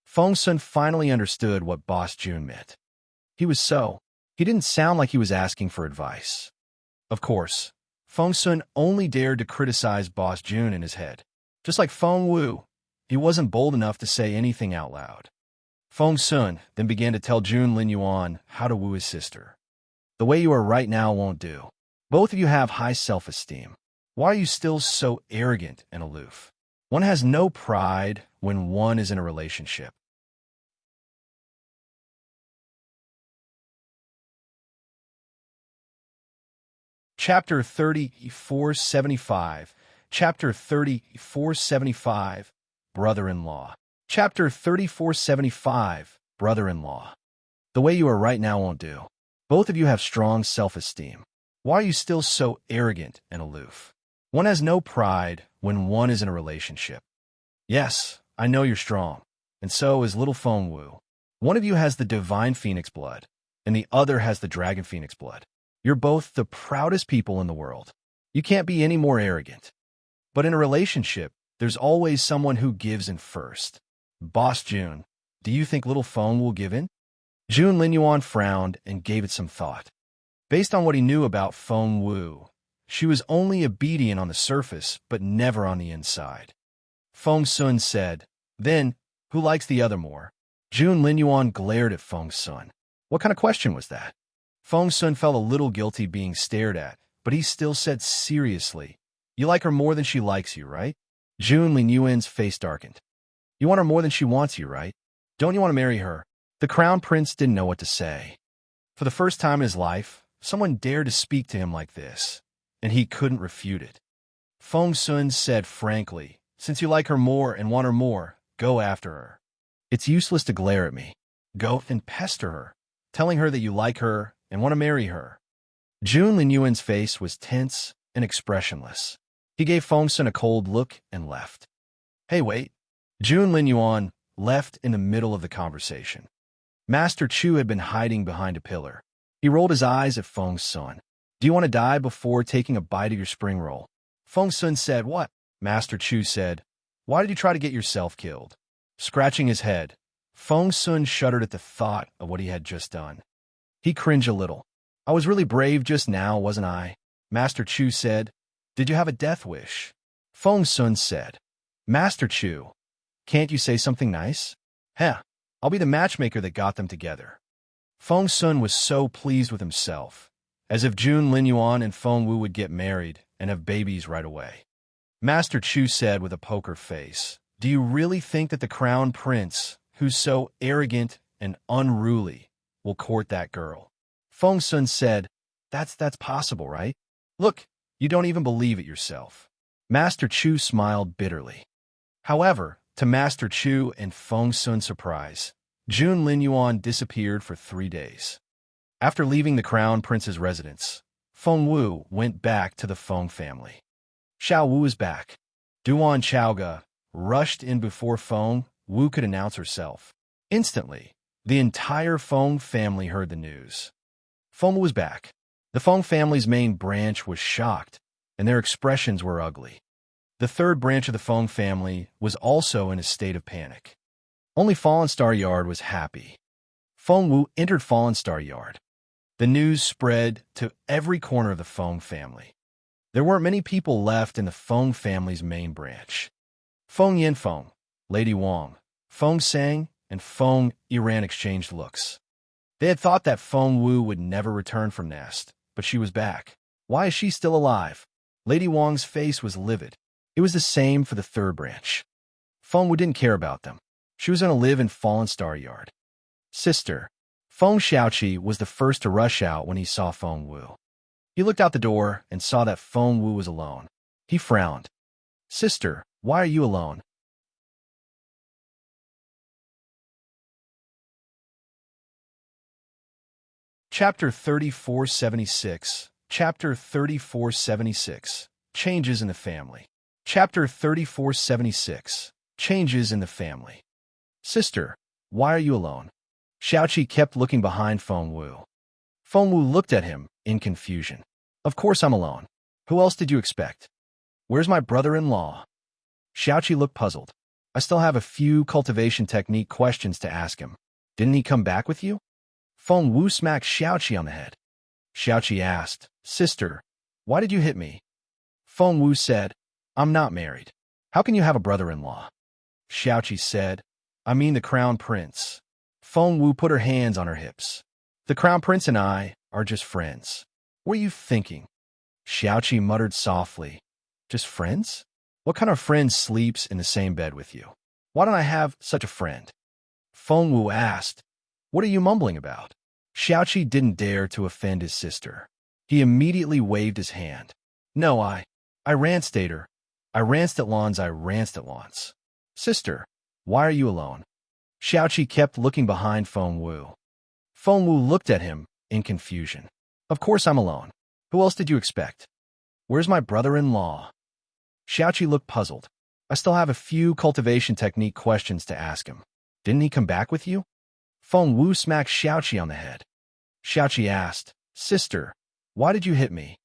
Feng Sun finally understood what Boss Jun meant. He didn't sound like he was asking for advice. Of course, Feng Sun only dared to criticize Boss Jun in his head. Just like Feng Wu, he wasn't bold enough to say anything out loud. Feng Sun then began to tell Jun Linyuan how to woo his sister. The way you are right now won't do. Both of you have high self-esteem. Why are you still so arrogant and aloof? One has no pride when one is in a relationship. Chapter 3475. Chapter 3475. Brother-in-law. Chapter 3475. Brother-in-law. The way you are right now won't do. Both of you have strong self-esteem. Why are you still so arrogant and aloof? One has no pride when one is in a relationship. Yes, I know you're strong, and so is little Feng Wu. One of you has the divine phoenix blood, and the other has the dragon phoenix blood. You're both the proudest people in the world. You can't be any more arrogant. But in a relationship, there's always someone who gives in first. Boss Jun, do you think little Feng will give in? Jun Linyuan frowned and gave it some thought. Based on what he knew about Feng Wu, she was only obedient on the surface, but never on the inside. Feng Sun said, Then, who likes the other more? Jun Linyuan glared at Feng Sun. What kind of question was that? Feng Sun felt a little guilty being stared at, but he still said seriously, You like her more than she likes you, right? Jun Linyuan's face darkened. You want her more than she wants you, right? Don't you want to marry her? The crown prince didn't know what to say. For the first time in his life, someone dared to speak to him like this, and he couldn't refute it. Feng Sun said frankly, Since you like her more and want her more, go after her. It's useless to glare at me. Go and pester her, telling her that you like her and want to marry her. Jun Linyuan's face was tense and expressionless. He gave Feng Sun a cold look and left. Hey, wait. Jun Linyuan left in the middle of the conversation. Master Chu had been hiding behind a pillar. He rolled his eyes at Feng Sun. Do you want to die before taking a bite of your spring roll? Feng Sun said, What? Master Chu said, Why did you try to get yourself killed? Scratching his head, Feng Sun shuddered at the thought of what he had just done. He cringed a little. I was really brave just now, wasn't I? Master Chu said, Did you have a death wish? Feng Sun said, Master Chu, can't you say something nice? Heh, I'll be the matchmaker that got them together. Feng Sun was so pleased with himself, as if Jun Linyuan and Feng Wu would get married and have babies right away. Master Chu said with a poker face, Do you really think that the crown prince, who's so arrogant and unruly, will court that girl? Feng Sun said, That's possible, right? Look, you don't even believe it yourself. Master Chu smiled bitterly. However, to Master Chu and Feng Sun's surprise, Jun Linyuan disappeared for 3 days. After leaving the crown prince's residence, Feng Wu went back to the Feng family. Xiao Wu is back. Duan Chaoga rushed in before Feng Wu could announce herself. Instantly, the entire Feng family heard the news. Feng Wu was back. The Feng family's main branch was shocked, and their expressions were ugly. The third branch of the Feng family was also in a state of panic. Only Fallen Star Yard was happy. Feng Wu entered Fallen Star Yard. The news spread to every corner of the Feng family. There weren't many people left in the Feng family's main branch. Feng Yanfeng, Lady Wang, Feng Sang, and Feng Yiran exchanged looks. They had thought that Feng Wu would never return from Nest, but she was back. Why is she still alive? Lady Wong's face was livid. It was the same for the third branch. Feng Wu didn't care about them. She was going to live in Fallen Star Yard. Sister. Feng Xiaoqi was the first to rush out when he saw Feng Wu. He looked out the door and saw that Feng Wu was alone. He frowned. Sister, why are you alone? Chapter 3476. Chapter 3476. Changes in the family. Chapter 3476. Changes in the family. Sister, why are you alone? Xiaoqi kept looking behind Feng Wu. Feng Wu looked at him in confusion. Of course I'm alone. Who else did you expect? Where's my brother-in-law? Xiaoqi looked puzzled. I still have a few cultivation technique questions to ask him. Didn't he come back with you? Feng Wu smacked Xiaoqi on the head. Xiaoqi asked, Sister, why did you hit me? Feng Wu said, I'm not married. How can you have a brother-in-law? Xiaoqi said, I mean the crown prince. Feng Wu put her hands on her hips. The crown prince and I are just friends. What are you thinking? Xiaoqi muttered softly. Just friends? What kind of friend sleeps in the same bed with you? Why don't I have such a friend? Feng Wu asked, What are you mumbling about? Xiaoqi didn't dare to offend his sister. He immediately waved his hand. No, I ranced her. I ranced at Lons. Sister, why are you alone? Xiaoqi kept looking behind Feng Wu. Feng Wu looked at him in confusion. Of course I'm alone. Who else did you expect? Where's my brother-in-law? Xiaoqi looked puzzled. I still have a few cultivation technique questions to ask him. Didn't he come back with you? Feng Wu smacked Xiaoqi on the head. Xiaoqi asked, Sister, why did you hit me?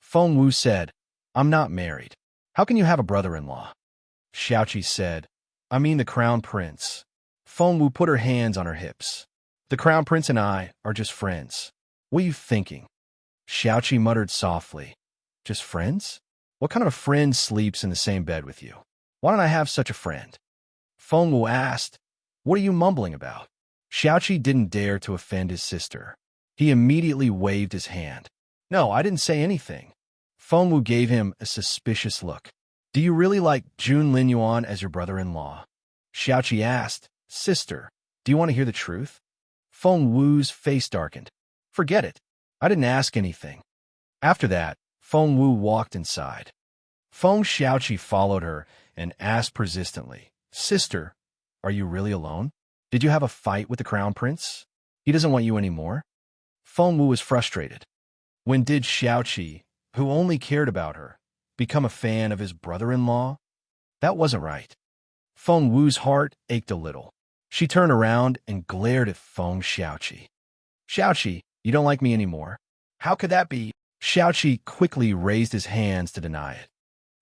Feng Wu said, I'm not married. How can you have a brother-in-law? Xiaoqi said, I mean the crown prince. Feng Wu put her hands on her hips. The crown prince and I are just friends. What are you thinking? Xiaoqi muttered softly. Just friends? What kind of a friend sleeps in the same bed with you? Why don't I have such a friend? Feng Wu asked, What are you mumbling about? Xiaoqi didn't dare to offend his sister. He immediately waved his hand. No, I didn't say anything. Feng Wu gave him a suspicious look. Do you really like Jun Linyuan as your brother-in-law? Xiaoqi asked, Sister, do you want to hear the truth? Feng Wu's face darkened. Forget it. I didn't ask anything. After that, Feng Wu walked inside. Feng Xiaoqi followed her and asked persistently, Sister, are you really alone? Did you have a fight with the crown prince? He doesn't want you anymore? Feng Wu was frustrated. When did Xiaoqi, who only cared about her, become a fan of his brother-in-law? That wasn't right. Feng Wu's heart ached a little. She turned around and glared at Feng Xiaoqi. Xiaoqi, you don't like me anymore? How could that be? Xiaoqi quickly raised his hands to deny it.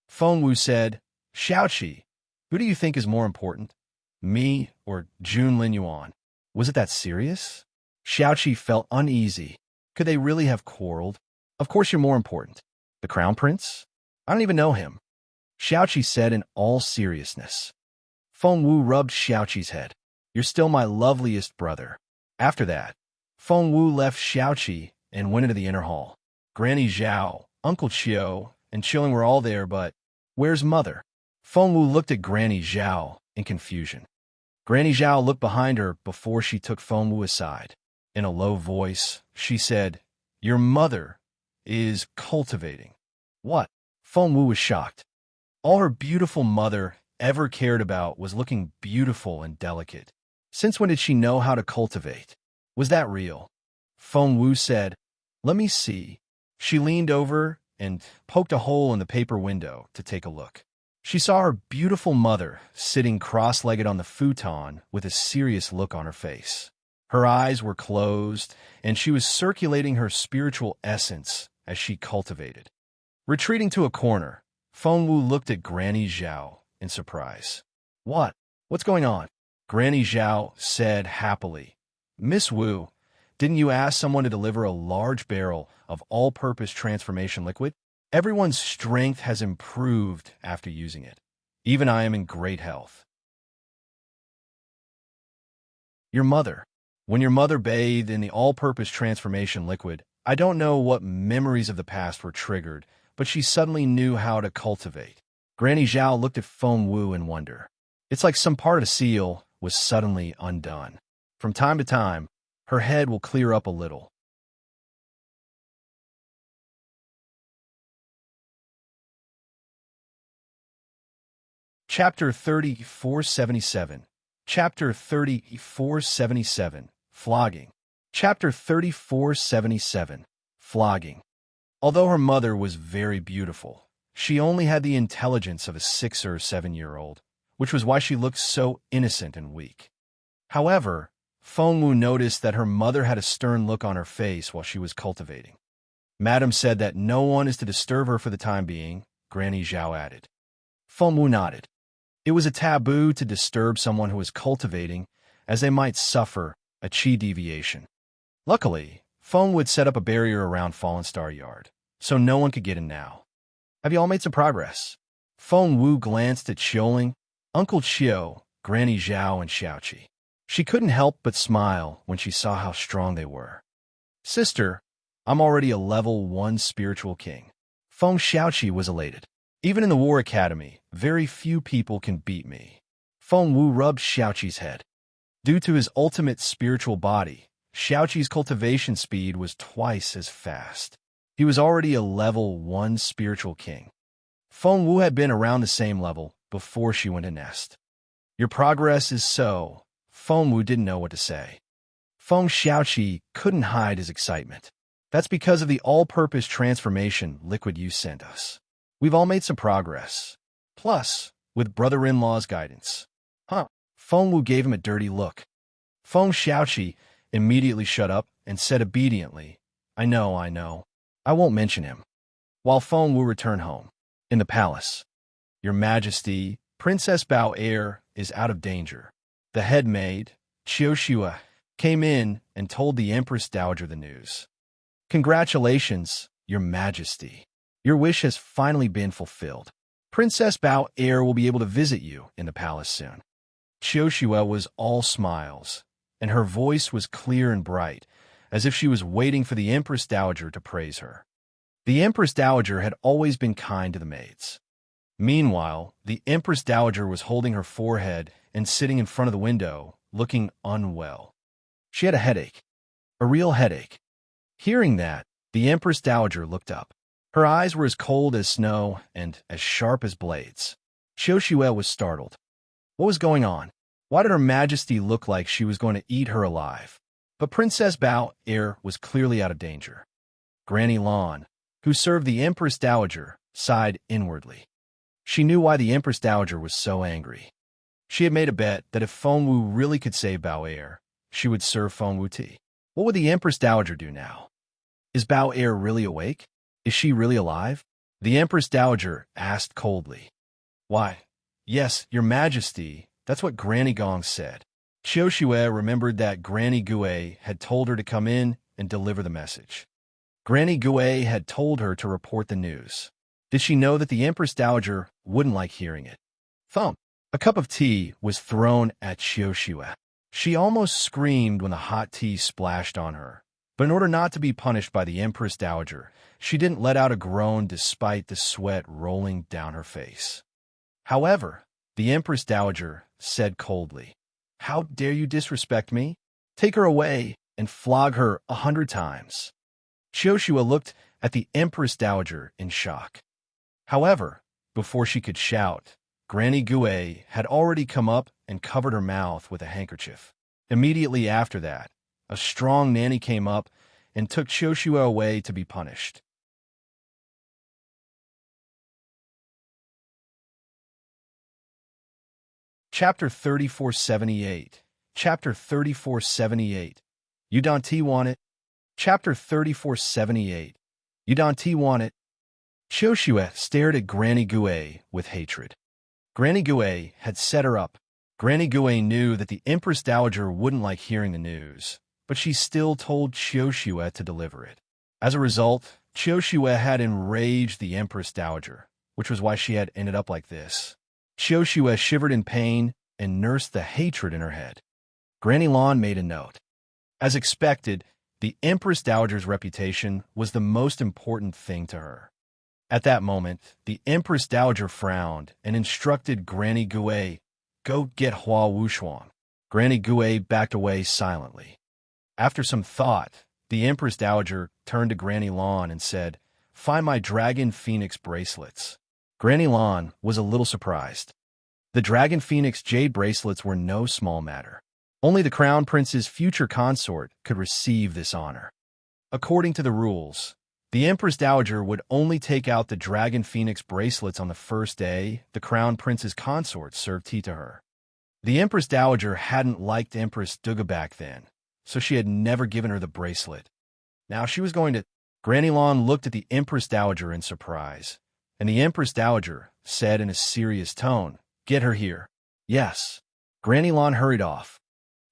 Feng Wu said, Xiaoqi, who do you think is more important? Me or Jun Linyuan? Was it that serious? Xiaoqi felt uneasy. Could they really have quarreled? Of course you're more important. The crown prince? I don't even know him. Xiaoqi said in all seriousness. Feng Wu rubbed Xiaoqi's head. You're still my loveliest brother. After that, Feng Wu left Xiaoqi and went into the inner hall. Granny Zhao, Uncle Chiu, and Chilling were all there, but where's Mother? Feng Wu looked at Granny Zhao in confusion. Granny Zhao looked behind her before she took Feng Wu aside. In a low voice, she said, Your mother is cultivating. What? Feng Wu was shocked. All her beautiful mother ever cared about was looking beautiful and delicate. Since when did she know how to cultivate? Was that real? Feng Wu said, Let me see. She leaned over and poked a hole in the paper window to take a look. She saw her beautiful mother sitting cross-legged on the futon with a serious look on her face. Her eyes were closed, and she was circulating her spiritual essence as she cultivated. Retreating to a corner, Feng Wu looked at Granny Zhao in surprise. What? What's going on? Granny Zhao said happily. Miss Wu, didn't you ask someone to deliver a large barrel of all-purpose transformation liquid? Everyone's strength has improved after using it. Even I am in great health. Your mother. When your mother bathed in the all-purpose transformation liquid, I don't know what memories of the past were triggered, but she suddenly knew how to cultivate. Granny Zhao looked at Feng Wu in wonder. It's like some part of the seal was suddenly undone. From time to time, her head will clear up a little. Chapter 3477. Chapter 3477. Flogging. Chapter 3477. Flogging. Although her mother was very beautiful, she only had the intelligence of a 6 or 7-year-old, which was why she looked so innocent and weak. However, Feng Wu noticed that her mother had a stern look on her face while she was cultivating. Madam said that no one is to disturb her for the time being, Granny Zhao added. Feng Wu nodded. It was a taboo to disturb someone who was cultivating, as they might suffer a chi deviation. Luckily, Feng Wu had set up a barrier around Fallen Star Yard, so no one could get in now. Have you all made some progress? Feng Wu glanced at Xiaoling, Uncle Qiu, Granny Zhao, and Xiaoqi. She couldn't help but smile when she saw how strong they were. Sister, I'm already a level 1 spiritual king. Feng Xiaoqi was elated. Even in the War Academy, very few people can beat me. Feng Wu rubbed Xiaoqi's head. Due to his ultimate spiritual body, Xiaoqi's cultivation speed was twice as fast. He was already a level 1 spiritual king. Feng Wu had been around the same level before she went to nest. Your progress is so. Feng Wu didn't know what to say. Feng Xiaoqi couldn't hide his excitement. That's because of the all-purpose transformation liquid you sent us. We've all made some progress. Plus, with brother-in-law's guidance. Huh? Feng Wu gave him a dirty look. Feng Xiaoqi immediately shut up and said obediently, I know. I won't mention him. While Feng Wu returned home. In the palace. Your Majesty, Princess Bao Er is out of danger. The head maid, Qiushua, came in and told the Empress Dowager the news. Congratulations, Your Majesty. Your wish has finally been fulfilled. Princess Bao Er will be able to visit you in the palace soon. Qiushua was all smiles, and her voice was clear and bright, as if she was waiting for the Empress Dowager to praise her. The Empress Dowager had always been kind to the maids. Meanwhile, the Empress Dowager was holding her forehead and sitting in front of the window, looking unwell. She had a headache. A real headache. Hearing that, the Empress Dowager looked up. Her eyes were as cold as snow and as sharp as blades. Qiushua was startled. What was going on? Why did Her Majesty look like she was going to eat her alive? But Princess Bao Er was clearly out of danger. Granny Lan, who served the Empress Dowager, sighed inwardly. She knew why the Empress Dowager was so angry. She had made a bet that if Feng Wu really could save Bao Er, she would serve Feng Wu tea. What would the Empress Dowager do now? Is Bao Er really awake? Is she really alive? The Empress Dowager asked coldly. Why, yes, Your Majesty, that's what Granny Gong said. Qiushua remembered that Granny Gue had told her to come in and deliver the message. Granny Gue had told her to report the news. Did she know that the Empress Dowager wouldn't like hearing it? Thump! A cup of tea was thrown at Qiushua. She almost screamed when the hot tea splashed on her. But in order not to be punished by the Empress Dowager, she didn't let out a groan despite the sweat rolling down her face. However, the Empress Dowager said coldly, How dare you disrespect me? Take her away and flog her 100 times. Qiushua looked at the Empress Dowager in shock. However, before she could shout, Granny Gue had already come up and covered her mouth with a handkerchief. Immediately after that, a strong nanny came up and took Qiushua away to be punished. Chapter 3478. Chapter 3478. You don't want it? Chapter 3478. You don't want it? Qiushua stared at Granny Gue with hatred. Granny Gue had set her up. Granny Gue knew that the Empress Dowager wouldn't like hearing the news, but she still told Qiushua to deliver it. As a result, Qiushua had enraged the Empress Dowager, which was why she had ended up like this. Qiushua shivered in pain and nursed the hatred in her head. Granny Lan made a note. As expected, The Empress Dowager's reputation was the most important thing to her. At that moment, the Empress Dowager frowned and instructed Granny Gue, "Go get Hua Wuxuang." Granny Gue backed away silently. After some thought, the Empress Dowager turned to Granny Lan and said, "Find my Dragon Phoenix bracelets." Granny Lan was a little surprised. The Dragon Phoenix jade bracelets were no small matter. Only the Crown Prince's future consort could receive this honor. According to the rules, the Empress Dowager would only take out the Dragon Phoenix bracelets on the first day the Crown Prince's consort served tea to her. The Empress Dowager hadn't liked Empress Duga back then, so she had never given her the bracelet. Now she was going to... Granny Lan looked at the Empress Dowager in surprise, and the Empress Dowager said in a serious tone, "Get her here." Yes. Granny Lan hurried off.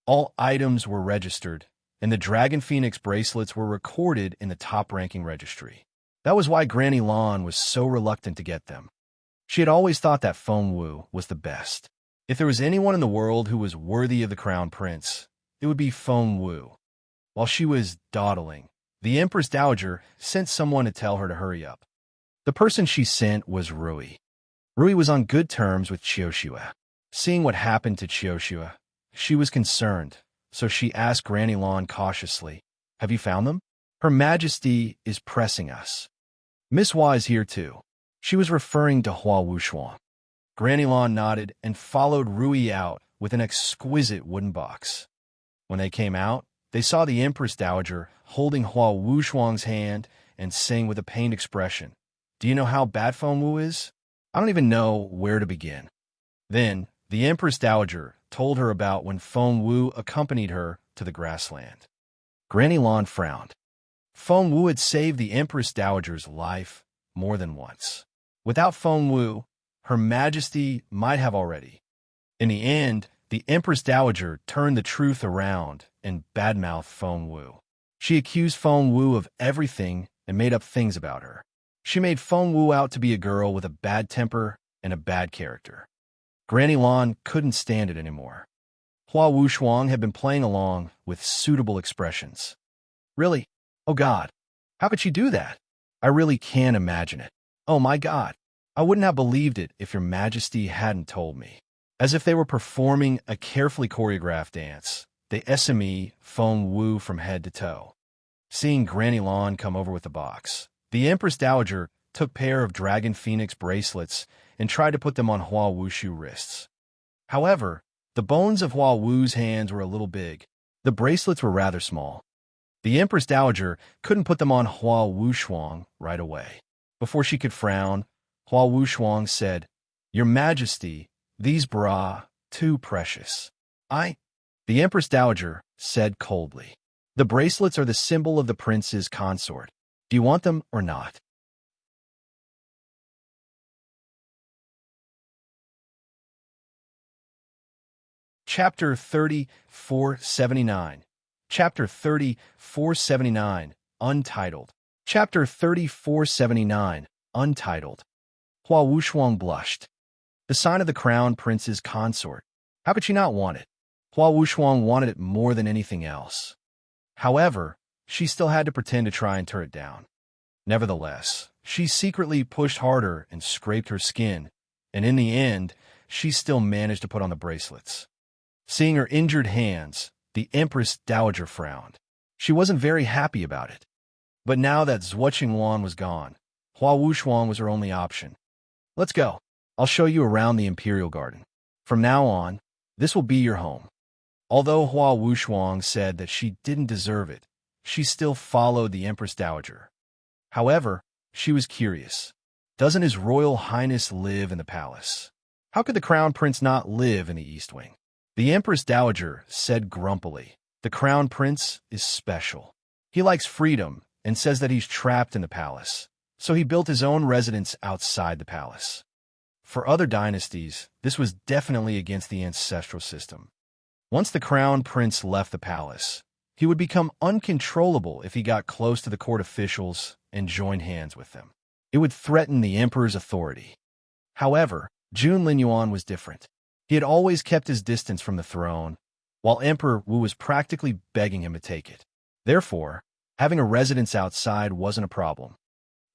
All items were registered, and the Dragon Phoenix bracelets were recorded in the top-ranking registry. That was why Granny Lan was so reluctant to get them. She had always thought that Feng Wu was the best. If there was anyone in the world who was worthy of the Crown Prince, it would be Feng Wu. While she was dawdling, the Empress Dowager sent someone to tell her to hurry up. The person she sent was Rui. Rui was on good terms with Qiushua. Seeing what happened to Qiushua, she was concerned, so she asked Granny Lan cautiously, "Have you found them? Her Majesty is pressing us." "Miss Hua is here too." She was referring to Hua Wuxuang. Granny Lan nodded and followed Rui out with an exquisite wooden box. When they came out, they saw the Empress Dowager holding Hua Wuxuang's hand and saying with a pained expression, "Do you know how bad Feng Wu is? I don't even know where to begin." Then, the Empress Dowager told her about when Feng Wu accompanied her to the grassland. Granny Lan frowned. Feng Wu had saved the Empress Dowager's life more than once. Without Feng Wu, Her Majesty might have already. In the end, the Empress Dowager turned the truth around and badmouthed Feng Wu. She accused Feng Wu of everything and made up things about her. She made Feng Wu out to be a girl with a bad temper and a bad character. Granny Lan couldn't stand it anymore. Hua Wuxuang had been playing along with suitable expressions. "Really? Oh God, how could she do that? I really can't imagine it. Oh my God, I wouldn't have believed it if your Majesty hadn't told me." As if they were performing a carefully choreographed dance, they SME Feng Wu from head to toe. Seeing Granny Lan come over with the box, the Empress Dowager took a pair of Dragon Phoenix bracelets and tried to put them on Hua Wuxu's wrists. However, the bones of Hua Wu's hands were a little big. The bracelets were rather small. The Empress Dowager couldn't put them on Hua Wuxuang right away. Before she could frown, Hua Wuxuang said, "Your Majesty, these bra, too precious." The Empress Dowager said coldly, "The bracelets are the symbol of the prince's consort. Do you want them or not?" Chapter 3479. Chapter 3479, Untitled. Chapter 3479, Untitled. Hua Wuxuang blushed. The sign of the Crown Prince's consort. How could she not want it? Hua Wuxuang wanted it more than anything else. However, she still had to pretend to try and turn it down. Nevertheless, she secretly pushed harder and scraped her skin, and in the end, she still managed to put on the bracelets. Seeing her injured hands, the Empress Dowager frowned. She wasn't very happy about it. But now that Zhuo Qingwan was gone, Hua Wuxuang was her only option. "Let's go. I'll show you around the Imperial Garden. From now on, this will be your home." Although Hua Wuxuang said that she didn't deserve it, she still followed the Empress Dowager. However, she was curious. Doesn't His Royal Highness live in the palace? How could the Crown Prince not live in the East Wing? The Empress Dowager said grumpily, "The Crown Prince is special. He likes freedom and says that he's trapped in the palace, so he built his own residence outside the palace." For other dynasties, this was definitely against the ancestral system. Once the Crown Prince left the palace, he would become uncontrollable if he got close to the court officials and joined hands with them. It would threaten the emperor's authority. However, Jun Linyuan was different. He had always kept his distance from the throne, while Emperor Wu was practically begging him to take it. Therefore, having a residence outside wasn't a problem.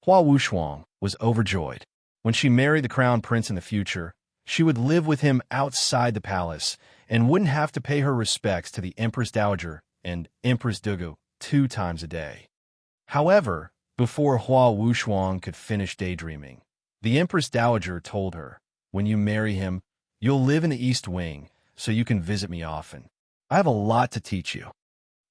Hua Wushuang was overjoyed. When she married the crown prince in the future, she would live with him outside the palace and wouldn't have to pay her respects to the Empress Dowager and Empress Dugu 2 times a day. However, before Hua Wushuang could finish daydreaming, the Empress Dowager told her, "When you marry him, you'll live in the East Wing, so you can visit me often. I have a lot to teach you."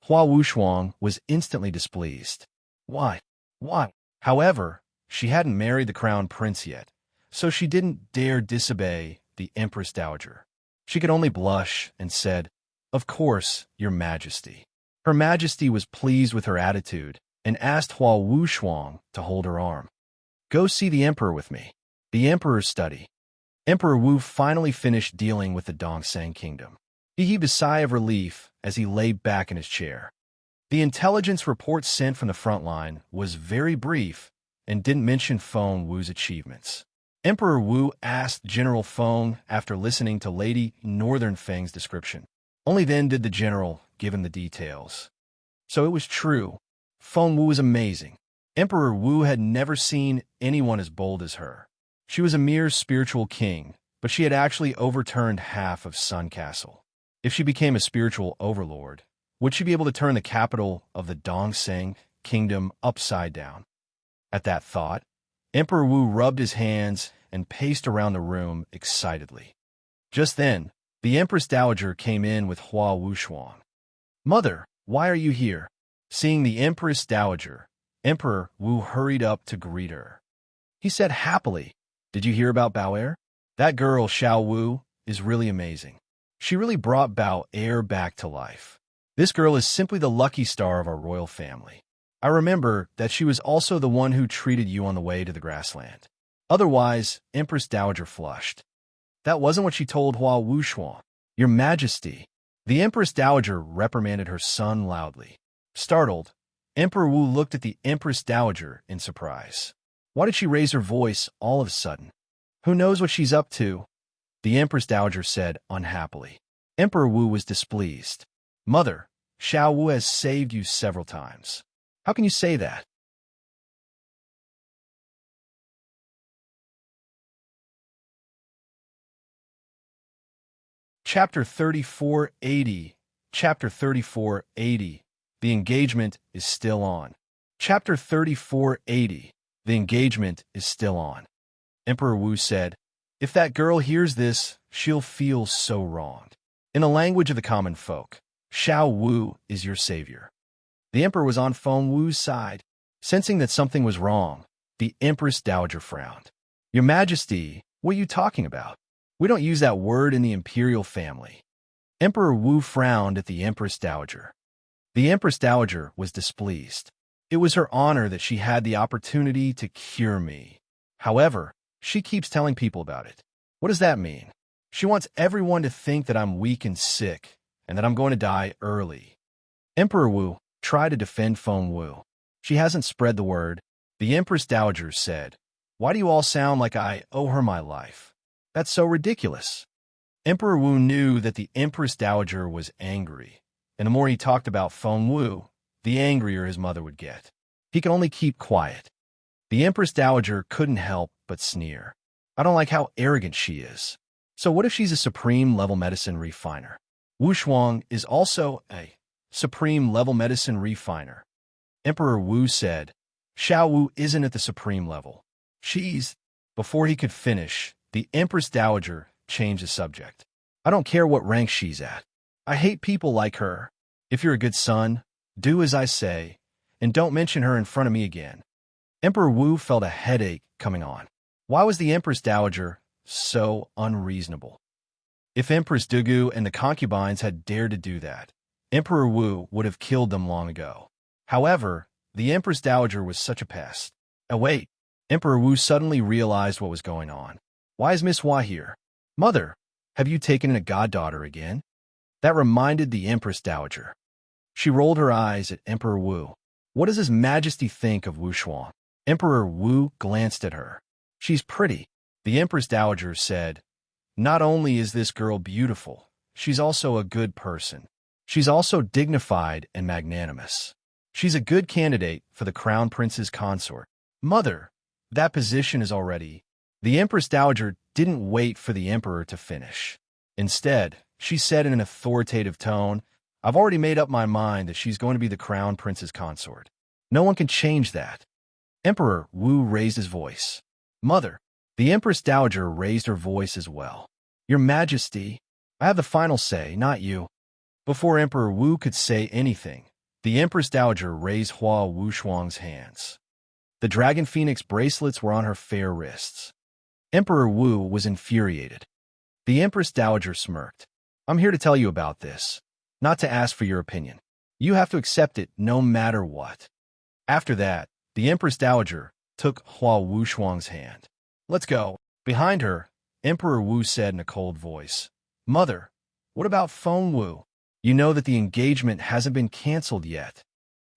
Hua Wushuang was instantly displeased. Why? Why? However, she hadn't married the crown prince yet, so she didn't dare disobey the Empress Dowager. She could only blush and said, "Of course, Your Majesty." Her Majesty was pleased with her attitude and asked Hua Wushuang to hold her arm. "Go see the emperor with me." The emperor's study. Emperor Wu finally finished dealing with the Dongsang kingdom. He heaved a sigh of relief as he lay back in his chair. The intelligence report sent from the front line was very brief and didn't mention Feng Wu's achievements. Emperor Wu asked General Feng after listening to Lady Northern Feng's description. Only then did the general give him the details. So it was true. Feng Wu was amazing. Emperor Wu had never seen anyone as bold as her. She was a mere spiritual king, but she had actually overturned half of Sun Castle. If she became a spiritual overlord, would she be able to turn the capital of the Dongsang kingdom upside down? At that thought, Emperor Wu rubbed his hands and paced around the room excitedly. Just then, the Empress Dowager came in with Hua Wushuang. "Mother, why are you here?" Seeing the Empress Dowager, Emperor Wu hurried up to greet her. He said happily, "Did you hear about Bao? That girl, Xiao Wu, is really amazing. She really brought Bao back to life. This girl is simply the lucky star of our royal family. I remember that she was also the one who treated you on the way to the grassland." Otherwise, Empress Dowager flushed. That wasn't what she told Hua Wushuang. "Your Majesty." The Empress Dowager reprimanded her son loudly. Startled, Emperor Wu looked at the Empress Dowager in surprise. Why did she raise her voice all of a sudden? Who knows what she's up to? The Empress Dowager said unhappily. Emperor Wu was displeased. "Mother, Xiao Wu has saved you several times. How can you say that?" Chapter 3480. Chapter 3480. The engagement is still on. Chapter 3480. The engagement is still on. Emperor Wu said, "If that girl hears this, she'll feel so wronged. In the language of the common folk, Xiao Wu is your savior." The emperor was on Feng Wu's side. Sensing that something was wrong, the Empress Dowager frowned. "Your Majesty, what are you talking about? We don't use that word in the Imperial family." Emperor Wu frowned at the Empress Dowager. The Empress Dowager was displeased. It was her honor that she had the opportunity to cure me. However, she keeps telling people about it. What does that mean? She wants everyone to think that I'm weak and sick, and that I'm going to die early. Emperor Wu tried to defend Feng Wu. She hasn't spread the word. The Empress Dowager said, "Why do you all sound like I owe her my life? That's so ridiculous." Emperor Wu knew that the Empress Dowager was angry, and the more he talked about Feng Wu, the angrier his mother would get. He could only keep quiet. The Empress Dowager couldn't help but sneer. "I don't like how arrogant she is. So what if she's a supreme-level medicine refiner?" Wushuang is also a supreme-level medicine refiner. Emperor Wu said, "Xiao Wu isn't at the supreme level. She's..." Before he could finish, the Empress Dowager changed the subject. "I don't care what rank she's at. I hate people like her. If you're a good son, do as I say, and don't mention her in front of me again." Emperor Wu felt a headache coming on. Why was the Empress Dowager so unreasonable? If Empress Dugu and the concubines had dared to do that, Emperor Wu would have killed them long ago. However, the Empress Dowager was such a pest. Oh wait, Emperor Wu suddenly realized what was going on. Why is Miss Hua here? "Mother, have you taken in a goddaughter again?" That reminded the Empress Dowager. She rolled her eyes at Emperor Wu. What does His Majesty think of Wushuang? Emperor Wu glanced at her. "She's pretty." The Empress Dowager said, "Not only is this girl beautiful, she's also a good person. She's also dignified and magnanimous." She's a good candidate for the Crown Prince's consort. Mother, that position is already... The Empress Dowager didn't wait for the Emperor to finish. Instead, she said in an authoritative tone, I've already made up my mind that she's going to be the Crown Prince's consort. No one can change that. Emperor Wu raised his voice. Mother, the Empress Dowager raised her voice as well. Your Majesty, I have the final say, not you. Before Emperor Wu could say anything, the Empress Dowager raised Hua Wushuang's hands. The Dragon Phoenix bracelets were on her fair wrists. Emperor Wu was infuriated. The Empress Dowager smirked. I'm here to tell you about this, not to ask for your opinion. You have to accept it no matter what. After that, the Empress Dowager took Hua Wushuang's hand. Let's go. Behind her, Emperor Wu said in a cold voice, Mother, what about Feng Wu? You know that the engagement hasn't been canceled yet.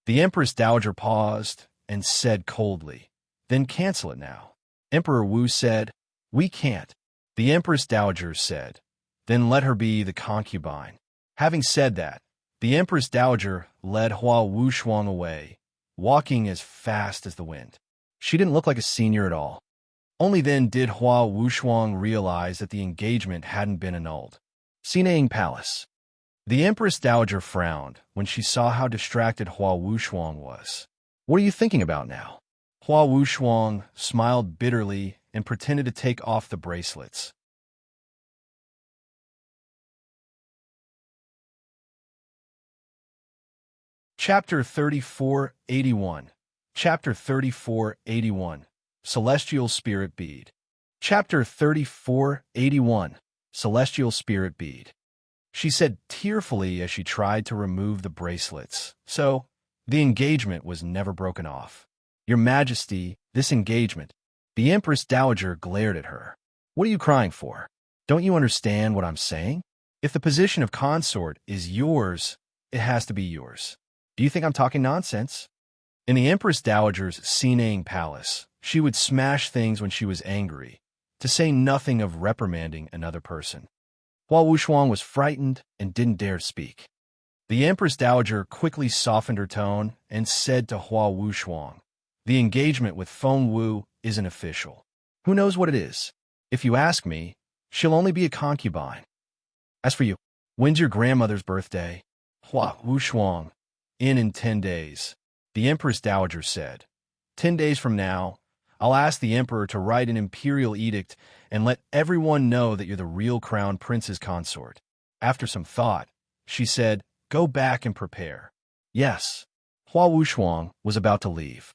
The Empress Dowager paused and said coldly, Then cancel it now. Emperor Wu said, We can't. The Empress Dowager said, Then let her be the concubine. Having said that, the Empress Dowager led Hua Wushuang away, walking as fast as the wind. She didn't look like a senior at all. Only then did Hua Wushuang realize that the engagement hadn't been annulled. Serene Palace. The Empress Dowager frowned when she saw how distracted Hua Wushuang was. What are you thinking about now? Hua Wushuang smiled bitterly and pretended to take off the bracelets. Chapter 3481. Chapter 3481. Celestial Spirit Bead. Chapter 3481. Celestial Spirit Bead. She said tearfully as she tried to remove the bracelets. So, the engagement was never broken off. Your Majesty, this engagement. The Empress Dowager glared at her. What are you crying for? Don't you understand what I'm saying? If the position of consort is yours, it has to be yours. Do you think I'm talking nonsense? In the Empress Dowager's Serene Palace, she would smash things when she was angry, to say nothing of reprimanding another person. Hua Wushuang was frightened and didn't dare speak. The Empress Dowager quickly softened her tone and said to Hua Wushuang, The engagement with Feng Wu isn't official. Who knows what it is? If you ask me, she'll only be a concubine. As for you, when's your grandmother's birthday? Hua Wushuang. In 10 days. The Empress Dowager said, 10 days from now, I'll ask the Emperor to write an Imperial edict and let everyone know that you're the real Crown Prince's consort. After some thought, she said, Go back and prepare. Yes. Hua Wushuang was about to leave.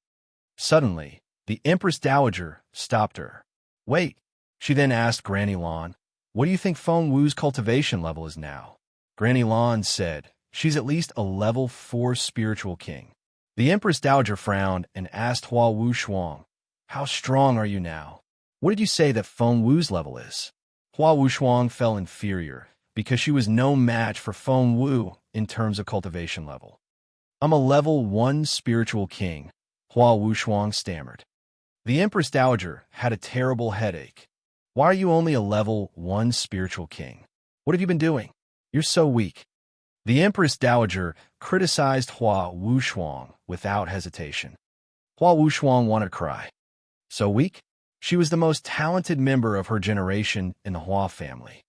Suddenly, the Empress Dowager stopped her. Wait. She then asked Granny Lan, What do you think Feng Wu's cultivation level is now? Granny Lan said, She's at least a level 4 spiritual king. The Empress Dowager frowned and asked Hua Wushuang, How strong are you now? What did you say that Feng Wu's level is? Hua Wushuang felt inferior because she was no match for Feng Wu in terms of cultivation level. I'm a level 1 spiritual king, Hua Wushuang stammered. The Empress Dowager had a terrible headache. Why are you only a level 1 spiritual king? What have you been doing? You're so weak. The Empress Dowager criticized Hua Wushuang without hesitation. Hua Wushuang wanted to cry. So weak? She was the most talented member of her generation in the Hua family.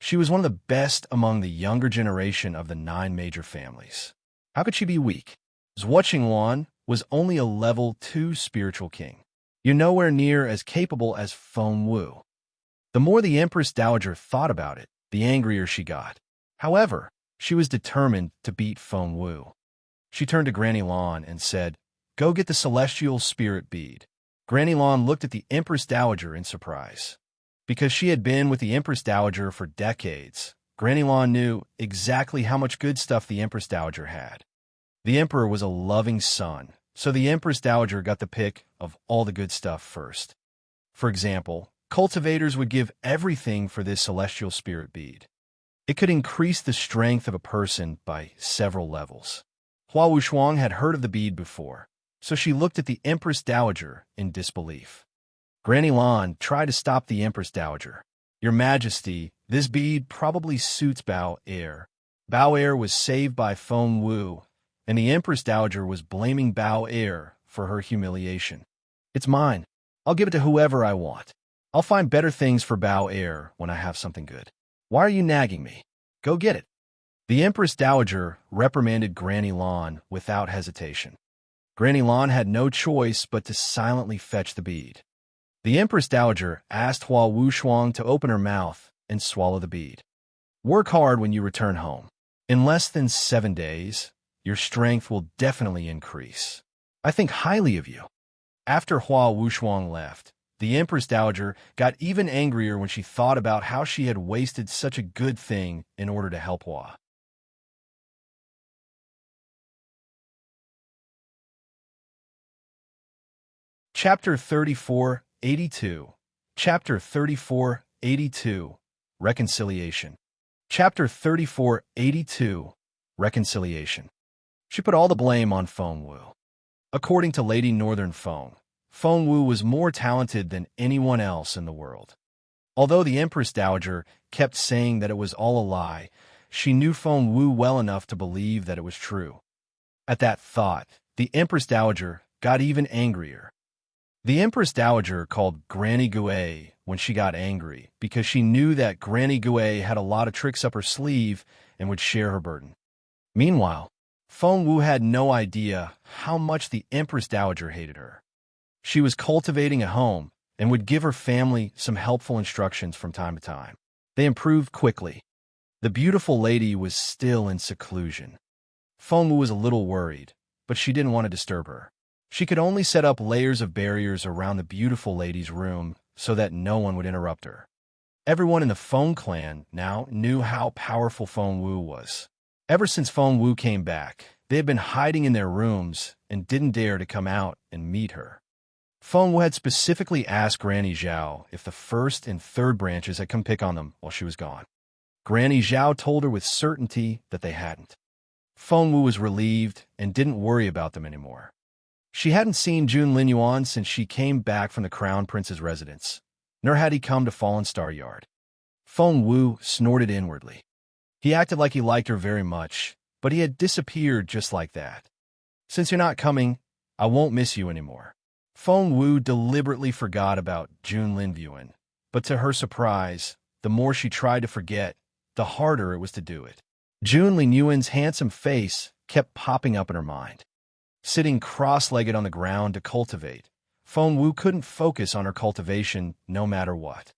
She was one of the best among the younger generation of the 9 major families. How could she be weak? Zhuo Qingluan was only a level 2 spiritual king. You're nowhere near as capable as Feng Wu. The more the Empress Dowager thought about it, the angrier she got. However, she was determined to beat Feng Wu. She turned to Granny Lan and said, Go get the Celestial Spirit Bead. Granny Lan looked at the Empress Dowager in surprise. Because she had been with the Empress Dowager for decades, Granny Lan knew exactly how much good stuff the Empress Dowager had. The Emperor was a loving son, so the Empress Dowager got the pick of all the good stuff first. For example, cultivators would give everything for this Celestial Spirit Bead. It could increase the strength of a person by several levels. Hua Wushuang had heard of the bead before, so she looked at the Empress Dowager in disbelief. Granny Lan tried to stop the Empress Dowager. Your Majesty, this bead probably suits Bao Air. Bao Air was saved by Feng Wu, and the Empress Dowager was blaming Bao Er for her humiliation. "It's mine. I'll give it to whoever I want. I'll find better things for Bao Er when I have something good. Why are you nagging me? Go get it." The Empress Dowager reprimanded Granny Lan without hesitation. Granny Lan had no choice but to silently fetch the bead. The Empress Dowager asked Hua Wuxuang to open her mouth and swallow the bead. "Work hard when you return home. In less than 7 days, your strength will definitely increase. I think highly of you." After Hua Wuxuang left, the Empress Dowager got even angrier when she thought about how she had wasted such a good thing in order to help Hua. Chapter 3482. Chapter 3482. Reconciliation. Chapter 3482. Reconciliation. She put all the blame on Feng Wu. According to Lady Northern Feng, Feng Wu was more talented than anyone else in the world. Although the Empress Dowager kept saying that it was all a lie, she knew Feng Wu well enough to believe that it was true. At that thought, the Empress Dowager got even angrier. The Empress Dowager called Granny Gui when she got angry because she knew that Granny Gui had a lot of tricks up her sleeve and would share her burden. Meanwhile, Feng Wu had no idea how much the Empress Dowager hated her. She was cultivating a home and would give her family some helpful instructions from time to time. They improved quickly. The beautiful lady was still in seclusion. Feng Wu was a little worried, but she didn't want to disturb her. She could only set up layers of barriers around the beautiful lady's room so that no one would interrupt her. Everyone in the Feng clan now knew how powerful Feng Wu was. Ever since Feng Wu came back, they had been hiding in their rooms and didn't dare to come out and meet her. Feng Wu had specifically asked Granny Zhao if the first and third branches had come pick on them while she was gone. Granny Zhao told her with certainty that they hadn't. Feng Wu was relieved and didn't worry about them anymore. She hadn't seen Jun Linyuan since she came back from the Crown Prince's residence, nor had he come to Fallen Star Yard. Feng Wu snorted inwardly. He acted like he liked her very much, but he had disappeared just like that. "Since you're not coming, I won't miss you anymore." Feng Wu deliberately forgot about Jun Linyuan, but to her surprise, the more she tried to forget, the harder it was to do it. Jun Linyuan's handsome face kept popping up in her mind. Sitting cross-legged on the ground to cultivate, Feng Wu couldn't focus on her cultivation no matter what.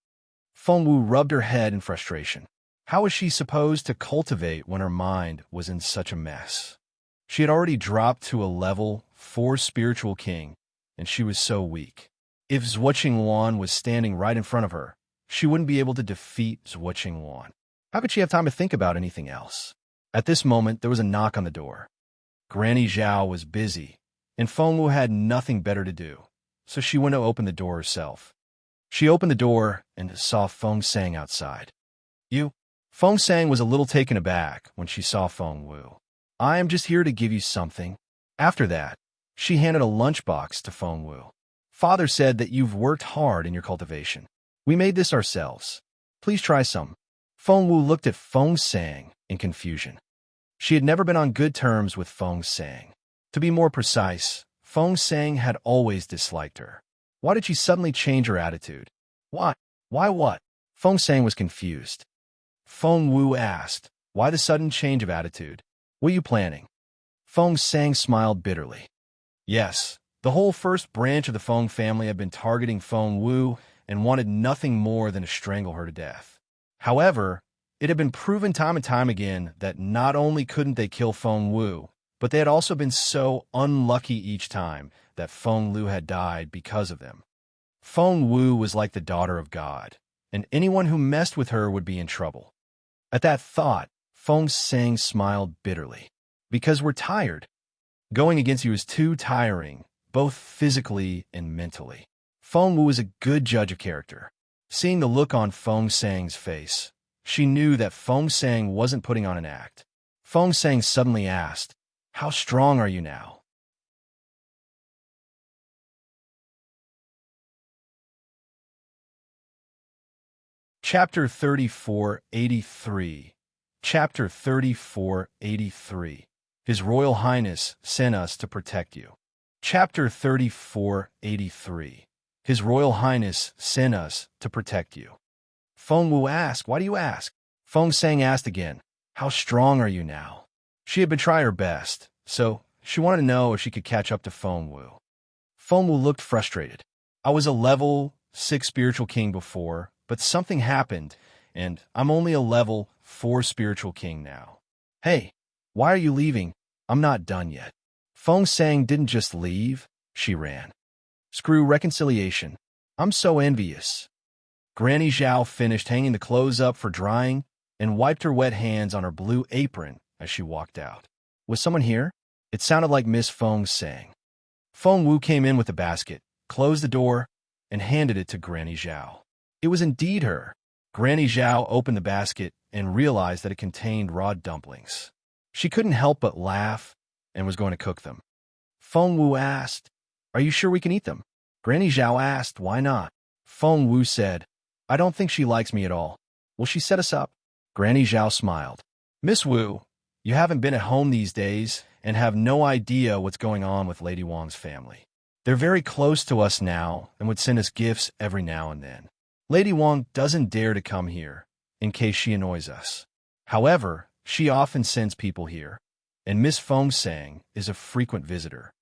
Feng Wu rubbed her head in frustration. How was she supposed to cultivate when her mind was in such a mess? She had already dropped to a level 4 spiritual king, and she was so weak. If Zhuoqingwan was standing right in front of her, she wouldn't be able to defeat Zhuoqingwan. How could she have time to think about anything else? At this moment, there was a knock on the door. Granny Zhao was busy, and Feng Wu had nothing better to do, so she went to open the door herself. She opened the door and saw Feng Sang outside. "You?" Feng Sang was a little taken aback when she saw Feng Wu. "I am just here to give you something." After that, she handed a lunchbox to Feng Wu. "Father said that you've worked hard in your cultivation. We made this ourselves. Please try some." Feng Wu looked at Feng Sang in confusion. She had never been on good terms with Feng Sang. To be more precise, Feng Sang had always disliked her. Why did she suddenly change her attitude? Why? Why what? Feng Sang was confused. Feng Wu asked, "Why the sudden change of attitude? What are you planning?" Feng Sang smiled bitterly. Yes, the whole first branch of the Feng family had been targeting Feng Wu and wanted nothing more than to strangle her to death. However, it had been proven time and time again that not only couldn't they kill Feng Wu, but they had also been so unlucky each time that Feng Lu had died because of them. Feng Wu was like the daughter of God, and anyone who messed with her would be in trouble. At that thought, Feng Sang smiled bitterly. "Because we're tired. Going against you is too tiring, both physically and mentally." Feng Wu was a good judge of character. Seeing the look on Feng Sang's face, she knew that Feng Sang wasn't putting on an act. Feng Sang suddenly asked, "How strong are you now?" Chapter 3483. Chapter 3483. His Royal Highness sent us to protect you. Chapter 3483. His Royal Highness sent us to protect you. Feng Wu asked, "Why do you ask?" Feng Sang asked again, "How strong are you now?" She had been trying her best, so she wanted to know if she could catch up to Feng Wu. Feng Wu looked frustrated. "I was a level 6 spiritual king before, but something happened, and I'm only a level 4 spiritual king now." "Hey, why are you leaving? I'm not done yet." Feng Sang didn't just leave, she ran. "Screw reconciliation. I'm so envious." Granny Zhao finished hanging the clothes up for drying and wiped her wet hands on her blue apron as she walked out. Was someone here? It sounded like Miss Feng Sang. Feng Wu came in with a basket, closed the door, and handed it to Granny Zhao. It was indeed her. Granny Zhao opened the basket and realized that it contained raw dumplings. She couldn't help but laugh and was going to cook them. Feng Wu asked, "Are you sure we can eat them?" Granny Zhao asked, "Why not?" Feng Wu said, "I don't think she likes me at all. Will she set us up?" Granny Zhao smiled. "Miss Wu, you haven't been at home these days and have no idea what's going on with Lady Wang's family. They're very close to us now and would send us gifts every now and then. Lady Wang doesn't dare to come here, in case she annoys us. However, she often sends people here, and Miss Feng Sang is a frequent visitor."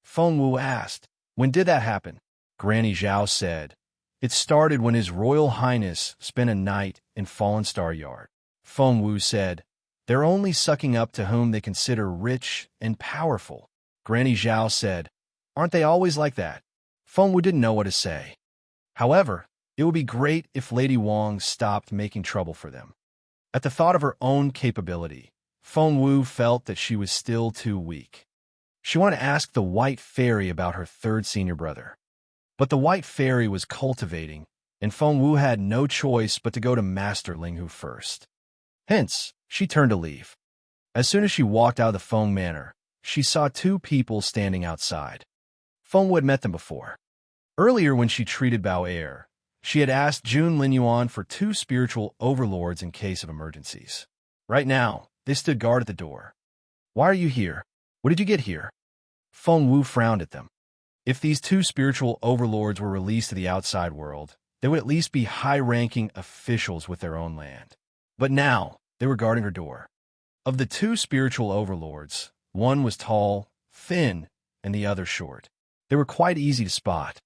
Feng Wu asked, "When did that happen?" Granny Zhao said, "It started when His Royal Highness spent a night in Fallen Star Yard." Feng Wu said, "They're only sucking up to whom they consider rich and powerful." Granny Zhao said, "Aren't they always like that?" Feng Wu didn't know what to say. However, it would be great if Lady Wang stopped making trouble for them. At the thought of her own capability, Feng Wu felt that she was still too weak. She wanted to ask the White Fairy about her third senior brother. But the White Fairy was cultivating, and Feng Wu had no choice but to go to Master Linghu first. Hence, she turned to leave. As soon as she walked out of the Feng Manor, she saw two people standing outside. Feng Wu had met them before. Earlier, when she treated Bao Er, she had asked Jun Linyuan for 2 spiritual overlords in case of emergencies. Right now, they stood guard at the door. "Why are you here? What did you get here?" Feng Wu frowned at them. If these 2 spiritual overlords were released to the outside world, they would at least be high-ranking officials with their own land. But now, they were guarding her door. Of the 2 spiritual overlords, one was tall, thin, and the other short. They were quite easy to spot.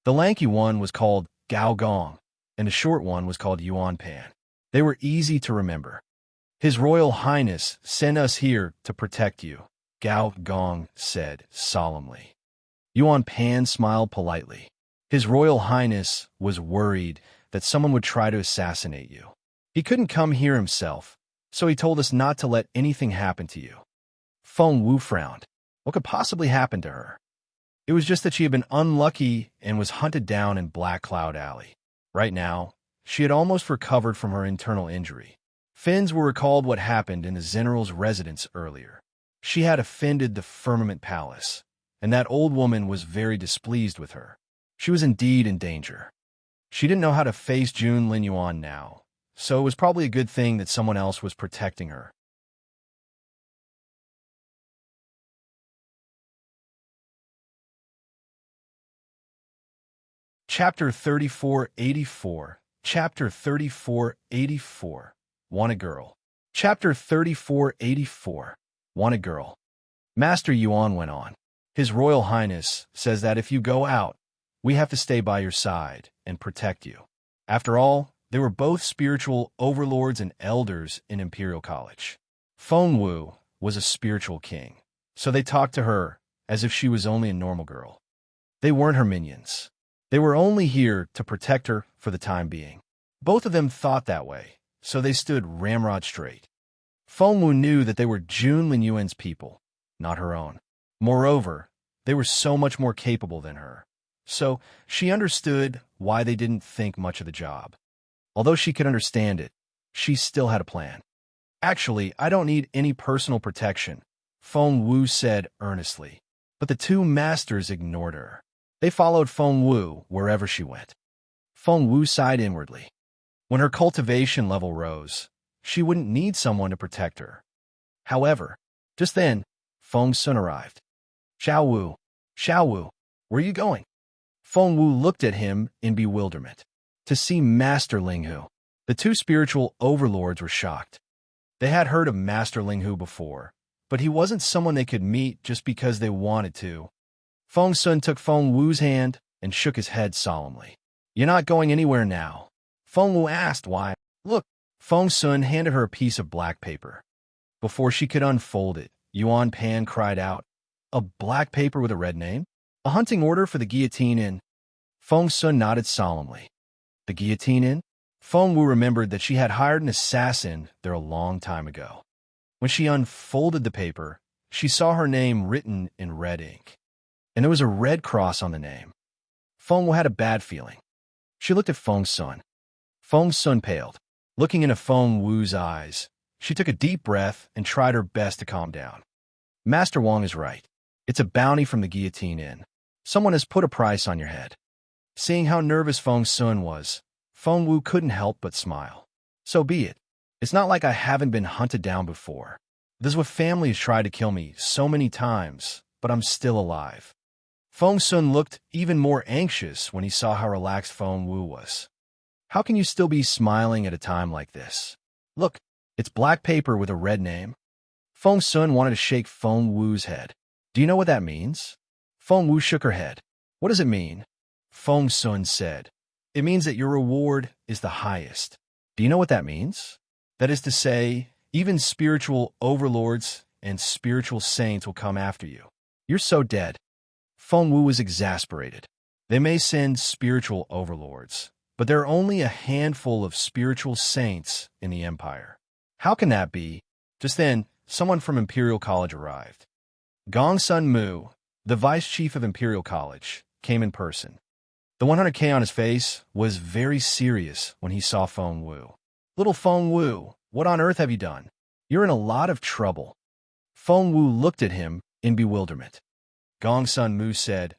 The lanky one was called Gao Gong, and the short one was called Yuan Pan. They were easy to remember. "His Royal Highness sent us here to protect you," Gao Gong said solemnly. Yuan Pan smiled politely. "His Royal Highness was worried that someone would try to assassinate you. He couldn't come here himself, so he told us not to let anything happen to you." Feng Wu frowned. What could possibly happen to her? It was just that she had been unlucky and was hunted down in Black Cloud Alley. Right now, she had almost recovered from her internal injury. Finns were recalled what happened in the general's residence earlier. She had offended the Firmament Palace, and that old woman was very displeased with her. She was indeed in danger. She didn't know how to face Jun Linyuan now, so it was probably a good thing that someone else was protecting her. Chapter 3484. Chapter 3484. Want a girl. Chapter 3484. Want a girl. Master Yuan went on. "His Royal Highness says that if you go out, we have to stay by your side and protect you." After all, they were both spiritual overlords and elders in Imperial College. Feng Wu was a spiritual king, so they talked to her as if she was only a normal girl. They weren't her minions. They were only here to protect her for the time being. Both of them thought that way, so they stood ramrod straight. Feng Wu knew that they were Jun Linyuan's people, not her own. Moreover, they were so much more capable than her, so she understood why they didn't think much of the job. Although she could understand it, she still had a plan. "Actually, I don't need any personal protection," Feng Wu said earnestly. But the 2 masters ignored her. They followed Feng Wu wherever she went. Feng Wu sighed inwardly. When her cultivation level rose, she wouldn't need someone to protect her. However, just then, Feng Sun arrived. Xiao Wu, where are you going? Feng Wu looked at him in bewilderment. To see Master Linghu. The two spiritual overlords were shocked. They had heard of Master Linghu before, but he wasn't someone they could meet just because they wanted to. Feng Sun took Feng Wu's hand and shook his head solemnly. You're not going anywhere now. Feng Wu asked why. Look, Feng Sun handed her a piece of black paper. Before she could unfold it, Yuan Pan cried out, a black paper with a red name? A hunting order for the guillotine inn. Feng Sun nodded solemnly. The guillotine inn? Feng Wu remembered that she had hired an assassin there a long time ago. When she unfolded the paper, she saw her name written in red ink. And there was a red cross on the name. Feng Wu had a bad feeling. She looked at Feng Sun. Feng Sun paled. Looking into Feng Wu's eyes, she took a deep breath and tried her best to calm down. Master Wang is right. It's a bounty from the guillotine inn. Someone has put a price on your head. Seeing how nervous Feng Sun was, Feng Wu couldn't help but smile. So be it. It's not like I haven't been hunted down before. This is what family has tried to kill me so many times, but I'm still alive. Feng Sun looked even more anxious when he saw how relaxed Feng Wu was. How can you still be smiling at a time like this? Look, it's black paper with a red name. Feng Sun wanted to shake Feng Wu's head. Do you know what that means? Feng Wu shook her head. What does it mean? Feng Sun said. It means that your reward is the highest. Do you know what that means? That is to say, even spiritual overlords and spiritual saints will come after you. You're so dead. Feng Wu was exasperated. They may send spiritual overlords, but there are only a handful of spiritual saints in the Empire. How can that be? Just then, someone from Imperial College arrived. Gong Sun Mu, the vice chief of Imperial College, came in person. The 100K on his face was very serious when he saw Feng Wu. Little Feng Wu, what on earth have you done? You're in a lot of trouble. Feng Wu looked at him in bewilderment. Gong Sun Mu said,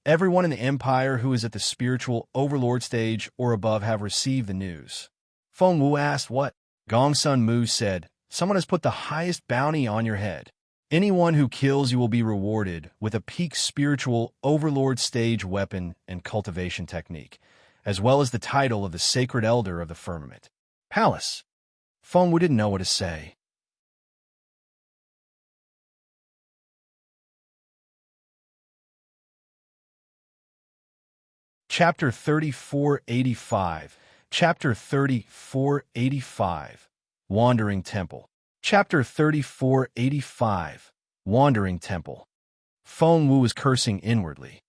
everyone in the Empire who is at the spiritual overlord stage or above have received the news. Feng Wu asked what? Gong Sun Mu said, someone has put the highest bounty on your head. Anyone who kills you will be rewarded with a peak spiritual overlord stage weapon and cultivation technique, as well as the title of the Sacred Elder of the Firmament Palace. Feng Wu didn't know what to say. Chapter 3485. Chapter 3485. Wandering Temple. Chapter 3485. Wandering Temple. Feng Wu was cursing inwardly.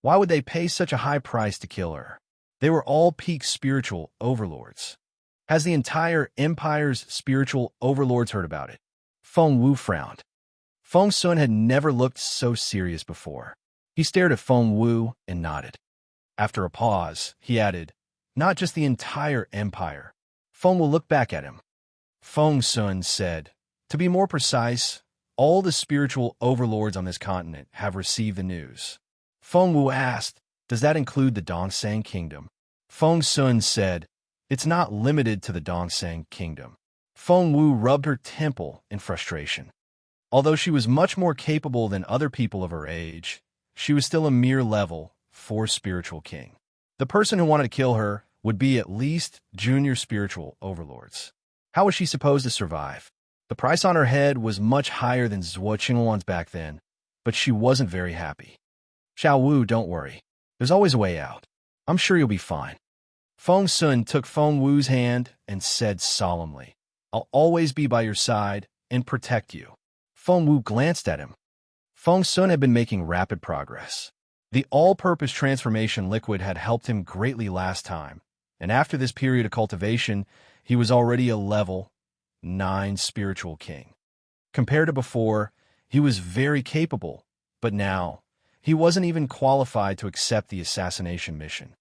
Why would they pay such a high price to kill her? They were all peak spiritual overlords. Has the entire Empire's spiritual overlords heard about it? Feng Wu frowned. Feng Sun had never looked so serious before. He stared at Feng Wu and nodded. After a pause, he added, not just the entire Empire. Feng Wu looked back at him. Feng Sun said, to be more precise, all the spiritual overlords on this continent have received the news. Feng Wu asked, does that include the Dongsang Kingdom? Feng Sun said, it's not limited to the Dongsang Kingdom. Feng Wu rubbed her temple in frustration. Although she was much more capable than other people of her age, she was still a mere level 4 spiritual king. The person who wanted to kill her would be at least junior spiritual overlords. How was she supposed to survive? The price on her head was much higher than Zhuo Qingluan's back then, but she wasn't very happy. Xiao Wu, don't worry. There's always a way out. I'm sure you'll be fine. Feng Sun took Feng Wu's hand and said solemnly, I'll always be by your side and protect you. Feng Wu glanced at him. Feng Sun had been making rapid progress. The all-purpose transformation liquid had helped him greatly last time, and after this period of cultivation, he was already a level 9 spiritual king. Compared to before, he was very capable, but now, he wasn't even qualified to accept the assassination mission.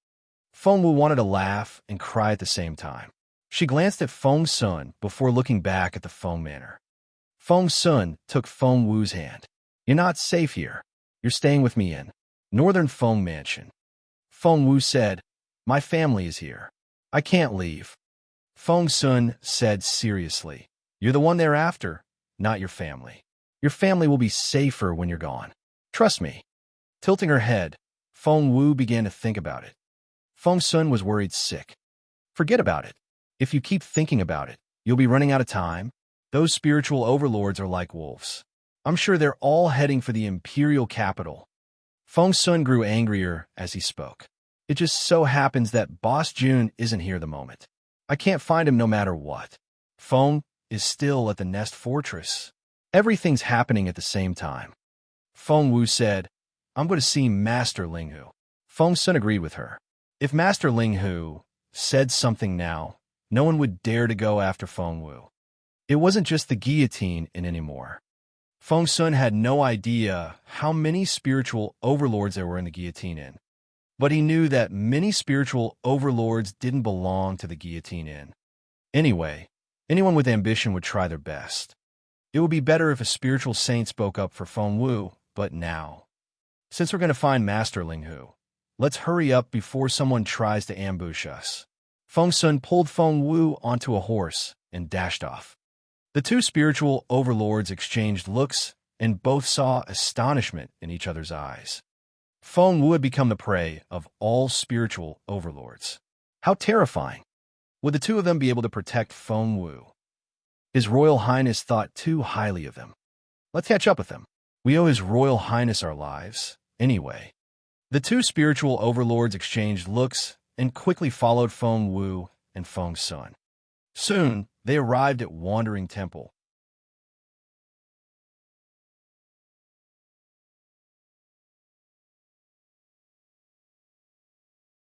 Feng Wu wanted to laugh and cry at the same time. She glanced at Feng Sun before looking back at the Feng Manor. Feng Sun took Feng Wu's hand. You're not safe here. You're staying with me in Northern Feng Mansion. Feng Wu said, my family is here. I can't leave. Feng Sun said seriously, you're the one they're after, not your family. Your family will be safer when you're gone. Trust me. Tilting her head, Feng Wu began to think about it. Feng Sun was worried sick. Forget about it. If you keep thinking about it, you'll be running out of time. Those spiritual overlords are like wolves. I'm sure they're all heading for the Imperial capital. Feng Sun grew angrier as he spoke. It just so happens that Boss Jun isn't here the moment. I can't find him no matter what. Feng is still at the Nest Fortress. Everything's happening at the same time. Feng Wu said, I'm going to see Master Linghu. Feng Sun agreed with her. If Master Linghu said something now, no one would dare to go after Feng Wu. It wasn't just the guillotine in anymore. Feng Sun had no idea how many spiritual overlords there were in the guillotine inn. But he knew that many spiritual overlords didn't belong to the guillotine inn. Anyway, anyone with ambition would try their best. It would be better if a spiritual saint spoke up for Feng Wu, but now. Since we're going to find Master Linghu, let's hurry up before someone tries to ambush us. Feng Sun pulled Feng Wu onto a horse and dashed off. The two spiritual overlords exchanged looks, and both saw astonishment in each other's eyes. Feng Wu had become the prey of all spiritual overlords. How terrifying! Would the two of them be able to protect Feng Wu? His Royal Highness thought too highly of him. Let's catch up with him. We owe His Royal Highness our lives, anyway. The two spiritual overlords exchanged looks and quickly followed Feng Wu and Feng Sun. Soon, they arrived at Wandering Temple.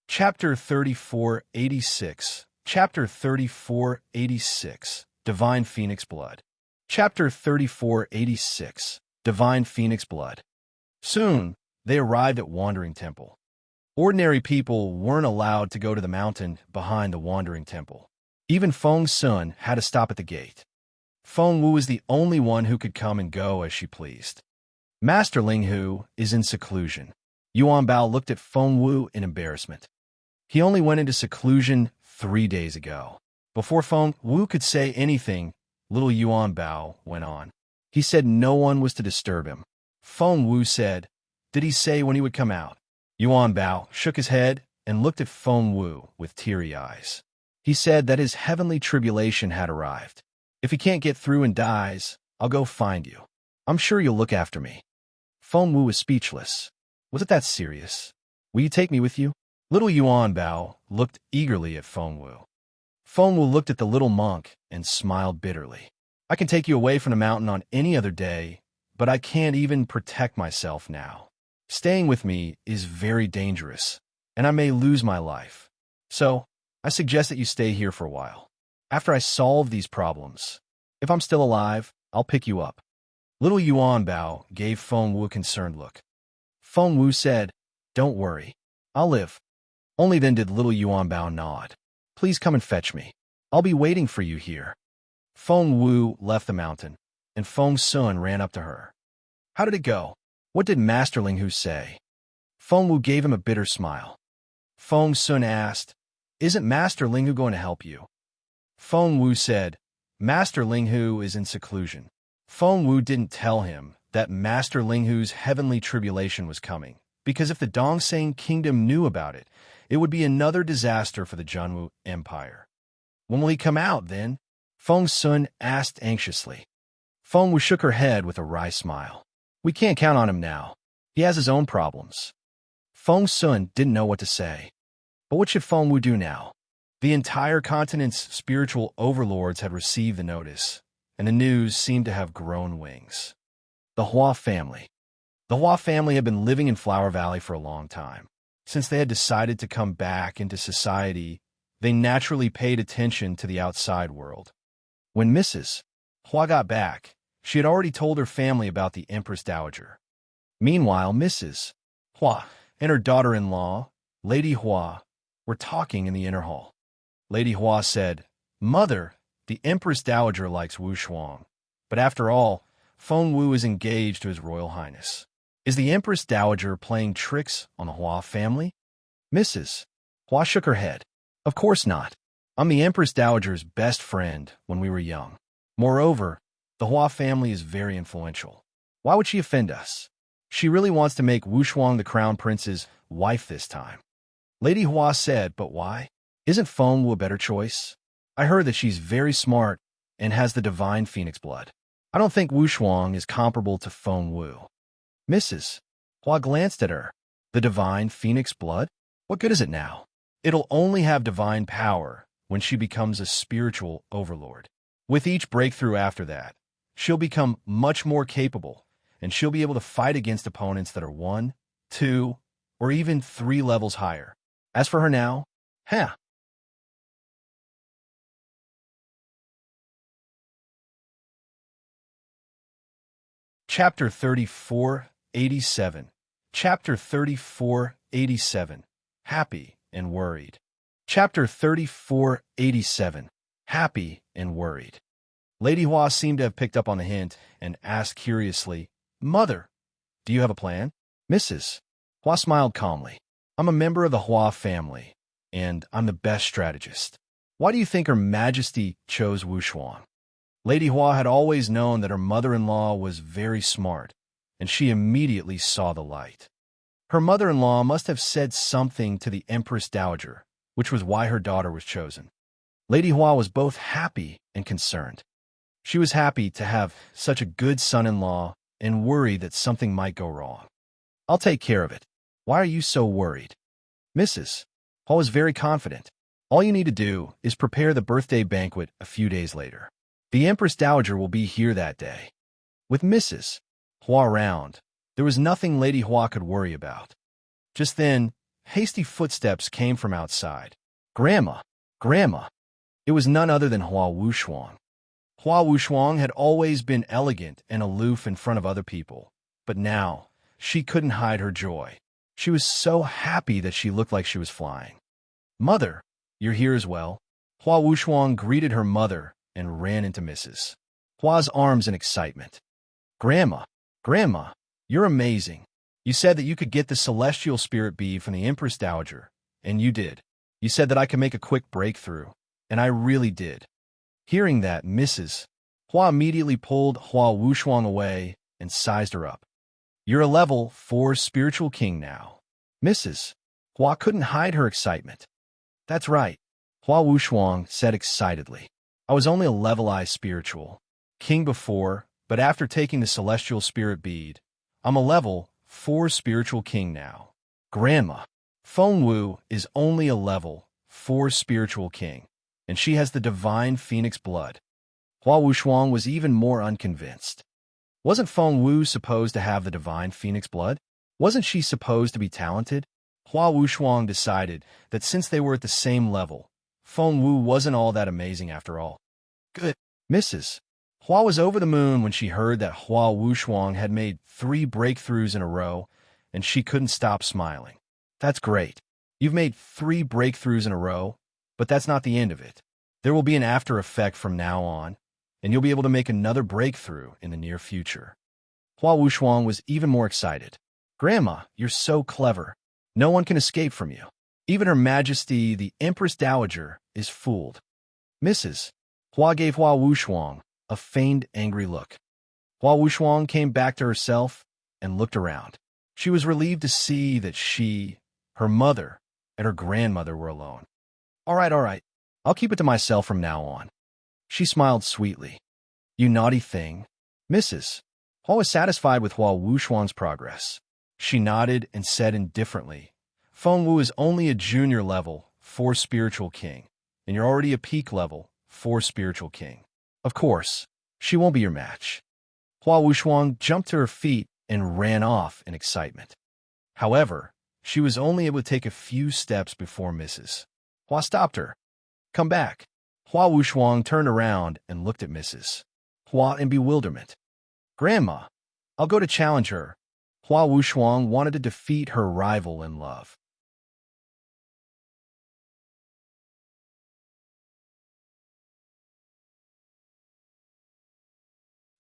Chapter 3486. Chapter 3486. Divine Phoenix Blood. Chapter 3486. Divine Phoenix Blood. Soon, they arrived at Wandering Temple. Ordinary people weren't allowed to go to the mountain behind the Wandering Temple. Even Feng Sun had to stop at the gate. Feng Wu was the only one who could come and go as she pleased. Master Linghu is in seclusion. Yuan Bao looked at Feng Wu in embarrassment. He only went into seclusion 3 days ago. Before Feng Wu could say anything, little Yuan Bao went on. He said no one was to disturb him. Feng Wu said, did he say when he would come out? Yuan Bao shook his head and looked at Feng Wu with teary eyes. He said that his heavenly tribulation had arrived. If he can't get through and dies, I'll go find you. I'm sure you'll look after me. Feng Wu was speechless. Was it that serious? Will you take me with you? Little Yuan Bao looked eagerly at Feng Wu. Feng Wu looked at the little monk and smiled bitterly. I can take you away from the mountain on any other day, but I can't even protect myself now. Staying with me is very dangerous, and I may lose my life. So, I suggest that you stay here for a while. After I solve these problems, if I'm still alive, I'll pick you up. Little Yuan Bao gave Feng Wu a concerned look. Feng Wu said, don't worry, I'll live. Only then did little Yuan Bao nod. Please come and fetch me. I'll be waiting for you here. Feng Wu left the mountain, and Feng Sun ran up to her. How did it go? What did Master Linghu say? Feng Wu gave him a bitter smile. Feng Sun asked, isn't Master Linghu going to help you? Feng Wu said, Master Linghu is in seclusion. Feng Wu didn't tell him that Master Linghu's heavenly tribulation was coming, because if the Dongsang Kingdom knew about it, it would be another disaster for the Junwu Empire. When will he come out, then? Feng Sun asked anxiously. Feng Wu shook her head with a wry smile. We can't count on him now. He has his own problems. Feng Sun didn't know what to say. But what should Feng Wu do now? The entire continent's spiritual overlords had received the notice, and the news seemed to have grown wings. The Hua family. The Hua family had been living in Flower Valley for a long time. Since they had decided to come back into society, they naturally paid attention to the outside world. When Mrs. Hua got back, she had already told her family about the Empress Dowager. Meanwhile, Mrs. Hua and her daughter-in-law, Lady Hua, were talking in the inner hall. Lady Hua said, Mother, the Empress Dowager likes Wu Shuang. But after all, Feng Wu is engaged to His Royal Highness. Is the Empress Dowager playing tricks on the Hua family? Mrs. Hua shook her head. Of course not. I'm the Empress Dowager's best friend when we were young. Moreover, the Hua family is very influential. Why would she offend us? She really wants to make Wushuang the crown prince's wife this time. Lady Hua said, but why? Isn't Feng Wu a better choice? I heard that she's very smart and has the divine phoenix blood. I don't think Wushuang is comparable to Feng Wu. Mrs. Hua glanced at her. The divine phoenix blood? What good is it now? It'll only have divine power when she becomes a spiritual overlord. With each breakthrough after that, she'll become much more capable, and she'll be able to fight against opponents that are 1, 2, or even 3 levels higher. As for her now, Chapter 3487. Chapter 3487. Happy and worried. Chapter 3487. Happy and worried. Lady Hua seemed to have picked up on the hint and asked curiously, Mother, do you have a plan? Mrs. Hua smiled calmly. I'm a member of the Hua family, and I'm the best strategist. Why do you think Her Majesty chose Wushuang? Lady Hua had always known that her mother-in-law was very smart, and she immediately saw the light. Her mother-in-law must have said something to the Empress Dowager, which was why her daughter was chosen. Lady Hua was both happy and concerned. She was happy to have such a good son-in-law and worried that something might go wrong. I'll take care of it. Why are you so worried? Mrs. Hua was very confident. All you need to do is prepare the birthday banquet a few days later. The Empress Dowager will be here that day. With Mrs. Hua around, there was nothing Lady Hua could worry about. Just then, hasty footsteps came from outside. Grandma! Grandma! It was none other than Hua Wushuang. Hua Wushuang had always been elegant and aloof in front of other people, but now she couldn't hide her joy. She was so happy that she looked like she was flying. Mother, you're here as well. Hua Wushuang greeted her mother and ran into Mrs. Hua's arms in excitement. Grandma, Grandma, you're amazing. You said that you could get the celestial spirit bead from the Empress Dowager, and you did. You said that I could make a quick breakthrough, and I really did. Hearing that, Mrs. Hua immediately pulled Hua Wushuang away and sized her up. You're a level 4 spiritual king now. Mrs. Hua couldn't hide her excitement. That's right, Hua Wushuang said excitedly. I was only a level-I spiritual king before, but after taking the celestial spirit bead, I'm a level 4 spiritual king now. Grandma, Feng Wu is only a level 4 spiritual king, and she has the divine phoenix blood. Hua Wushuang was even more unconvinced. Wasn't Feng Wu supposed to have the divine phoenix blood? Wasn't she supposed to be talented? Hua Wushuang decided that since they were at the same level, Feng Wu wasn't all that amazing after all. Good. Mrs. Hua was over the moon when she heard that Hua Wushuang had made 3 breakthroughs in a row, and she couldn't stop smiling. That's great. You've made 3 breakthroughs in a row, but that's not the end of it. There will be an after effect from now on, and you'll be able to make another breakthrough in the near future. Hua Wushuang was even more excited. Grandma, you're so clever. No one can escape from you. Even Her Majesty, the Empress Dowager, is fooled. Mrs. Hua gave Hua Wushuang a feigned angry look. Hua Wushuang came back to herself and looked around. She was relieved to see that she, her mother, and her grandmother were alone. All right. I'll keep it to myself from now on. She smiled sweetly. You naughty thing. Mrs. Hua was satisfied with Hua Wushuang's progress. She nodded and said indifferently, Feng Wu is only a junior level 4 spiritual king, and you're already a peak level 4 spiritual king. Of course, she won't be your match. Hua Wushuang jumped to her feet and ran off in excitement. However, she was only able to take a few steps before Mrs. Hua stopped her. Come back. Hua Wushuang turned around and looked at Mrs. Hua in bewilderment. Grandma, I'll go to challenge her. Hua Wushuang wanted to defeat her rival in love.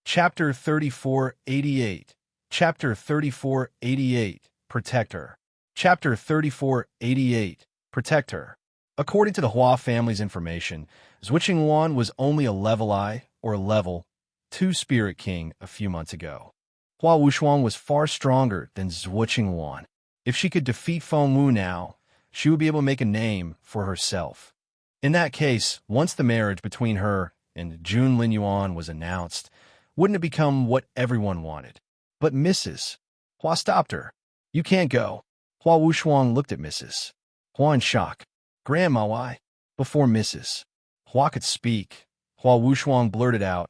Chapter 3488. Chapter 3488. Protect her. Chapter 3488. Protect her. According to the Hua family's information, Zhuqing Wan was only a level I or level 2 spirit king a few months ago. Hua Wuchuan was far stronger than Zhuo Qingwan. If she could defeat Feng Wu now, she would be able to make a name for herself. In that case, once the marriage between her and Jun Linyuan was announced, wouldn't it become what everyone wanted? But Mrs. Hua stopped her. You can't go. Hua Wuchuan looked at Mrs. Hua in shock. Grandma, why? Before Mrs. Hua could speak, Hua Wuchuan blurted out,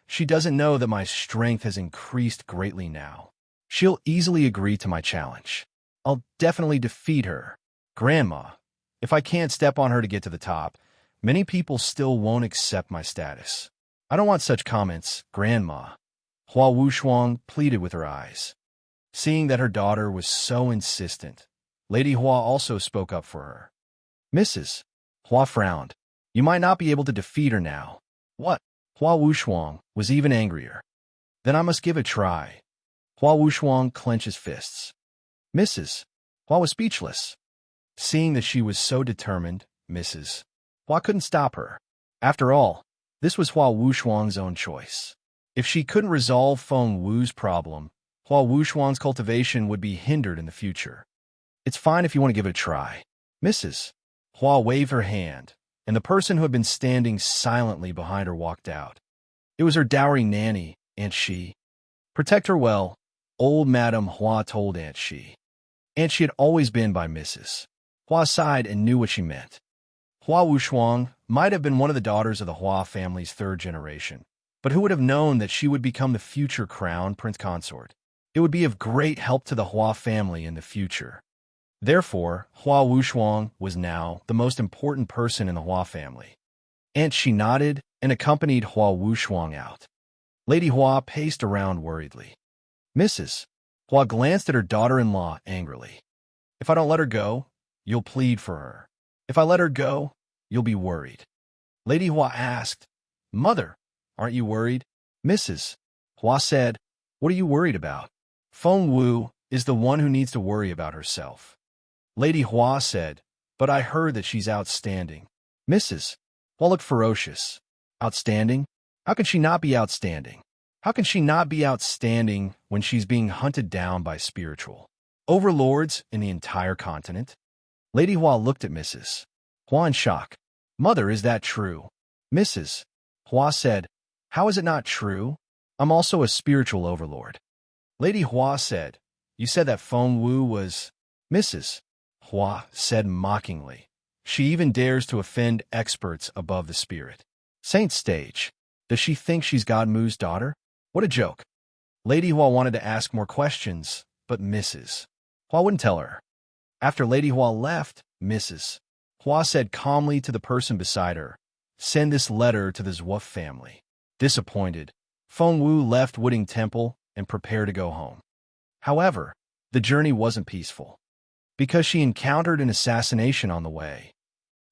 she doesn't know that my strength has increased greatly now. She'll easily agree to my challenge. I'll definitely defeat her. Grandma, if I can't step on her to get to the top, many people still won't accept my status. I don't want such comments, Grandma. Hua Wuchuan pleaded with her eyes. Seeing that her daughter was so insistent, Lady Hua also spoke up for her. Mrs. Hua frowned. You might not be able to defeat her now. What? Hua Wuchuan was even angrier. Then I must give a try. Hua Wuchuan clenched his fists. Mrs. Hua was speechless. Seeing that she was so determined, Mrs. Hua couldn't stop her. After all, this was Hua Wuchuan's own choice. If she couldn't resolve Feng Wu's problem, Hua Wuchuan's cultivation would be hindered in the future. It's fine if you want to give it a try. Mrs. Hua waved her hand, and the person who had been standing silently behind her walked out. It was her dowry nanny, Aunt Shi. Protect her well, old Madame Hua told Aunt Shi. Aunt Shi had always been by Mrs. Hua sighed and knew what she meant. Hua Wuchuan might have been one of the daughters of the Hua family's third generation, but who would have known that she would become the future crown prince consort? It would be of great help to the Hua family in the future. Therefore, Hua Wuchuan was now the most important person in the Hua family. Aunt Shi nodded and accompanied Hua Wuchuan out. Lady Hua paced around worriedly. Mrs. Hua glanced at her daughter-in-law angrily. If I don't let her go, you'll plead for her. If I let her go, you'll be worried. Lady Hua asked, Mother, aren't you worried? Mrs. Hua said, What are you worried about? Feng Wu is the one who needs to worry about herself. Lady Hua said, But I heard that she's outstanding. Mrs. Hua looked ferocious. Outstanding? How can she not be outstanding? How can she not be outstanding when she's being hunted down by spiritual overlords in the entire continent? Lady Hua looked at Mrs. Hua in shock. Mother, is that true? Mrs. Hua said, How is it not true? I'm also a spiritual overlord. Lady Hua said, You said that Feng Wu was... Mrs. Hua said mockingly. She even dares to offend experts above the spirit. Saint stage. Does she think she's God Mu's daughter? What a joke. Lady Hua wanted to ask more questions, but Mrs. Hua wouldn't tell her. After Lady Hua left, Mrs. Hua said calmly to the person beside her, Send this letter to the Zhuo family. Disappointed, Feng Wu left Wooding Temple and prepared to go home. However, the journey wasn't peaceful, because she encountered an assassination on the way.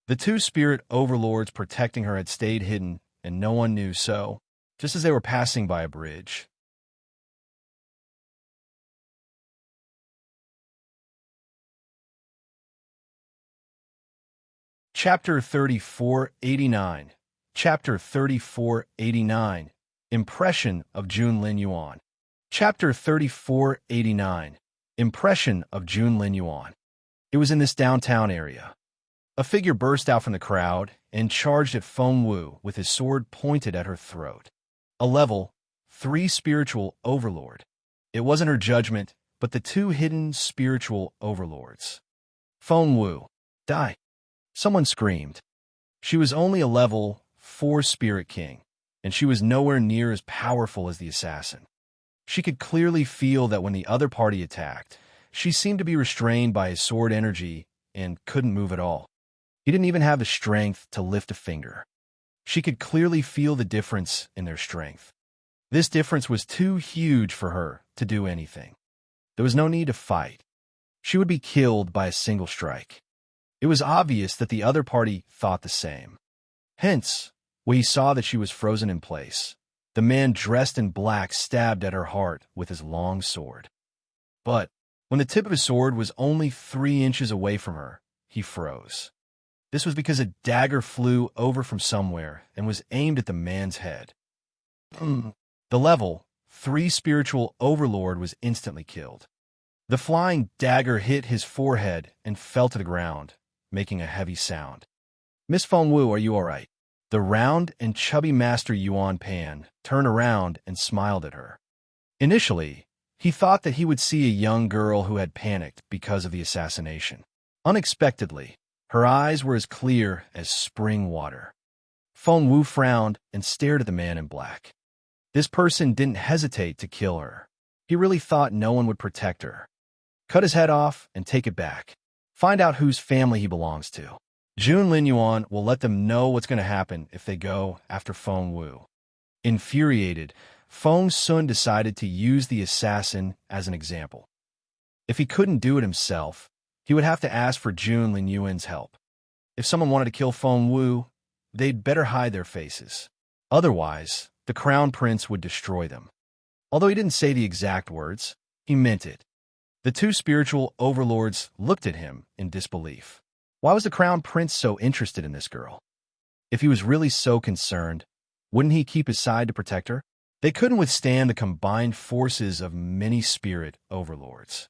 The two spirit overlords protecting her had stayed hidden, and no one knew so, just as they were passing by a bridge. Chapter 3489. Chapter 3489. Impression of Jun Linyuan. Chapter 3489. Impression of Jun Linyuan. It was in this downtown area. A figure burst out from the crowd and charged at Feng Wu with his sword pointed at her throat. A level 3 spiritual overlord. It wasn't her judgment, but the two hidden spiritual overlords. Feng Wu, die. Someone screamed. She was only a level 4 spirit king, and she was nowhere near as powerful as the assassin. She could clearly feel that when the other party attacked, she seemed to be restrained by his sword energy and couldn't move at all. He didn't even have the strength to lift a finger. She could clearly feel the difference in their strength. This difference was too huge for her to do anything. There was no need to fight. She would be killed by a single strike. It was obvious that the other party thought the same. Hence, when he saw that she was frozen in place, the man dressed in black stabbed at her heart with his long sword. But when the tip of his sword was only 3 inches away from her, he froze. This was because a dagger flew over from somewhere and was aimed at the man's head. The level 3 spiritual overlord was instantly killed. The flying dagger hit his forehead and fell to the ground, making a heavy sound. "Miss Fengwu, are you all right?" The round and chubby Master Yuan Pan turned around and smiled at her. Initially, he thought that he would see a young girl who had panicked because of the assassination. Unexpectedly, her eyes were as clear as spring water. Fengwu frowned and stared at the man in black. This person didn't hesitate to kill her. He really thought no one would protect her. Cut his head off and take it back. Find out whose family he belongs to. Jun Linyuan will let them know what's going to happen if they go after Fengwu. Infuriated, Feng Sun decided to use the assassin as an example. If he couldn't do it himself, he would have to ask for Jun Linyuan's help. If someone wanted to kill Fengwu, they'd better hide their faces. Otherwise, the Crown Prince would destroy them. Although he didn't say the exact words, he meant it. The 2 spiritual overlords looked at him in disbelief. Why was the Crown Prince so interested in this girl? If he was really so concerned, wouldn't he keep his side to protect her? They couldn't withstand the combined forces of many spirit overlords.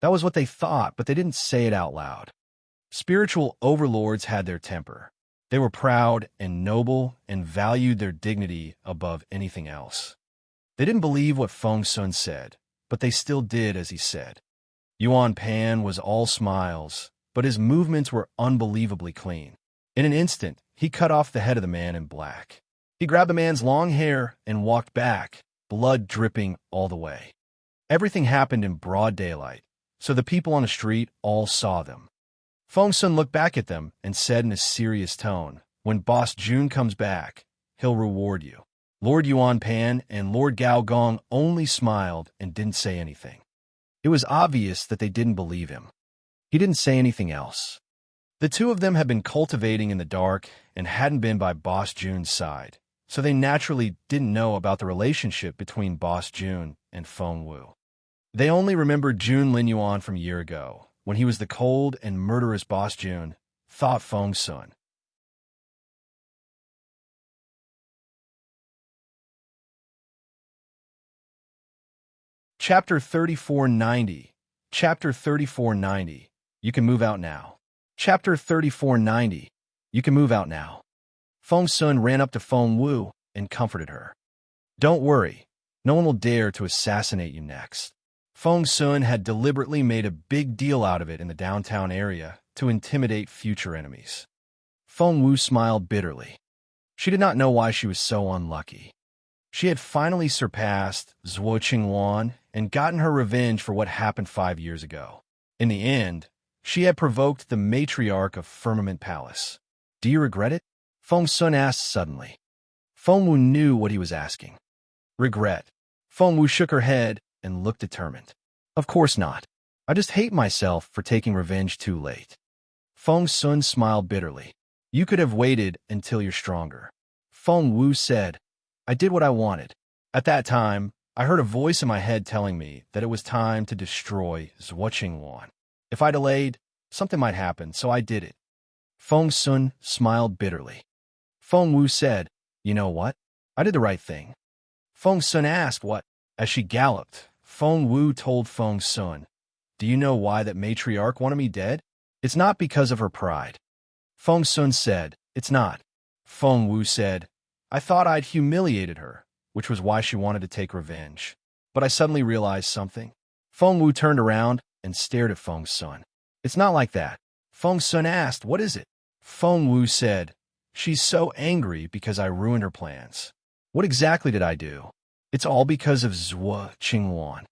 That was what they thought, but they didn't say it out loud. Spiritual overlords had their temper. They were proud and noble and valued their dignity above anything else. They didn't believe what Feng Sun said, but they still did as he said. Yuan Pan was all smiles, but his movements were unbelievably clean. In an instant, he cut off the head of the man in black. He grabbed the man's long hair and walked back, blood dripping all the way. Everything happened in broad daylight, so the people on the street all saw them. Feng Sun looked back at them and said in a serious tone, "When Boss Jun comes back, he'll reward you." Lord Yuan Pan and Lord Gao Gong only smiled and didn't say anything. It was obvious that they didn't believe him. He didn't say anything else. The 2 of them had been cultivating in the dark and hadn't been by Boss Jun's side, so they naturally didn't know about the relationship between Boss Jun and Fengwu. They only remembered Jun Linyuan from a year ago, when he was the cold and murderous Boss Jun, thought Feng Sun. Chapter 3490. Chapter 3490. You can move out now. Chapter 3490. You can move out now. Feng Sun ran up to Fengwu and comforted her. "Don't worry. No one will dare to assassinate you next." Feng Sun had deliberately made a big deal out of it in the downtown area to intimidate future enemies. Fengwu smiled bitterly. She did not know why she was so unlucky. She had finally surpassed Zhuo Qingwan and gotten her revenge for what happened 5 years ago. In the end, she had provoked the matriarch of Firmament Palace. "Do you regret it?" Feng Sun asked suddenly. Fengwu knew what he was asking. "Regret." Fengwu shook her head and looked determined. "Of course not. I just hate myself for taking revenge too late." Feng Sun smiled bitterly. "You could have waited until you're stronger." Fengwu said, "I did what I wanted. At that time, I heard a voice in my head telling me that it was time to destroy Zhuo Qingwan. If I delayed, something might happen, so I did it." Feng Sun smiled bitterly. Fengwu said, "You know what? I did the right thing." Feng Sun asked what. As she galloped, Fengwu told Feng Sun, "Do you know why that matriarch wanted me dead? It's not because of her pride." Feng Sun said, "It's not." Fengwu said, "I thought I'd humiliated her, which was why she wanted to take revenge. But I suddenly realized something." Fengwu turned around and stared at Feng Sun. "It's not like that." Feng Sun asked, "What is it?" Fengwu said, "She's so angry because I ruined her plans." "What exactly did I do?" "It's all because of Zhuo Qingwan."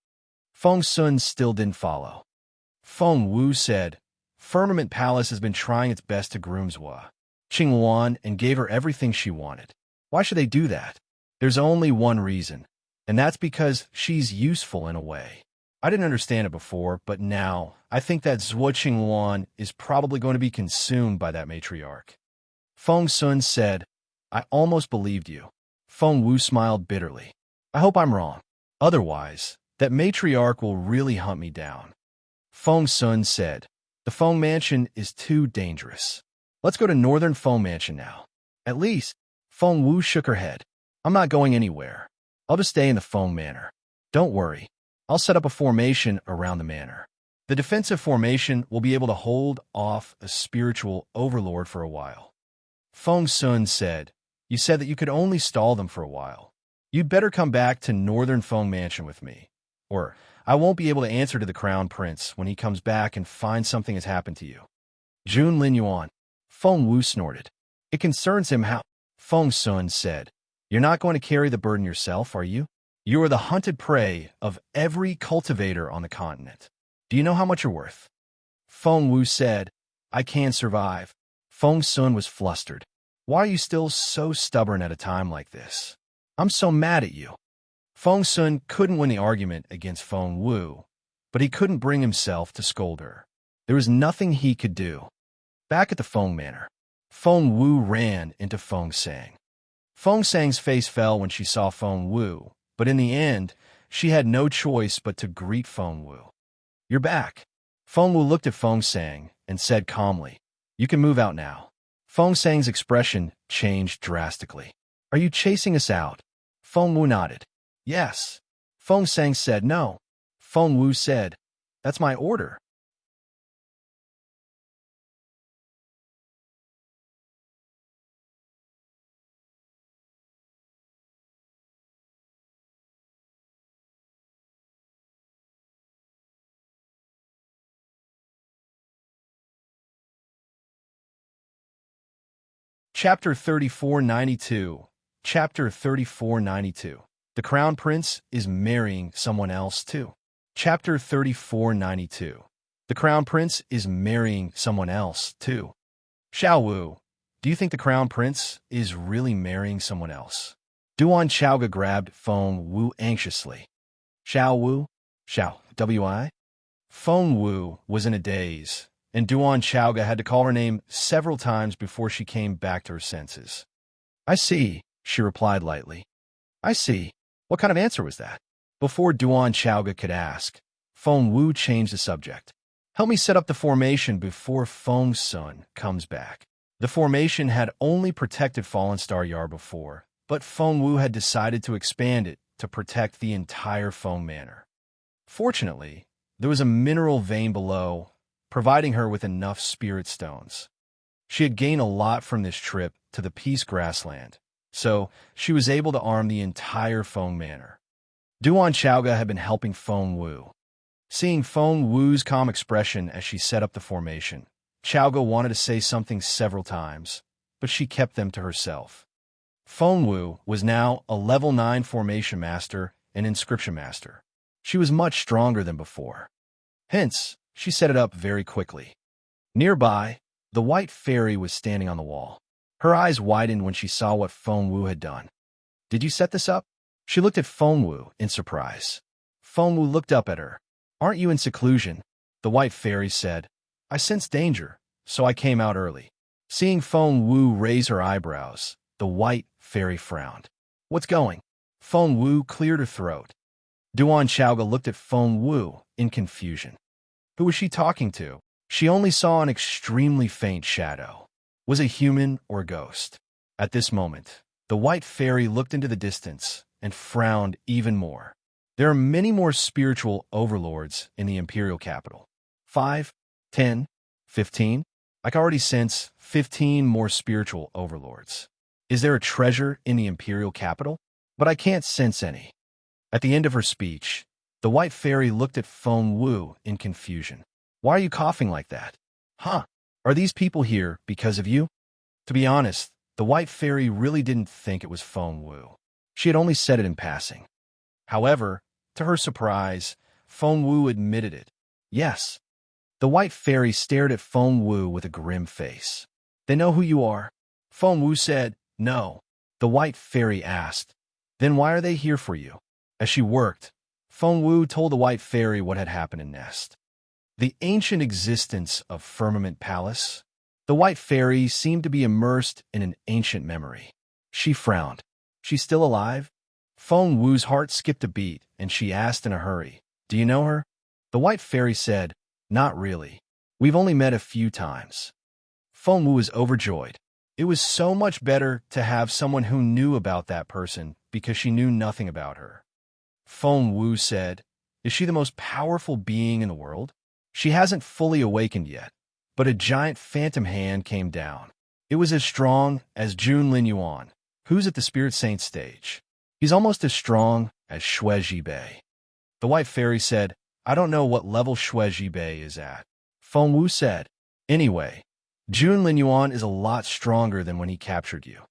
Feng Sun still didn't follow. Fengwu said, "Firmament Palace has been trying its best to groom Zhuo Qingwan and gave her everything she wanted. Why should they do that? There's only one reason, and that's because she's useful in a way. I didn't understand it before, but now I think that Zhuo Qingwan is probably going to be consumed by that matriarch." Feng Sun said, "I almost believed you." Fengwu smiled bitterly. "I hope I'm wrong. Otherwise, that matriarch will really hunt me down." Feng Sun said, "The Feng Mansion is too dangerous. Let's go to Northern Feng Mansion now." "At least," Fengwu shook her head, "I'm not going anywhere. I'll just stay in the Feng Manor." Don't worry. I'll set up a formation around the manor. The defensive formation will be able to hold off a spiritual overlord for a while. Feng Sun said, You said that you could only stall them for a while. You'd better come back to Northern Feng Mansion with me, or I won't be able to answer to the Crown Prince when he comes back and finds something has happened to you. Jun Lin Yuan. Feng Wu snorted. It concerns him how. Feng Sun said, You're not going to carry the burden yourself, are you? You are the hunted prey of every cultivator on the continent. Do you know how much you're worth? Feng Wu said, I can survive. Feng Sun was flustered. Why are you still so stubborn at a time like this? I'm so mad at you. Feng Sun couldn't win the argument against Feng Wu, but he couldn't bring himself to scold her. There was nothing he could do. Back at the Feng Manor, Feng Wu ran into Feng Sang. Feng Sang's face fell when she saw Feng Wu, but in the end, she had no choice but to greet Feng Wu. You're back. Feng Wu looked at Feng Sang and said calmly, You can move out now. Feng Sang's expression changed drastically. Are you chasing us out? Feng Wu nodded. Yes. Feng Sang said no. Feng Wu said, That's my order. Chapter 3492. Chapter 3492. The Crown Prince is marrying someone else too. Chapter 3492. The Crown Prince is marrying someone else too. Xiao Wu, do you think the Crown Prince is really marrying someone else? Duan Chaoga grabbed Feng Wu anxiously. Xiao Wu? Xiao, W-I? Feng Wu was in a daze, and Duan Chaoga had to call her name several times before she came back to her senses. I see, she replied lightly. I see. What kind of answer was that? Before Duan Chaoga could ask, Feng Wu changed the subject. Help me set up the formation before Feng Sun comes back. The formation had only protected Fallen Star Yar before, but Feng Wu had decided to expand it to protect the entire Feng Manor. Fortunately, there was a mineral vein below, providing her with enough spirit stones. She had gained a lot from this trip to the Peace Grassland, so she was able to arm the entire Feng Manor. Duan Chaoga had been helping Feng Wu. Seeing Feng Wu's calm expression as she set up the formation, Chaoga wanted to say something several times, but she kept them to herself. Feng Wu was now a level 9 formation master and inscription master. She was much stronger than before. Hence, she set it up very quickly. Nearby, the white fairy was standing on the wall. Her eyes widened when she saw what Feng Wu had done. Did you set this up? She looked at Feng Wu in surprise. Feng Wu looked up at her. Aren't you in seclusion? The white fairy said. I sensed danger, so I came out early. Seeing Feng Wu raise her eyebrows, the white fairy frowned. What's going? Feng Wu cleared her throat. Duan Chaoga looked at Feng Wu in confusion. Who was she talking to? She only saw an extremely faint shadow. Was it human or ghost? At this moment, the white fairy looked into the distance and frowned even more. There are many more spiritual overlords in the Imperial capital. 5, 10, 15? I can already sense 15 more spiritual overlords. Is there a treasure in the Imperial capital? But I can't sense any. At the end of her speech, the white fairy looked at Feng Wu in confusion. Why are you coughing like that? Huh? Are these people here because of you? To be honest, the white fairy really didn't think it was Feng Wu. She had only said it in passing. However, to her surprise, Feng Wu admitted it. Yes. The white fairy stared at Feng Wu with a grim face. They know who you are? Feng Wu said, No. The white fairy asked, Then why are they here for you? As she worked, Feng Wu told the white fairy what had happened in Nest. The ancient existence of Firmament Palace. The white fairy seemed to be immersed in an ancient memory. She frowned. She's still alive? Feng Wu's heart skipped a beat, and she asked in a hurry, Do you know her? The white fairy said, Not really. We've only met a few times. Feng Wu was overjoyed. It was so much better to have someone who knew about that person because she knew nothing about her. Feng Wu said, "Is she the most powerful being in the world? She hasn't fully awakened yet." But a giant phantom hand came down. It was as strong as Jun Linyuan, who's at the Spirit Saint stage. He's almost as strong as Shui Jibei. The white fairy said, "I don't know what level Shui Jibei is at." Feng Wu said, "Anyway, Jun Linyuan is a lot stronger than when he captured you."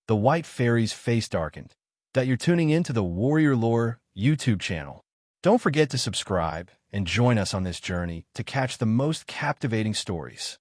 The white fairy's face darkened. That you're tuning into the Warrior Lore YouTube channel. Don't forget to subscribe and join us on this journey to catch the most captivating stories.